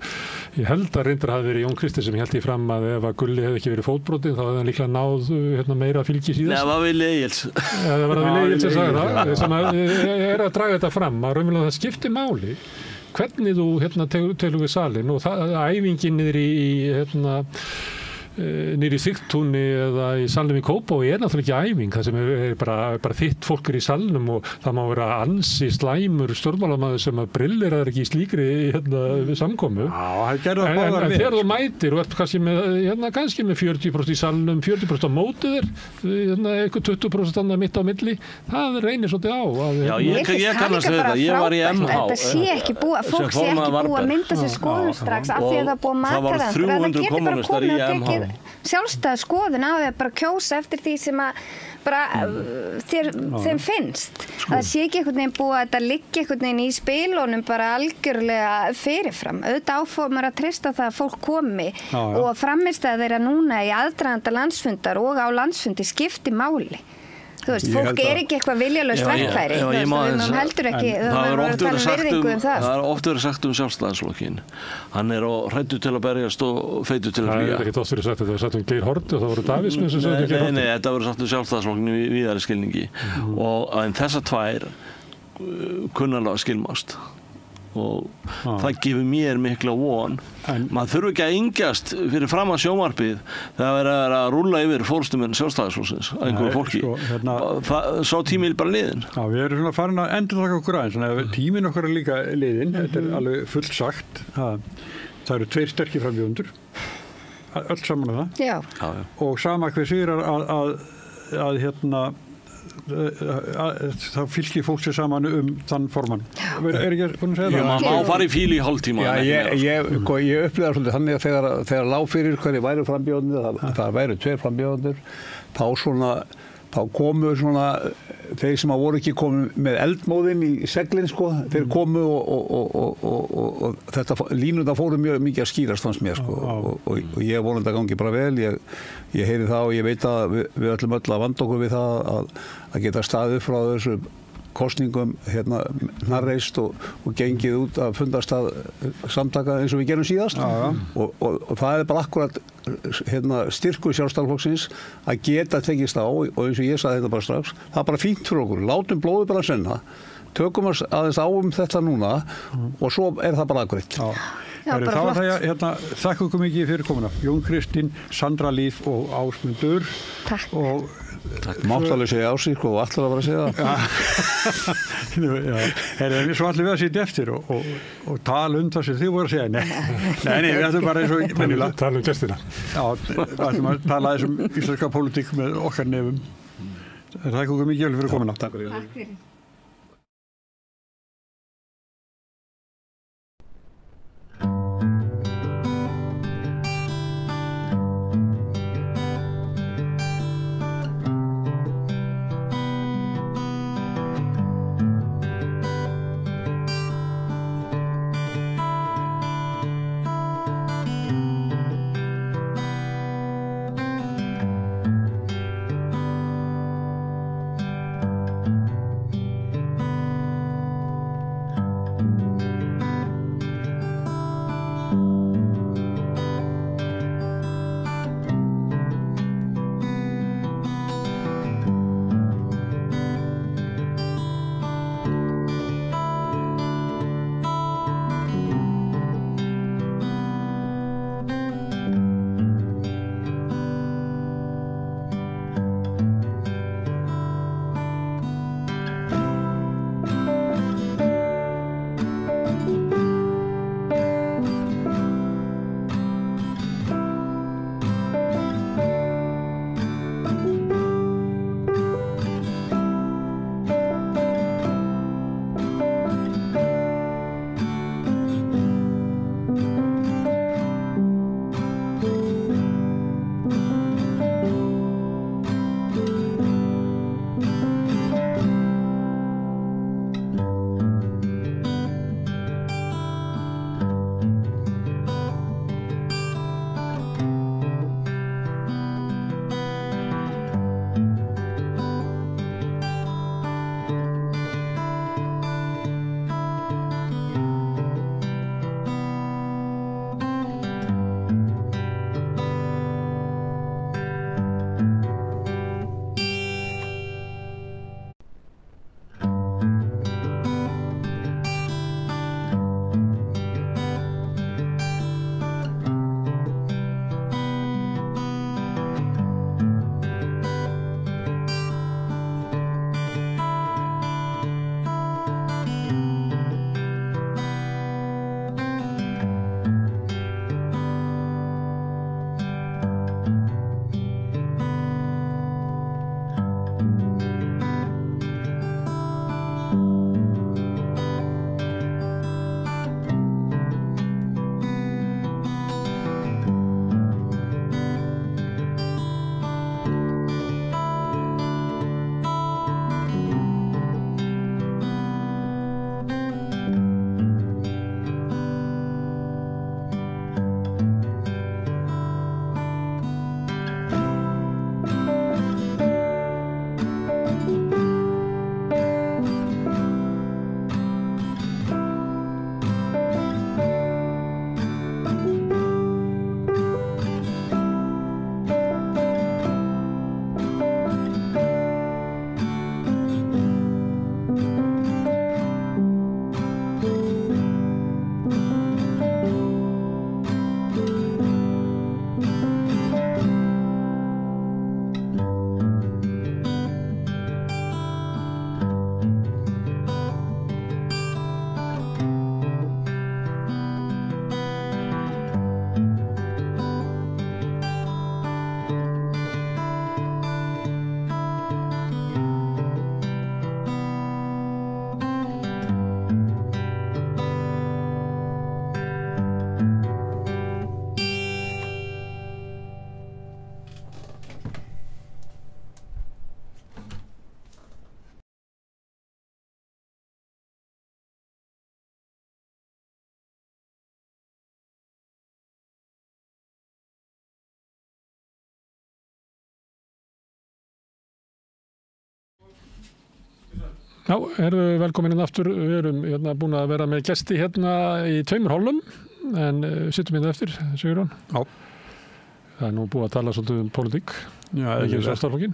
Ég held að reyndar hafi verið Jón Kristinn sem held í fram að ef að Gulli hefði ekki verið fótbrotinn þá hefði hann líklega náð meira fylgi síðast. Nei, það var við Egils. Það var við Egils sem sagði það, sem er að draga þetta fram að raunverulega það skiptir máli. Hvernig þú telur við salin og æfingin niður í Sigtúni eða í salnum í Kópavogi er náttúrulega ekki æfing það sem er bara þitt fólk er í salnum og það má vera ansi slæmur stjórnmálamaður sem að brillir að ekki í slíkri samkomu en þegar þú mætir og ert kannski með 40% í salnum 40% á móti þér eitthvað 20% annað mitt á milli það reynir svolítið á ég kannast við þetta, ég var í MH þetta sé ekki búið, fólk sé ekki búið að mynda sér skoðun strax af því að það búið að maka það það var 300 kommunistar í MH sjálfstæða skoðun á því að bara kjósa eftir því sem að bara þeim finnst. Það sé ekki einhvern veginn búið að þetta liggi einhvern veginn í spilunum bara algjörlega fyrirfram. Auðvitað áformar að treysta það að fólk komi og framistæða þeirra núna í aðdraganda landsfundar og á landsfundi skipti máli. Þú veist, fólk ekki eitthvað viljalaust verkfæri. Það heldur ekki, það er oft verið sagt sjálfstæðisflokkinn. Hann á hræddur til að berjast og feitur til að flýja. Það er ekki oft verið sagt, þetta var sagt Geir Haarde og það voru Davíðsmenn sem sagði Geir Haarde. Nei, þetta voru sagt sjálfstæðisflokkinn í víðari skilningi. En þessar tvær kunnalega skilmást. Og það gefur mér mikla von. Maður þurfi ekki að yngjast fyrir fram að sjónvarpið þegar það að rúlla yfir fórstumenn sjálfstæðisflokksins að einhverju fólki. Sá tími bara liðin. Já, við erum svona farin að endurtaka okkur aðeins. Tíminn okkar líka liðin. Þetta alveg fullt sagt. Það eru 2 sterkir frambjóðendur. Öll saman að það. Já. Og sama hver segir að það fylgir fólk sér saman þann formann. Er ekki búin að segja það? Má fara í fíl í hálftíma. Ég upplýða svolítið þannig að þegar lág fyrir hverju væru frambjóðendur, það væru 2 frambjóðendur, þá komu þeir sem voru ekki komið með eldmóðin í seglinn þeir komu og þetta línurnar fóru mjög mikið að skýrast fannst mér og ég vonandi að gangi bara vel, ég heyri það og ég veit að við öll að vanda okkur við það að geta staðið frá þessu kosningum hnarreist og gengið út af fundarstað samtaka eins og við gerum síðast og það bara akkurat styrkur sjálfstæðisflokksins að geta tekist á og eins og ég sagði þetta bara strax, það bara fínt fyrir okkur, látum blóðið bara senna, tökum aðeins á þetta núna og svo það bara akkurat. Þá það þakka ykkur mikið fyrir komuna. Jón Kristín, Sandra Líf og Ásmundur. Takk. Mátt alveg segja ásík og allar að vera að segja það. Svo allir við að sitja eftir og tala það sem þið voru að segja. Nei, við ætlum bara eins og mennilega. Tala gestina. Já, við ætlum að tala íslenska pólitík með okkar nefum. Þakka ykkur mikið fyrir komuna. Takk fyrir. Já, erum við velkomin aftur. Við erum búin að vera með gesti í 2 hólum, en sittum eftir, Sigurjón. Já. Það er nú búið að tala svolítið pólitík. Já, ekki Sjálfstæðisflokkinn.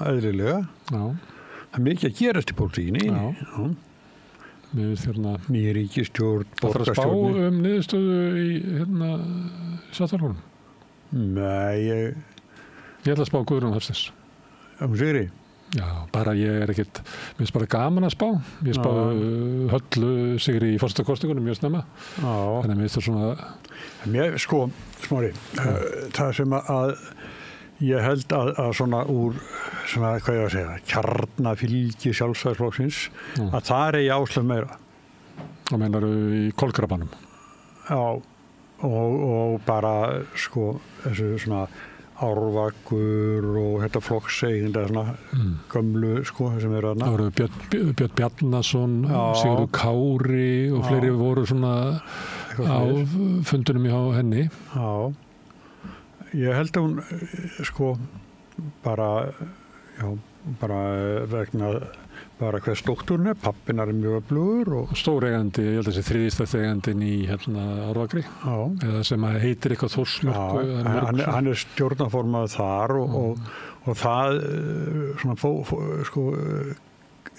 Eðlilega. Já. Það er mikið að gerast í pólitíkinni. Já. Við ný ríkisstjórn, borgarstjórn. Það er að spá niðurstöðu í Sjálfstæðisflokknum? Nei, Ég ætla að spá Guðrún Hafsteins. Sigri? Já, bara ég ekkert, mér finnst bara gaman að spá. Ég spá Höllu Sigri í forsetakosningunum mjög snemma. Já. Þannig að mér finnst það svona... Mér, Smári, það sem að ég held að svona úr, svona, hvað ég að segja, kjarnafylgi Sjálfstæðisflokksins, að það eigi Áslaug meira. Og meinar í kolkrabanum? Já, og bara, þessu svona Árvakur og þetta flokkseigin, þetta svona gömlu, sem eru þarna. Það voru Björn Bjarnason, Sigurður Kári og fleiri voru svona á fundunum hjá henni. Já, ég held að hún, bara vegna hver stóktúrun pappinnar mjög öflugur og stóreigandi, ég held að þessi þriðjastæðsegandinn í Árvakri, eða sem heitir eitthvað Þórsmörk. Hann er stjórnarformaður þar og það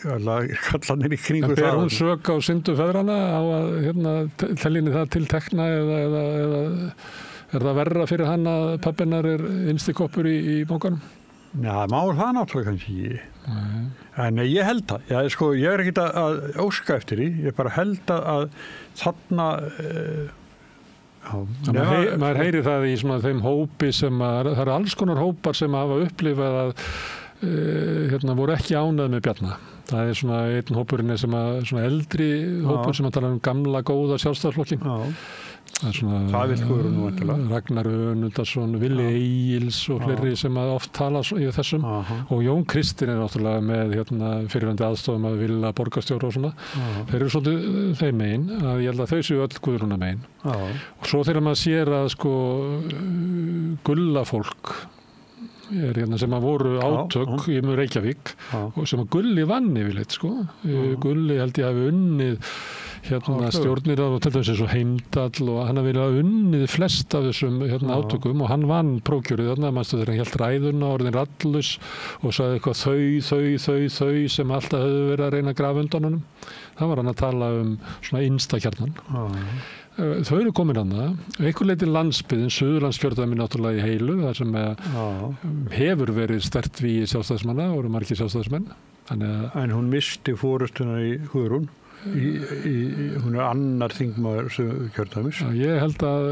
kallanir í kringu það. En ber hún sök á syndu feðrana á að tellinni það til tekna eða er það verra fyrir hann að pappinnar er innstikoppur í bankanum? Já, mál það náttúrulega kannski ekki. En ég held það. Ég er ekkert að óska eftir því. Ég bara held að þarna... Maður heyrir það í þeim hópi sem það eru alls konar hópar sem hafa upplifað að voru ekki ánægð með Bjarna. Það er einn hópurinn sem eldri hópur sem að tala gamla góða Sjálfstæðisflokkinn. Það vil Guðrún nú vantilega. Ragnar Önundarsson, Vili Egils og fleiri sem oft tala í þessum. Og Jón Kristinn er náttúrulega með fyrirvændi aðstofum að vilja borgarstjóra og svona. Þeir eru svolítið þeim megin að ég held að þau séu öll Guðrúnar megin. Og svo þegar maður sér að gullafólk er sem að voru átök í Reykjavík og sem að Gulli vann yfirleitt Gulli held ég hafi unnið stjórnir og til dæmis eins og Heimdall og hann hafi verið unnið flest af þessum átökum og hann vann prókjörið mannstu þegar hann hélt ræðuna orðin rallus og sagði eitthvað þau sem alltaf höfðu verið að reyna að grafa undan honum. Það var hann að tala svona instakjarnan. Þau eru komin að það. Einhver leiti landsbyggðin, Suðurlandskjördæmi náttúrulega í heilu, þar sem hefur verið sterkt við sjálfstæðismanna, voru margir sjálfstæðismenn. En hún misti fórustuna í Guðrún. Hún er annar þingmaður kjördæmis. Ég held að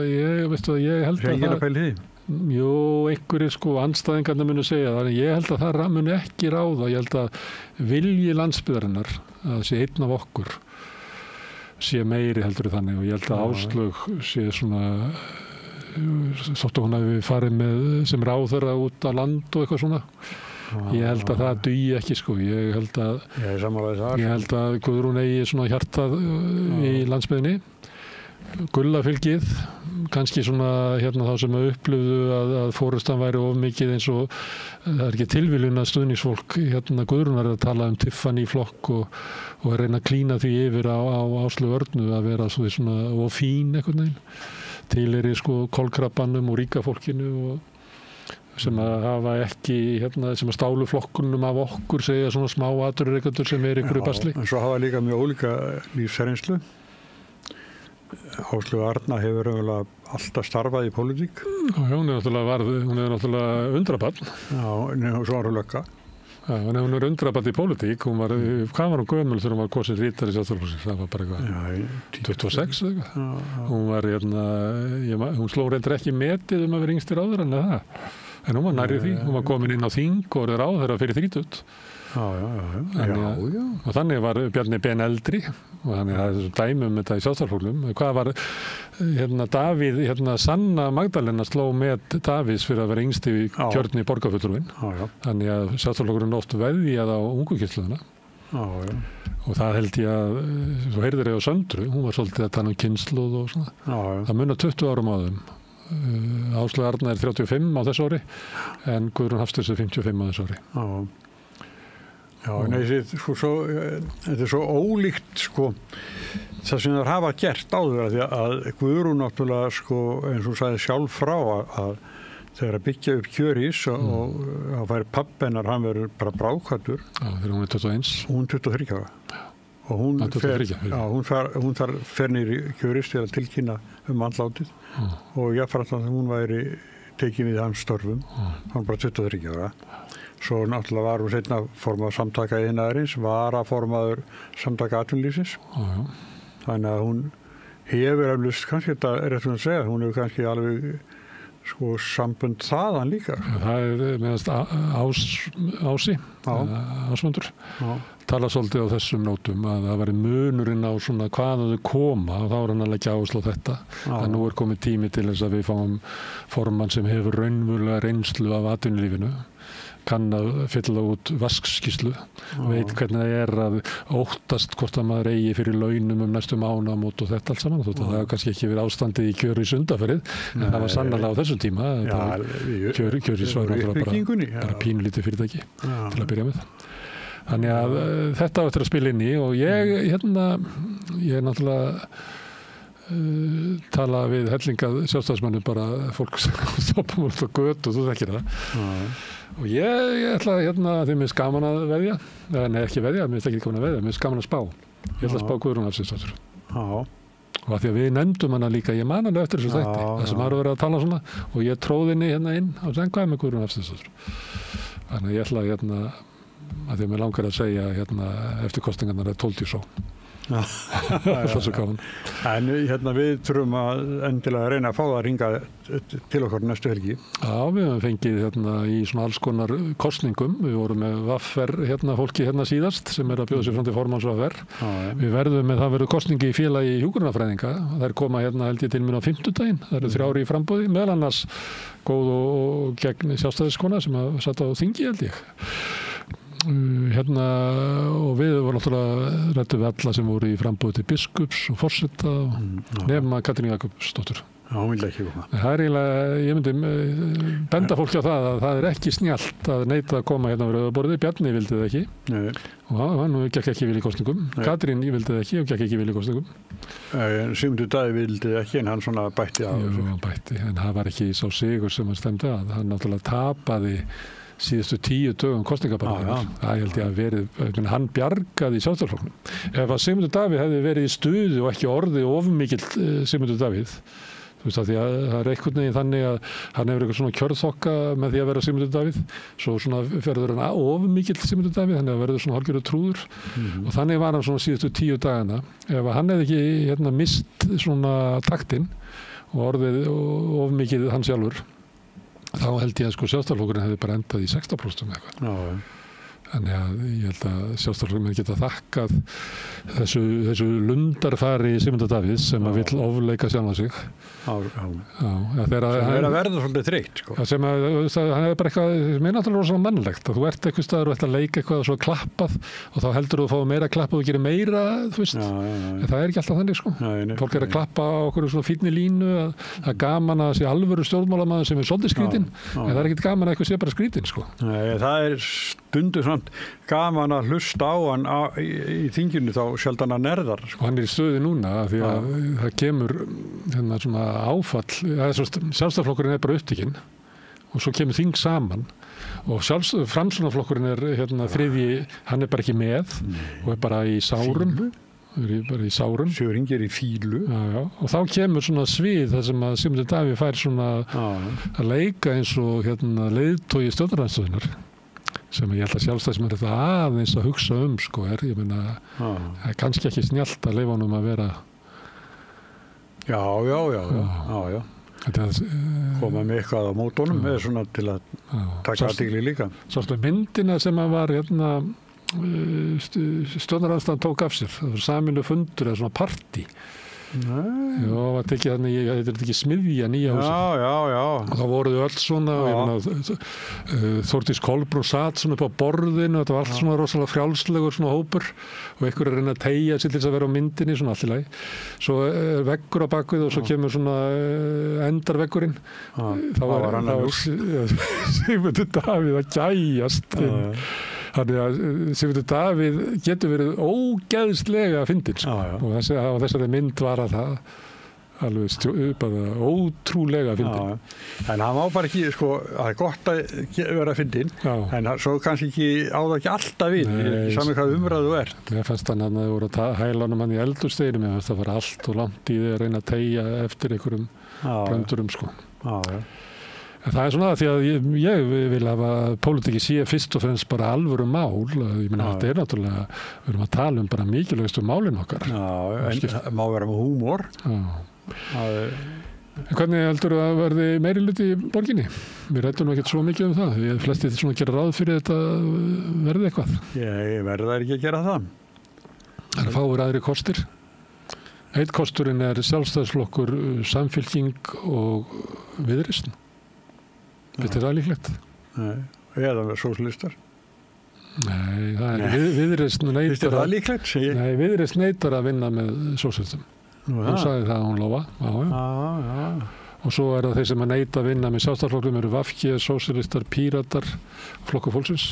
jú, einhverjir andstæðingarnir munu segja það, en ég held að það muni ekki ráða. Ég held að vilji landsbyggðarinnar að sé einn af okkur sé meiri heldur þannig og ég held að Áslaug sé svona þóttu hún hafi farið með sem ráðherra út á land og eitthvað svona. Ég held að það dugi ekki ég held að Guðrún eigi svona hjartað í landsbyggðinni. Gullafylgið kannski svona þá sem upplifðu að fórustan væri of mikið eins og það er ekki tilviljun að stuðningsfólk Guðrúnar að tala Tiffany flokk og reyna að klína því yfir á Áslaug Örnu að vera svona of fín einhvern veginn. Til kolkrabbanum og ríka fólkinu og sem að hafa ekki sem að stálu flokkunum af okkur segja svona smá aturreikendur sem ykkur í basli. En svo hafa líka mjög ólíka lífsreynslu. Áslaug Arna hefur alltaf starfað í pólitík. Hún er náttúrulega undrabarn. Já, svo var hún lögga. Já, hún er undrabarn í pólitík. Hvað var hún gömul þegar hún var kosin rítari í Sjálfstæðisflokksins? Það var bara eitthvað 26 eða eitthvað. Hún var hún sló reyndar ekki metið að vera yngstir áður en það. En hún var nærri því. Hún var komin inn á þing og orðið ráðherra fyrir 30. Og þannig var Bjarni Ben eldri og þannig að það dæmi þetta í Sjálfstæðisflokknum. Hvað var Davíð, Sanna Magdalena sló með Davíðs fyrir að vera yngst í kjörni borgarfulltrúinn. Þannig að Sjálfstæðisflokkurinn oft veðjað á ungu kynslóðina. Og það held ég að, svo heyrðir ég á Söndru, hún var svolítið að tala kynslóð og svona. Það munar 20 árum á þeim. Áslaug Arna 35 á þessu ári en Guðrún Hafsteinsson 55 á þessu ári. Þetta er svo ólíkt það sem það hafa gert áður að Guðrún náttúrulega eins og sagði sjálf frá að þegar að byggja upp kjörís og það færi pabbi hennar, hann verður bara bráðkvættur. Já, þegar hún er 21. Hún 23 ára. Og hún fer niður í kjörís til að tilkynna andlátið og jáfnframt að hún væri tekin við hans störfum. Hann bara 23 ára. Svo náttúrulega var hún seinna formaður samtaka iðnaðarins, varaformaður samtaka atvinnulífsins. Þannig að hún hefur eflust, kannski þetta er rétt að segja, hún hefur kannski alveg sambund þaðan líka. Það er meðast Ásmundur tala svolítið á þessum nótum að það væri munurinn á svona hvaðan þau koma og þá er hann að leggja áherslu á þetta. En nú er komið tími til þess að við fáum formann sem hefur raunverulega reynslu af atvinnulífinu, kann að fylla út vaskskýrslu, veit hvernig það er að óttast hvort að maður eigi fyrir launum næstu mánaðamót og þetta allt saman. Það hefur kannski ekki verið ástandið í kjörís undanfarið, en það var sannarlega á þessum tíma. Kjörís var bara pínulítið fyrirtæki til að byrja með. Þannig að þetta á eftir að spila inn í og ég náttúrulega tala við hellingað sjálfstæðismönnum bara fólk stoppum út á götu og þú þekkir það. Og ég ætla því mér er gaman að veðja, nei ekki veðja, mér er ekki gaman að veðja, mér er gaman að spá. Ég ætla að spá Guðrún Hafsteinsdóttur. Og að því að við nefndum hana líka, ég man hana eftir þessu þætti, það sem maður verið að tala svona og ég tróði henni inn og sen hvað með Guðrún Hafsteinsdóttur. Þannig að ég ætla að því að mér langar að segja eftir kostingarnar er 12 svo. Það er svo gaman. En við þurfum að endilega reyna að fá það að ringa til okkar næstu helgi. Já, við höfum fengið í svona alls konar kosningum. Við vorum með Vaffer fólki síðast sem er að bjóða sig fram til formanns Vaffer. Við verðum með, það verður kosningi í félagi hjúkrunarfræðinga. Þær koma held ég til mín á 50-daginn. Það eru 3 í framboði, meðal annars góð og gegn sjálfstæðiskona sem satt á þingi held ég. Og við vorum náttúrulega rættum við alla sem voru í frambúði til biskups og forseta nema Katrín Jakobsdóttur. Já, hún vildi ekki koma. Það er eiginlega, ég myndi benda fólki á það að það er ekki snjallt að neita að koma við rauðaborðið. Bjarni vildi það ekki. Nei. Og hann gekk ekki vilja í kosningum. Katrín vildi það ekki og gekk ekki vilja í kosningum. Sigmundur Davíð vildi það ekki en hann svona bætti á. Jú, hann bætti, en það var ekki sá sigur sem hann stemdi að. Hann náttúrulega tapaði síðustu 10 dögum kosningabaráttunnar. Það held ég að verið, hann bjargaði í Sjálfstæðisflokknum. Ef að Sigmundur Davíð hefði verið í stuði og ekki orðið ofmikill Sigmundur Davíð, þú veist að því að það er einhvern veginn þannig að hann hefur eitthvað svona kjörþokka með því að vera Sigmundur Davíð, svo svona verður hann ofmikill Sigmundur Davíð, þannig að verður svona hálfgerður trúður og þannig var hann svona síðustu 10 dagana. Ef hann hefði ekki mist svona taktinn og orðið ofmikill hann sjálfur, þá held ég að Sjálfstæðisflokkurinn hefði bara endað í 16% eitthvað. Þannig að ég held að Sjálfstæðisflokkurinn geta þakkað þessu lundarfari Sigmundar Davíðs sem að vill ofleika sjálfan sig. Það er að verða svolítið þreytt. Sem að hann hefði bara eitthvað, mér er náttúrulega rosalega mannlegt að þú ert eitthvað staður og ert að leika eitthvað og svo klappað og þá heldur þú að fá meira klappað og gerir meira, þú veist. En það er ekki alltaf þannig, sko. Fólk er að klappa á okkur svona fínni línu að það er gaman að sé alvöru stjórnmálamaður sem er svolítið skrítinn, en það er ekkert gaman að eitthvað sé bara skrítinn, sko. Það er stundum samt gaman að hlusta á hann í þinginu þá sjaldan að nerðar. Og hann er í stöði núna því að það kemur svona áfall, Sjálfstæðisflokkurinn er bara upptekinn og svo kemur þing saman og Framsóknarflokkurinn er þriðji, hann er bara ekki með og er bara í sárum. bara í sárum. Sigurður Ingi í fílu. Já. Og þá kemur svona svið þar sem að Sigmundur Davíð fær svona að leika eins og leiðtogi stjórnarandstöðunnar sem ég held að Sjálfstæðismenn þetta aðeins að hugsa sko ég meina kannski ekki snjallt að leyfa honum að vera Já. Koma með eitthvað á mótunum eða svona til að taka athygli líka. Svo myndina sem að var stjórnarandstaðan tók af sér. Það var sameiginlegur fundur eða svona partí. Já, það tekið þannig, þetta ekki smiðja nýja húsi. Já. Og þá voruðu öll svona, Þórdís Kolbrún satt svona upp á borðinu, þetta var allt svona rosalega frjálslegur svona hópur og einhver að reyna að teygja sig til þess að vera á myndinni, svona allt í lagi. Svo veggur á bakvið og svo kemur svona endarveggurinn. Þá var Sigmundur Davíð að gæjast inn. Þannig að Sigmundur Davíð getur verið ógeðslega fyndinn sko. Og þessari mynd var að það alveg bara ótrúlega fyndinn. En hann má bara ekki, sko, það er gott að vera fyndinn, en svo kannski ekki á það ekki alltaf við, saman hvað umræðu Mér fannst hann að það voru að hæla hann í eldhúsdeginum, mér fannst það fara allt og langt í því að reyna að teygja eftir einhverjum bröndurum sko. En það svona því að ég vil hafa pólitíki sé fyrst og fremst bara alvöru mál. Ég meina þetta náttúrulega, við erum að tala bara mikilvægustu málin okkar. En má vera með húmor. En hvernig heldur að verði meirihluti í borginni? Við ræddum ekkert svo mikið það. Við flestir svona gera ráð fyrir þetta verði eitthvað. Ég verða ekki að gera það. Það er fáir aðri kostir. Einn kosturinn Sjálfstæðisflokkur, Samfylking og Viðreisn. Þetta það líklegt? Nei, eða sósíalistar? Nei, það Viðreisn neitar Þetta það líklegt? Nei, Viðreisn neitar að vinna með sósíalistum. Hún sagði það að hún lofa. Og svo það þeir sem að neita að vinna með Sjálfstæðisflokkurinn eru VG, sósíalistar, Píratar, Flokkur fólksins.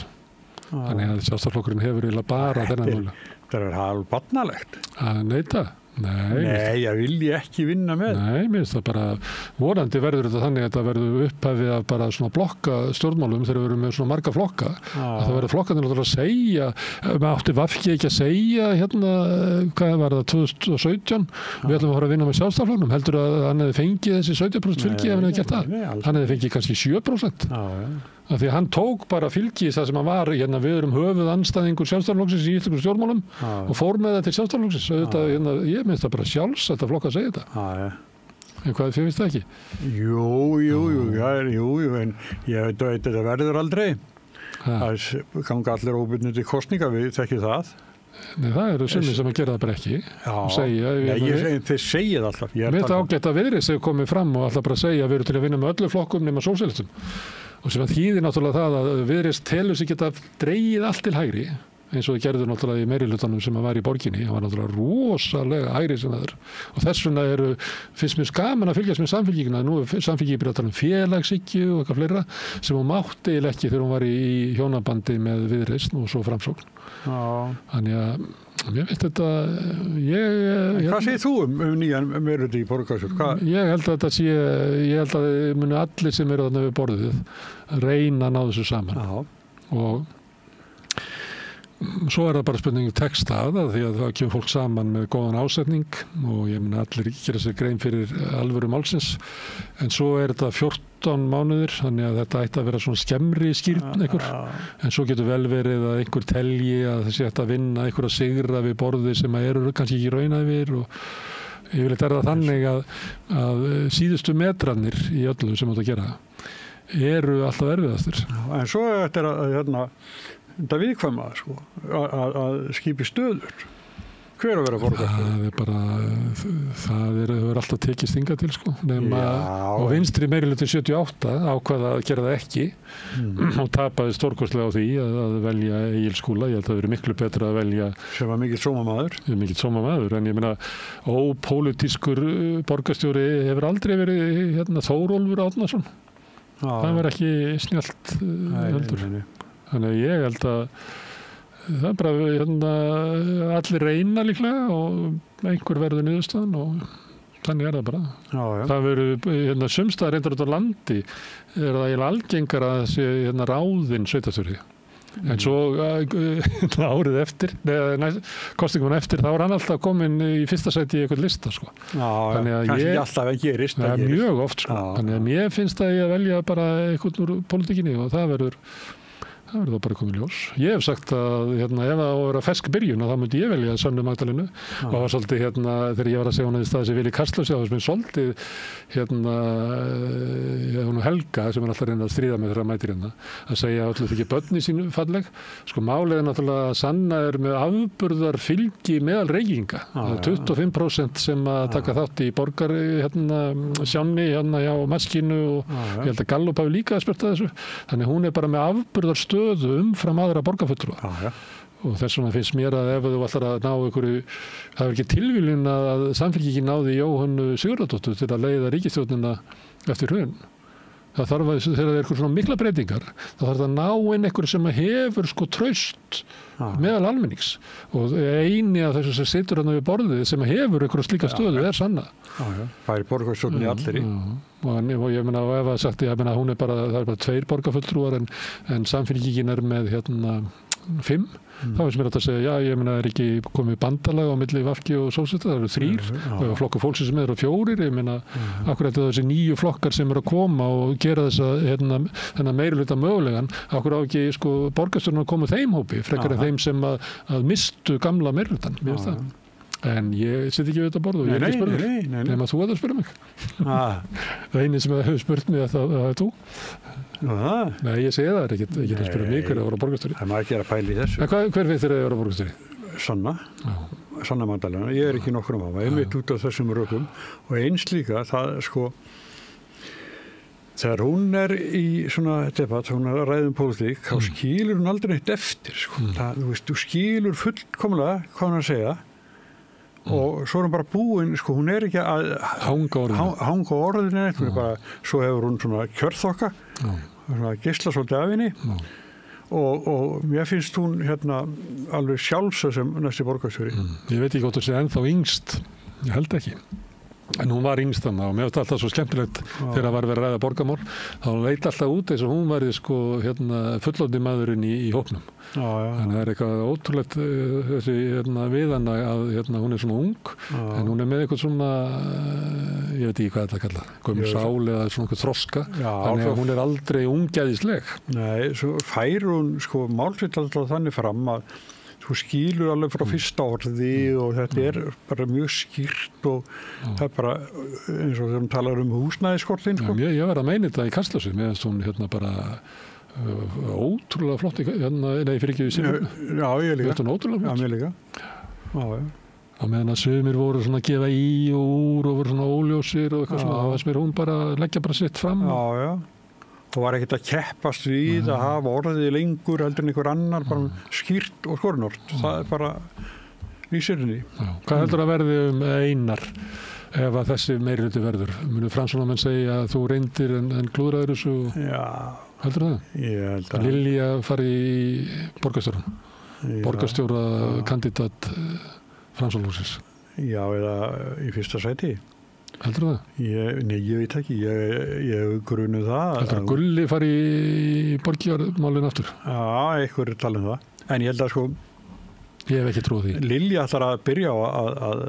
Þannig að Sjálfstæðisflokkurinn hefur eiginlega bara þennan mögulega. Það hálf barnalegt. Að neita? Nei, ég vil ekki vinna með. Nei, mér finnst það bara, vorandi verður þetta þannig að þetta verður upphæfið að bara svona blokka stjórnmálum þegar við erum með svona marga flokka. Að það verður flokkarnir að segja, maður átti VG ekki að segja hvað var það, 2017, við ætlum að fara að vinna með Sjálfstæðisflokknum, heldur að hann hefði fengið þessi 17% fylgi ef hann hefði gert það. Hann hefði fengið kannski 7%. Af því að hann tók bara fylgi það sem hann var við erum höfuð anstæðingur Sjálfstæðisflokksins í íslenskum stjórnmálum og fór með það til Sjálfstæðisflokksins. Ég minnst það bara sjálfsagt að flokka að segja þetta. En hvað finnst það ekki? Jú, en ég veit að þetta verður aldrei. Það ganga allir óbundið til kosninga, við þekkjum það. Nei, það eru sumir sem að gera það bara ekki. Þeir segja það alltaf. Mér finnst það ágætt að Viðreisn hefur komið fram og alltaf bara segja að við erum til að vinna með öllu flokkum nema sósíalistum. Og sem að þýðir náttúrulega það að Viðreisn telur sig geta dregið allt til hægri eins og það gerður náttúrulega í meirihlutanum sem að var í borginni. Það var náttúrulega rosalega hægri sem það er. Og þess vegna finnst mér gaman að fylgjast með Samfylkinguna. Nú er Samfylkingin byrjað að tala félagshyggju og eitthvað fleira sem hún mátti ekki þegar hún var í hjónabandi með Viðreisn og svo Framsókn. Þannig að ég veit þetta Hvað segir þú nýjan meirihluta í borgarstjórn? Ég held að muni allir sem eru þarna við borðið reyna að ná þessu saman. Og svo það bara spurning texta því að það kemur fólk saman með góðan ásetning og ég meina allir gera sér grein fyrir alvöru málsins en svo þetta 14 mánuðir þannig að þetta ætti að vera svona skemmri skýrn en svo getur vel verið að einhver telji að þessi ætti að vinna einhverja sigra við borði sem eru kannski ekki raunhæfir og yfirleitt það þannig að síðustu metrarnir í öllu sem þetta gera eru alltaf erfiðastir. En svo þetta þetta viðkvæma að skipi stöður. Hver að vera borgarstjóri? Það hefur alltaf tekið stinga til og vinstri meirihluti 78 ákvað að gera það ekki og tapaði stórkostlega á því að velja Egil Skúla. Ég held að það verið miklu betra að velja sem var mikill sómamaður. En ég meina ópólitískur borgarstjóri hefur aldrei verið Þórólfur Árnason. Það var ekki snjallt heldur. Þannig að ég held að það er bara allir reyna líklega og einhver verður niðurstaðan og þannig það bara. Það verður sumstaðar reyndar út á landi það eiginlega algengar að sé ráðinn sveitarstjóri. En svo árið eftir, kostingum eftir, þá var hann alltaf komin í fyrsta sæti í einhvern lista, sko. Já, kannski alltaf að gerist. Það mjög oft, sko. Þannig að mér finnst að ég að velja bara einhvern úr pólitíkinni og það verður þá bara komið ljós. Ég hef sagt að ef það á að vera fersk byrjun þá myndi ég velja Sönnu Magdalenu og það var svolítið þegar ég var að segja hún í stað sem Vili Kastljósi á þessum svolítið hún Helga sem alltaf reyna að stríða með þeirra mætir að segja alltaf ekki börni sínu falleg. Sko málið náttúrulega að Sanna með afburðar fylgi meðal reykinga. 25% sem að taka þátt í borgar sjánni hjá Maskínu og ég held að Gallup hafi líka að spurta þessu. Þannig hún bara með afburðar stöðu umfram aðra borgarfulltrúa. Og þess vegna finnst mér að ef þú ætlar að ná einhverju, það er ekki tilviljun að Samfylkingin náði Jóhönnu Sigurðardóttur til að leiða ríkisstjórnina eftir hrun. Það þarf að, þegar það er eitthvað svona mikla breytingar, þá þarf það að ná inn einhverju sem hefur traust meðal almennings. Og eini af þessu sem situr við borðið sem hefur einhverju slíka stöðu Sanna. Það er borgarstjórnin í allir í. Og ég meina, og ef að sagt, hún það er bara 2 borgarfulltrúar en Samfylkingin með 5, þá finnst mér að segja, ég meina, er ekki komið bandalag á milli VG og Sósíalistaflokks, það eru 3 og ef Flokkur fólksins sem eru 4, ég meina, akkur er þessi 9 flokkar sem eru að koma og gera þessa þennan meirihluta mögulegan, akkur á ekki borgarstjórnin að koma þeim hópi, frekar en þeim sem að mistu gamla meirihlutan, mér finnst það. En ég sitt ekki við þetta borð og ég er ekki spurður. Nefn að þú að spyrja mig. Það eini sem hefur spurt mig að það er þú. Nei, ég segi það ekki að spyrja mig hver að vera borgarstjóri. Það má ekki að pæla í þessu. En hver finnst þér að vera borgarstjóri? Sanna Magdalena. Ég er ekki nokkur á einmitt út af þessum rökum og eins líka það þegar hún er í svona debatt, hún er að ræða pólitík, þá skilur hún aldrei eitt eftir. Þú skilur fullkomlega hvað hún er að segja og svo er hún bara búin, hún er ekki að hanga orðinu neitt, svo hefur hún svona kjörþokka, svona geisla svolítið af henni og mér finnst hún alveg sjálfsög sem næsti borgarstjóri. Ég veit ekki hvort þú sé ennþá yngst, ég held ekki. En hún var yngst þannig og mér finnst alltaf svo skemmtilegt þegar það var verið að ræða borgarmál, þá leit alltaf út eins og hún væri fullorðni maðurinn í hópnum. Þannig að það er eitthvað ótrúlegt þessi viðana að hún er svona ung, en hún er með eitthvað svona, ég veit ekki hvað þetta kallar, gömul sál eða svona eitthvað þroska, þannig að hún er aldrei unggæðisleg. Nei, svo fær hún málsitt alltaf þannig fram að þú skilur alveg frá fyrsta orði og þetta er bara mjög skýrt og það er bara eins og þegar hún talar húsnæðisskortin. Ég var að meina þetta í Kastljósi, meðan hún bara ótrúlega flott nei, fyrir ekki síðan. Já, ég líka. Þetta er ótrúlega flott. Já, mér líka. Á meðan að sumir voru svona að gefa í og úr og voru svona óljósir og eitthvað svona, þá veist mér hún bara leggja bara sitt fram. Já. Það var ekkert að keppast við að hafa orðið lengur heldur en einhver annar, bara skýrt og skornort. Það er bara lýsir henni. Hvað heldur að verði Einar ef að þessi meirihluti verður? Munu Framsóknarmenn segja að þú reyndir en klúðraður þessu? Já. Heldur það? Ég held að. Lilja fari í borgarstjóran? Borgarstjóra kandidat Framsóknarflokksins? Já, eða í fyrsta sæti. Heldur það? Nei, ég veit ekki. Ég grunu það. Heldur að Gulli fari í borgarmálinn aftur? Já, einhver er talað það. En ég held að ég hef ekki trúið því. Lilja ætlar að byrja að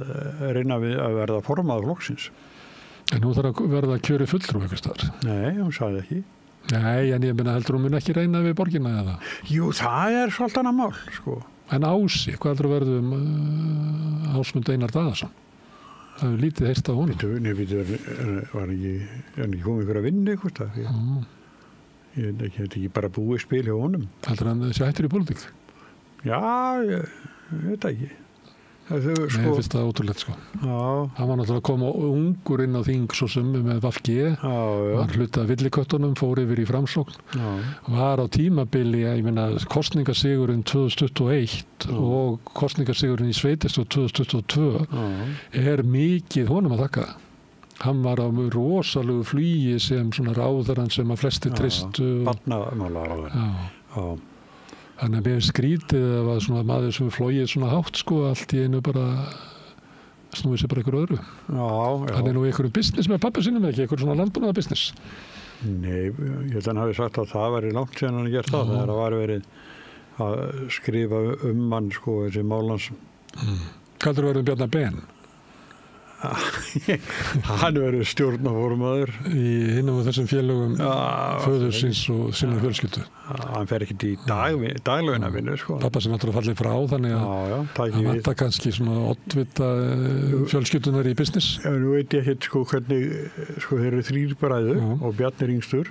reyna við að verða formaður flokksins. En nú þarf að verða kjöri fulltrú eitthvað staðar. Nei, hún sagði ekki. Nei, en ég meina heldur hún mun ekki reyna við borgina eða? Jú, það er svolítið annað mál, En Ási, hvað heldur að verðu Ásmund Einar Daðarsson? Það hefur lítið heyrst af honum. Var ekki komið ykkur að vinna eitthvað? Ég hef ekki bara búið spil hjá honum. Heldur hann þessi hættur í pólitík? Já, ég veit ekki. Mér finnst það ótrúlegt Hann var náttúrulega að koma ungur inn á þing svo sem með VG, var hluti af villiköttunum, fór yfir í Framsókn, var á tímabili, ég meina kosningasigurinn 2021 og kosningasigurinn í sveitarstjórn 2022 er mikið honum að þakka. Hann var á rosalegu flugi sem svona ráðarann sem að flesti tristu. Barnamálaráðarann. Þannig að mér skrítið að það var svona maður sem flóið svona hátt allt í einu bara snúið sér bara ykkur öðru. Hann er nú ykkur business með pappa sinum ekki, ykkur svona landbúnaða business. Nei, ég held að hann hafi sagt að það væri langt síðan hann gert það, þegar það var verið að skrifa mann sko þessi málans. Hvað er verið Bjarnar Ben? Hann verður stjórnarformaður í hinum og þessum félögum föðursins og sinna fjölskyldu. Hann fer ekkert í daglaunarvinnu sko. Pappa sem náttúrulega fallið frá þannig að hann vantar kannski svona oddvita fjölskyldunar í business. Nú veit ég ekki sko hvernig sko þeir eru 3 bræður og Bjarni er yngstur.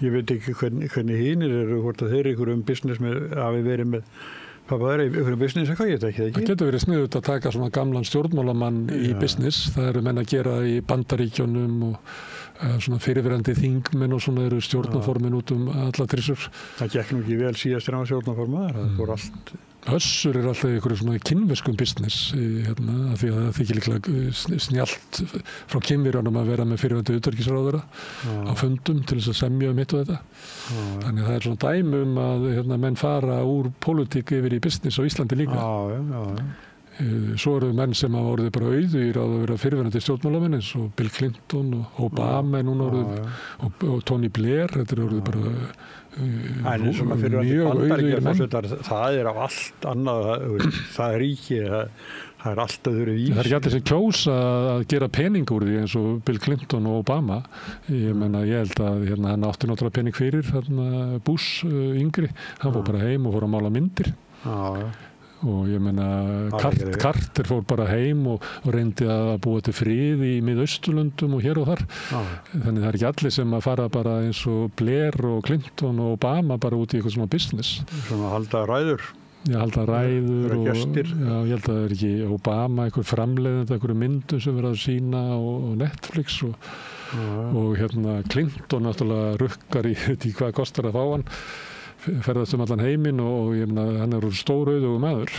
Ég veit ekki hvernig hinir eru, hvort að þeir eru business með að við verið með pappa er ykkur business eitthvað, ég veit ekki. Það getur verið sniðugt að taka svona gamlan stjórnmálamann í business. Það eru menn að gera í Bandaríkjunum og svona fyrirverandi þingmenn og svona eru stjórnarformin út alla trissur. Það gekk nú ekki vel síðast þegar hann var stjórnarformaður. Það fór allt. Össur er alltaf ykkur svona kynverskum business af því að það þykir líklega snjallt frá kynverjunum að vera með fyrirverandi utanríkisráðherra á fundum til þess að semja mitt og þetta. Þannig að það er svona dæmi að menn fara úr pólitík yfir í business á Íslandi líka. Svo eru menn sem hafa orðið bara auðugir á að vera fyrirverandi stjórnmálamenn eins og Bill Clinton og Obama er núna orðið og Tony Blair, þetta er orðið bara mjög auðugir menn. Það er á allt annað, það er ríki, það er allt öðru vís. Það er ekki allir sem kjósa að gera pening úr því eins og Bill Clinton og Obama. Ég held að hann átti náttúrulega pening fyrir Bush yngri, hann fór bara heim og fór að mála myndir. Og ég Carter fór bara heim og reyndi að búa til frið í Miðausturlöndum og hér og þar. Þannig það er ekki allir sem að fara bara eins og Blair og Clinton og Obama bara út í eitthvað svona business. Svona halda ræður. Já, halda ræður og ég held að það er ekki Obama eitthvað framleiðandi, eitthvað myndum sem verður að sína og Netflix og Clinton náttúrulega rukkar í hvað kostar að fá hann. Ferðast allan heiminn og hann er stórauðugur maður.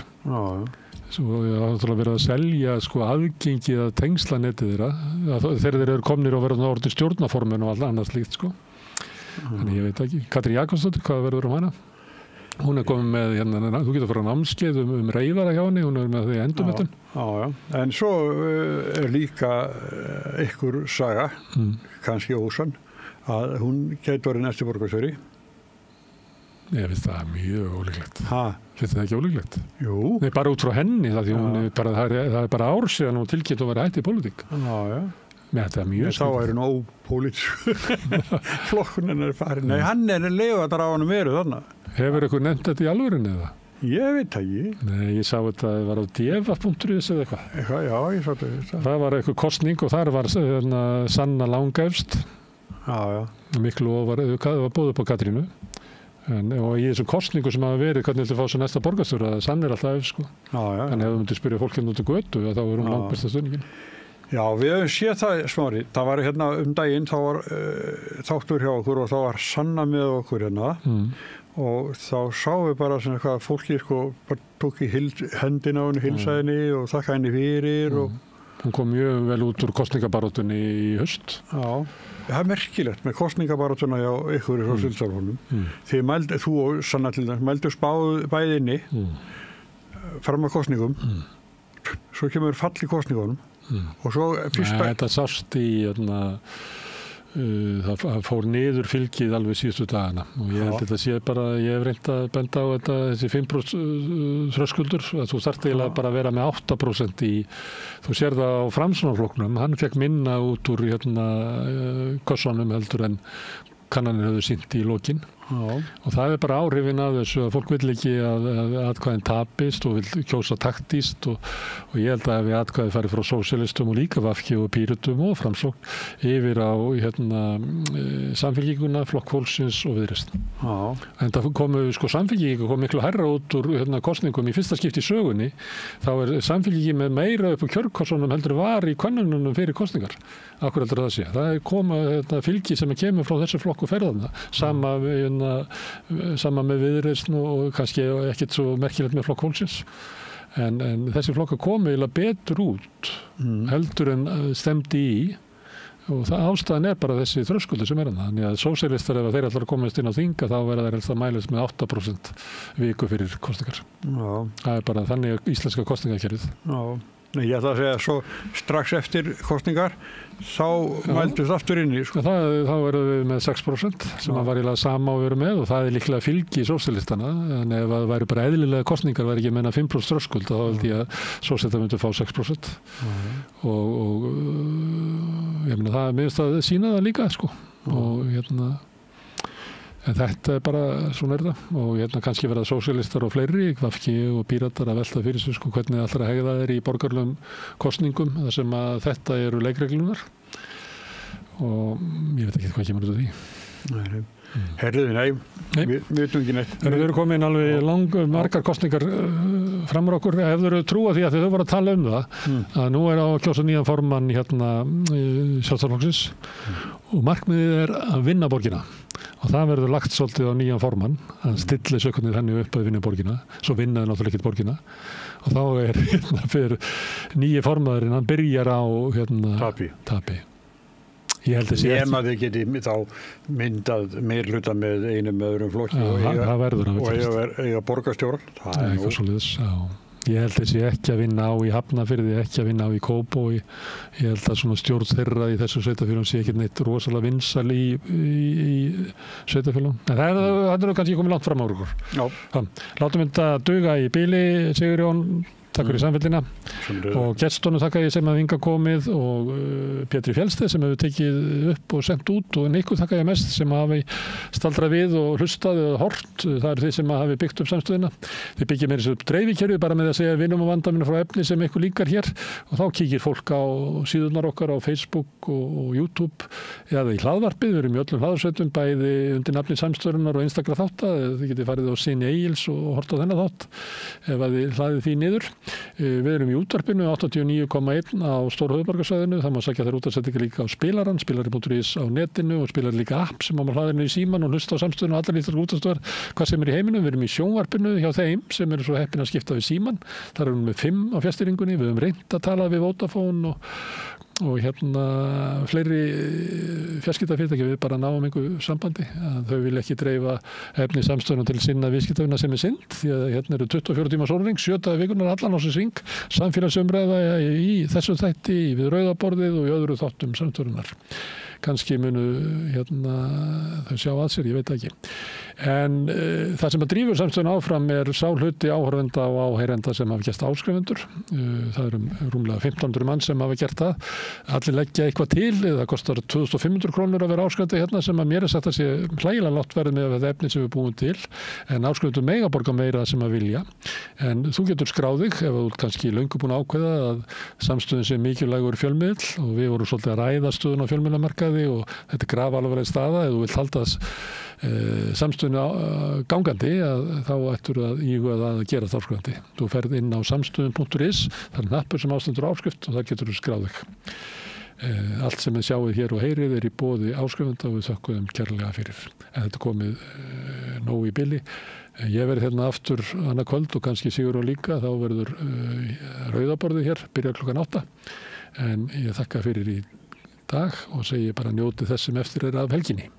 Svo það er verið að selja sko aðgengi að tengslanetið þegar þeir eru komnir og verður orðið stjórnarformin og allt annað slíkt sko. Þannig ég veit ekki. Katrín Jakobsdóttir, hvað verður hana? Hún er komið með, þú getur fara námskeið reyfara hjá henni, hún er með því endurmenntun. En svo er líka ykkur saga, kannski ósann, að hún gæti verið næstu borgarstjóri. Ég finnst það mjög ólíklegt. Finnst það ekki ólíklegt? Jú. Nei, bara út frá henni, það er bara ár síðan og tilkynnt að vera hætt í pólitík. Þetta er mjög þá er hún ópólitísk. Flokkunin er farin. Nei, hann er leiðatar á hann veru þannig. Hefur ykkur nefnt þetta í alvörinni eða? Ég veit það ekki. Nei, ég sá þetta að það var á deva.is eða eitthvað. Já, ég sá þetta. Það var eitthvað kosning og þar var Sanna Langefst. Miklu ofar, það var búið upp á Katrínu. Og í þessum kostningu sem hafa verið, hvernig viltu fá svo næsta borgarstjóra, að Sann er alltaf eftir sko. Þannig ef þú myndir spyrja fólk út í götu, þá er hún langbesta stuðningin. Já, við höfum séð það, Smári. Það var daginn, þá var þáttur hjá okkur og þá var Sanna með okkur og þá sáum við bara svona hvað fólki sko bara tók í hendina á henni, hilsaði henni og þakka henni fyrir og hún kom mjög vel út úr kostningabarátunni í haust. Já, það er merkilegt með kostningabarátuna hjá ykkur í Sildarhólum. Þú og Sanna til þess mældu bæði inni fram að kostningum, svo kemur fall í kostningunum og svo fyrst þetta sást í það fór niður fylgið alveg síðustu dagana og ég held þetta sé bara, ég hef reynt að benda á þetta, þessi 5% þröskuldur, að þú þarft eiginlega bara að vera með 8% í, þú sér það á Framsóknarflokknum, hann fekk minna út úr kössunum heldur en kannanir höfðu sýnt í lokin og það er bara áhrifin af þessu að fólk vill ekki að atkvæðin tapist og vill kjósa taktíst og ég held að ef við atkvæði farið frá sósíalistum og líka VG og Pírötum og Framsókn yfir á Samfylkinguna, Flokk fólksins og Viðreisn. En það komu Samfylkingu kom miklu hærra út úr kosningum í fyrsta skipti í sögunni, þá er Samfylkingi með meira upp á kjörkossunum heldur var í könnunum fyrir kosningar. Akkur heldur það sé. Það er koma fylgi sem kemur frá þessu flokku ferðana, sama með Viðreisn og kannski ekkert svo merkilegt með Flokk fólksins. En þessi flokka komu eiginlega betur út heldur en stemdi í og það ástæðan er bara þessi þröskuldur sem er hann. Þannig að sósíalistar ef þeir ætlar að komast inn á þinga þá verða þeir helst að mælast með 8% viku fyrir kosningar. Það er bara þannig íslenska kosningakerfið. Nei, ég ætla að segja svo strax eftir kostningar þá mældust aftur inn í sko. Þá verðum við með 6% sem var eiginlega sama og við erum með og það líklega fylgi í sósíalistana en ef það væri bara eðlilega kostningar væri ekki að menna 5% þröskuld þá held ég að sósíalistar myndi fá 6% og ég meina það minnst að sína það líka sko og en þetta bara svona það og kannski verða sósíalistar og fleiri, VFG og Píratar að velta fyrir sig sko hvernig allra hegða þeir í borgarlegum kosningum þar sem að þetta eru leikreglunar og ég veit ekki hvað kemur út af því. Herriði, nei, við veitum ekki neitt. Við erum komin alveg margar kostningar framur okkur, hefur þau trúa því að þau voru að tala það að nú á að kjósa nýjan formann Sjálfstæðisflokksins og markmiðið að vinna borgina og það verður lagt svolítið á nýjan formann að stilla sökurnir henni upp að vinna borgina svo vinnaði náttúrulega ekki borgina og þá fyrir nýji formaðurinn hann byrjar á tapi. Ég held að sé að þið geti þá myndað meirhluta með einum öðrum flokki og eiga borgarstjóran. Það er eitthvað svoleiðis, Ég held að sé ekki að vinna á í Hafnarfirði, ekki að vinna á í Kópavogi. Ég held að svona stjórn þeirra í þessu sveitarfélagum sé ekki neitt rosalega vinsæl í sveitarfélagum. En það er kannski komið langt fram á okkur. Látum þetta duga í bili, Sigurjón. Takk fyrir samfélgina og gestunum þakka ég sem að hinga komið og Pétri Fjellsteð sem hefur tekið upp og sendt út og ykkur þakka ég mest sem hafi staldrað við og hlustað og hort. Það er þið sem hafi byggt upp samstöðina. Þið byggja meira upp dreifikerfi bara með að segja vinum og vandaminu frá efni sem ykkur líkar hér og þá kíkir fólk á síðurnar okkar á Facebook og YouTube eða í hlaðvarpið. Við erum í öllum hlaðarsveitum bæði undir nafni samstöðunar og einstakra þátta. Þið getið farið á Syni Egils og hort á þennan þátt ef að þið hlaðið því niður. Við erum í útvarpinu 89,1 á Stóra höfuðborgarsvæðinu. Það má sækja þær útvarpsendingar líka á spilarann, spilari.is á netinu og spilar líka app sem á maður hlaðinu í síman og hlusta á samstöðinu og allar íslenskar útvarpsstöðvar hvað sem er í heiminum. Við erum í sjónvarpinu hjá þeim sem eru svo heppin að skipta við síman. Það erum með 5 á fjastýringunni. Við höfum reynt að tala við Vodafone og fleiri fjarskiptafyrirtæki við bara náum einhver sambandi að þau vilja ekki dreifa efni samstöðuna til sinna viðskiptavina sem er synd því að hérna eru 24 tíma sólarhring 7 daga vikunar allan ásins hring samfélagsumræða í þessu þætti við rauðaborðið og í öðru þáttum samstöðunar kannski munu þau sjá að sér, ég veit ekki en það sem að drífur samstöðuna áfram er sá hluti áhorfenda og áheyrenda sem hafa gert áskrifundur það eru rúmlega 1500 mann sem hafa gert það allir leggja eitthvað til það kostar 2500 krónur að vera áskrifandi hérna sem að mér er sagt að sé hlægilega lágt verð með þetta efni sem við búum til en áskrifundur mega borga meira sem að vilja en þú getur skráðig ef þú kannski löngu búin að ákveða að samstöðin sé mikilvægur fjölmiðl og við vorum svolítið að ræða stöðun á fjölmiðlamarkaði og þetta er grafalvarleg staða ef þú vilt halda samstöðinu gangandi þá ættur að íhuga það að gera það áskrifandi. Þú ferð inn á samstöðun.is það er hnappur sem ástendur áskrift og það getur þú skráðig. Allt sem við sjáum hér og heyrið er í boði áskrifanda og við þökkum kærlega fyrir. En þetta komið nóg í bili. Ég verði hérna aftur annað kvöld og kannski Sigurjón líka þá verður rauðaborðið hér byrja klukkan 8 en ég þakka fyrir í dag og segi bara njótið þess sem eftir er af helginni.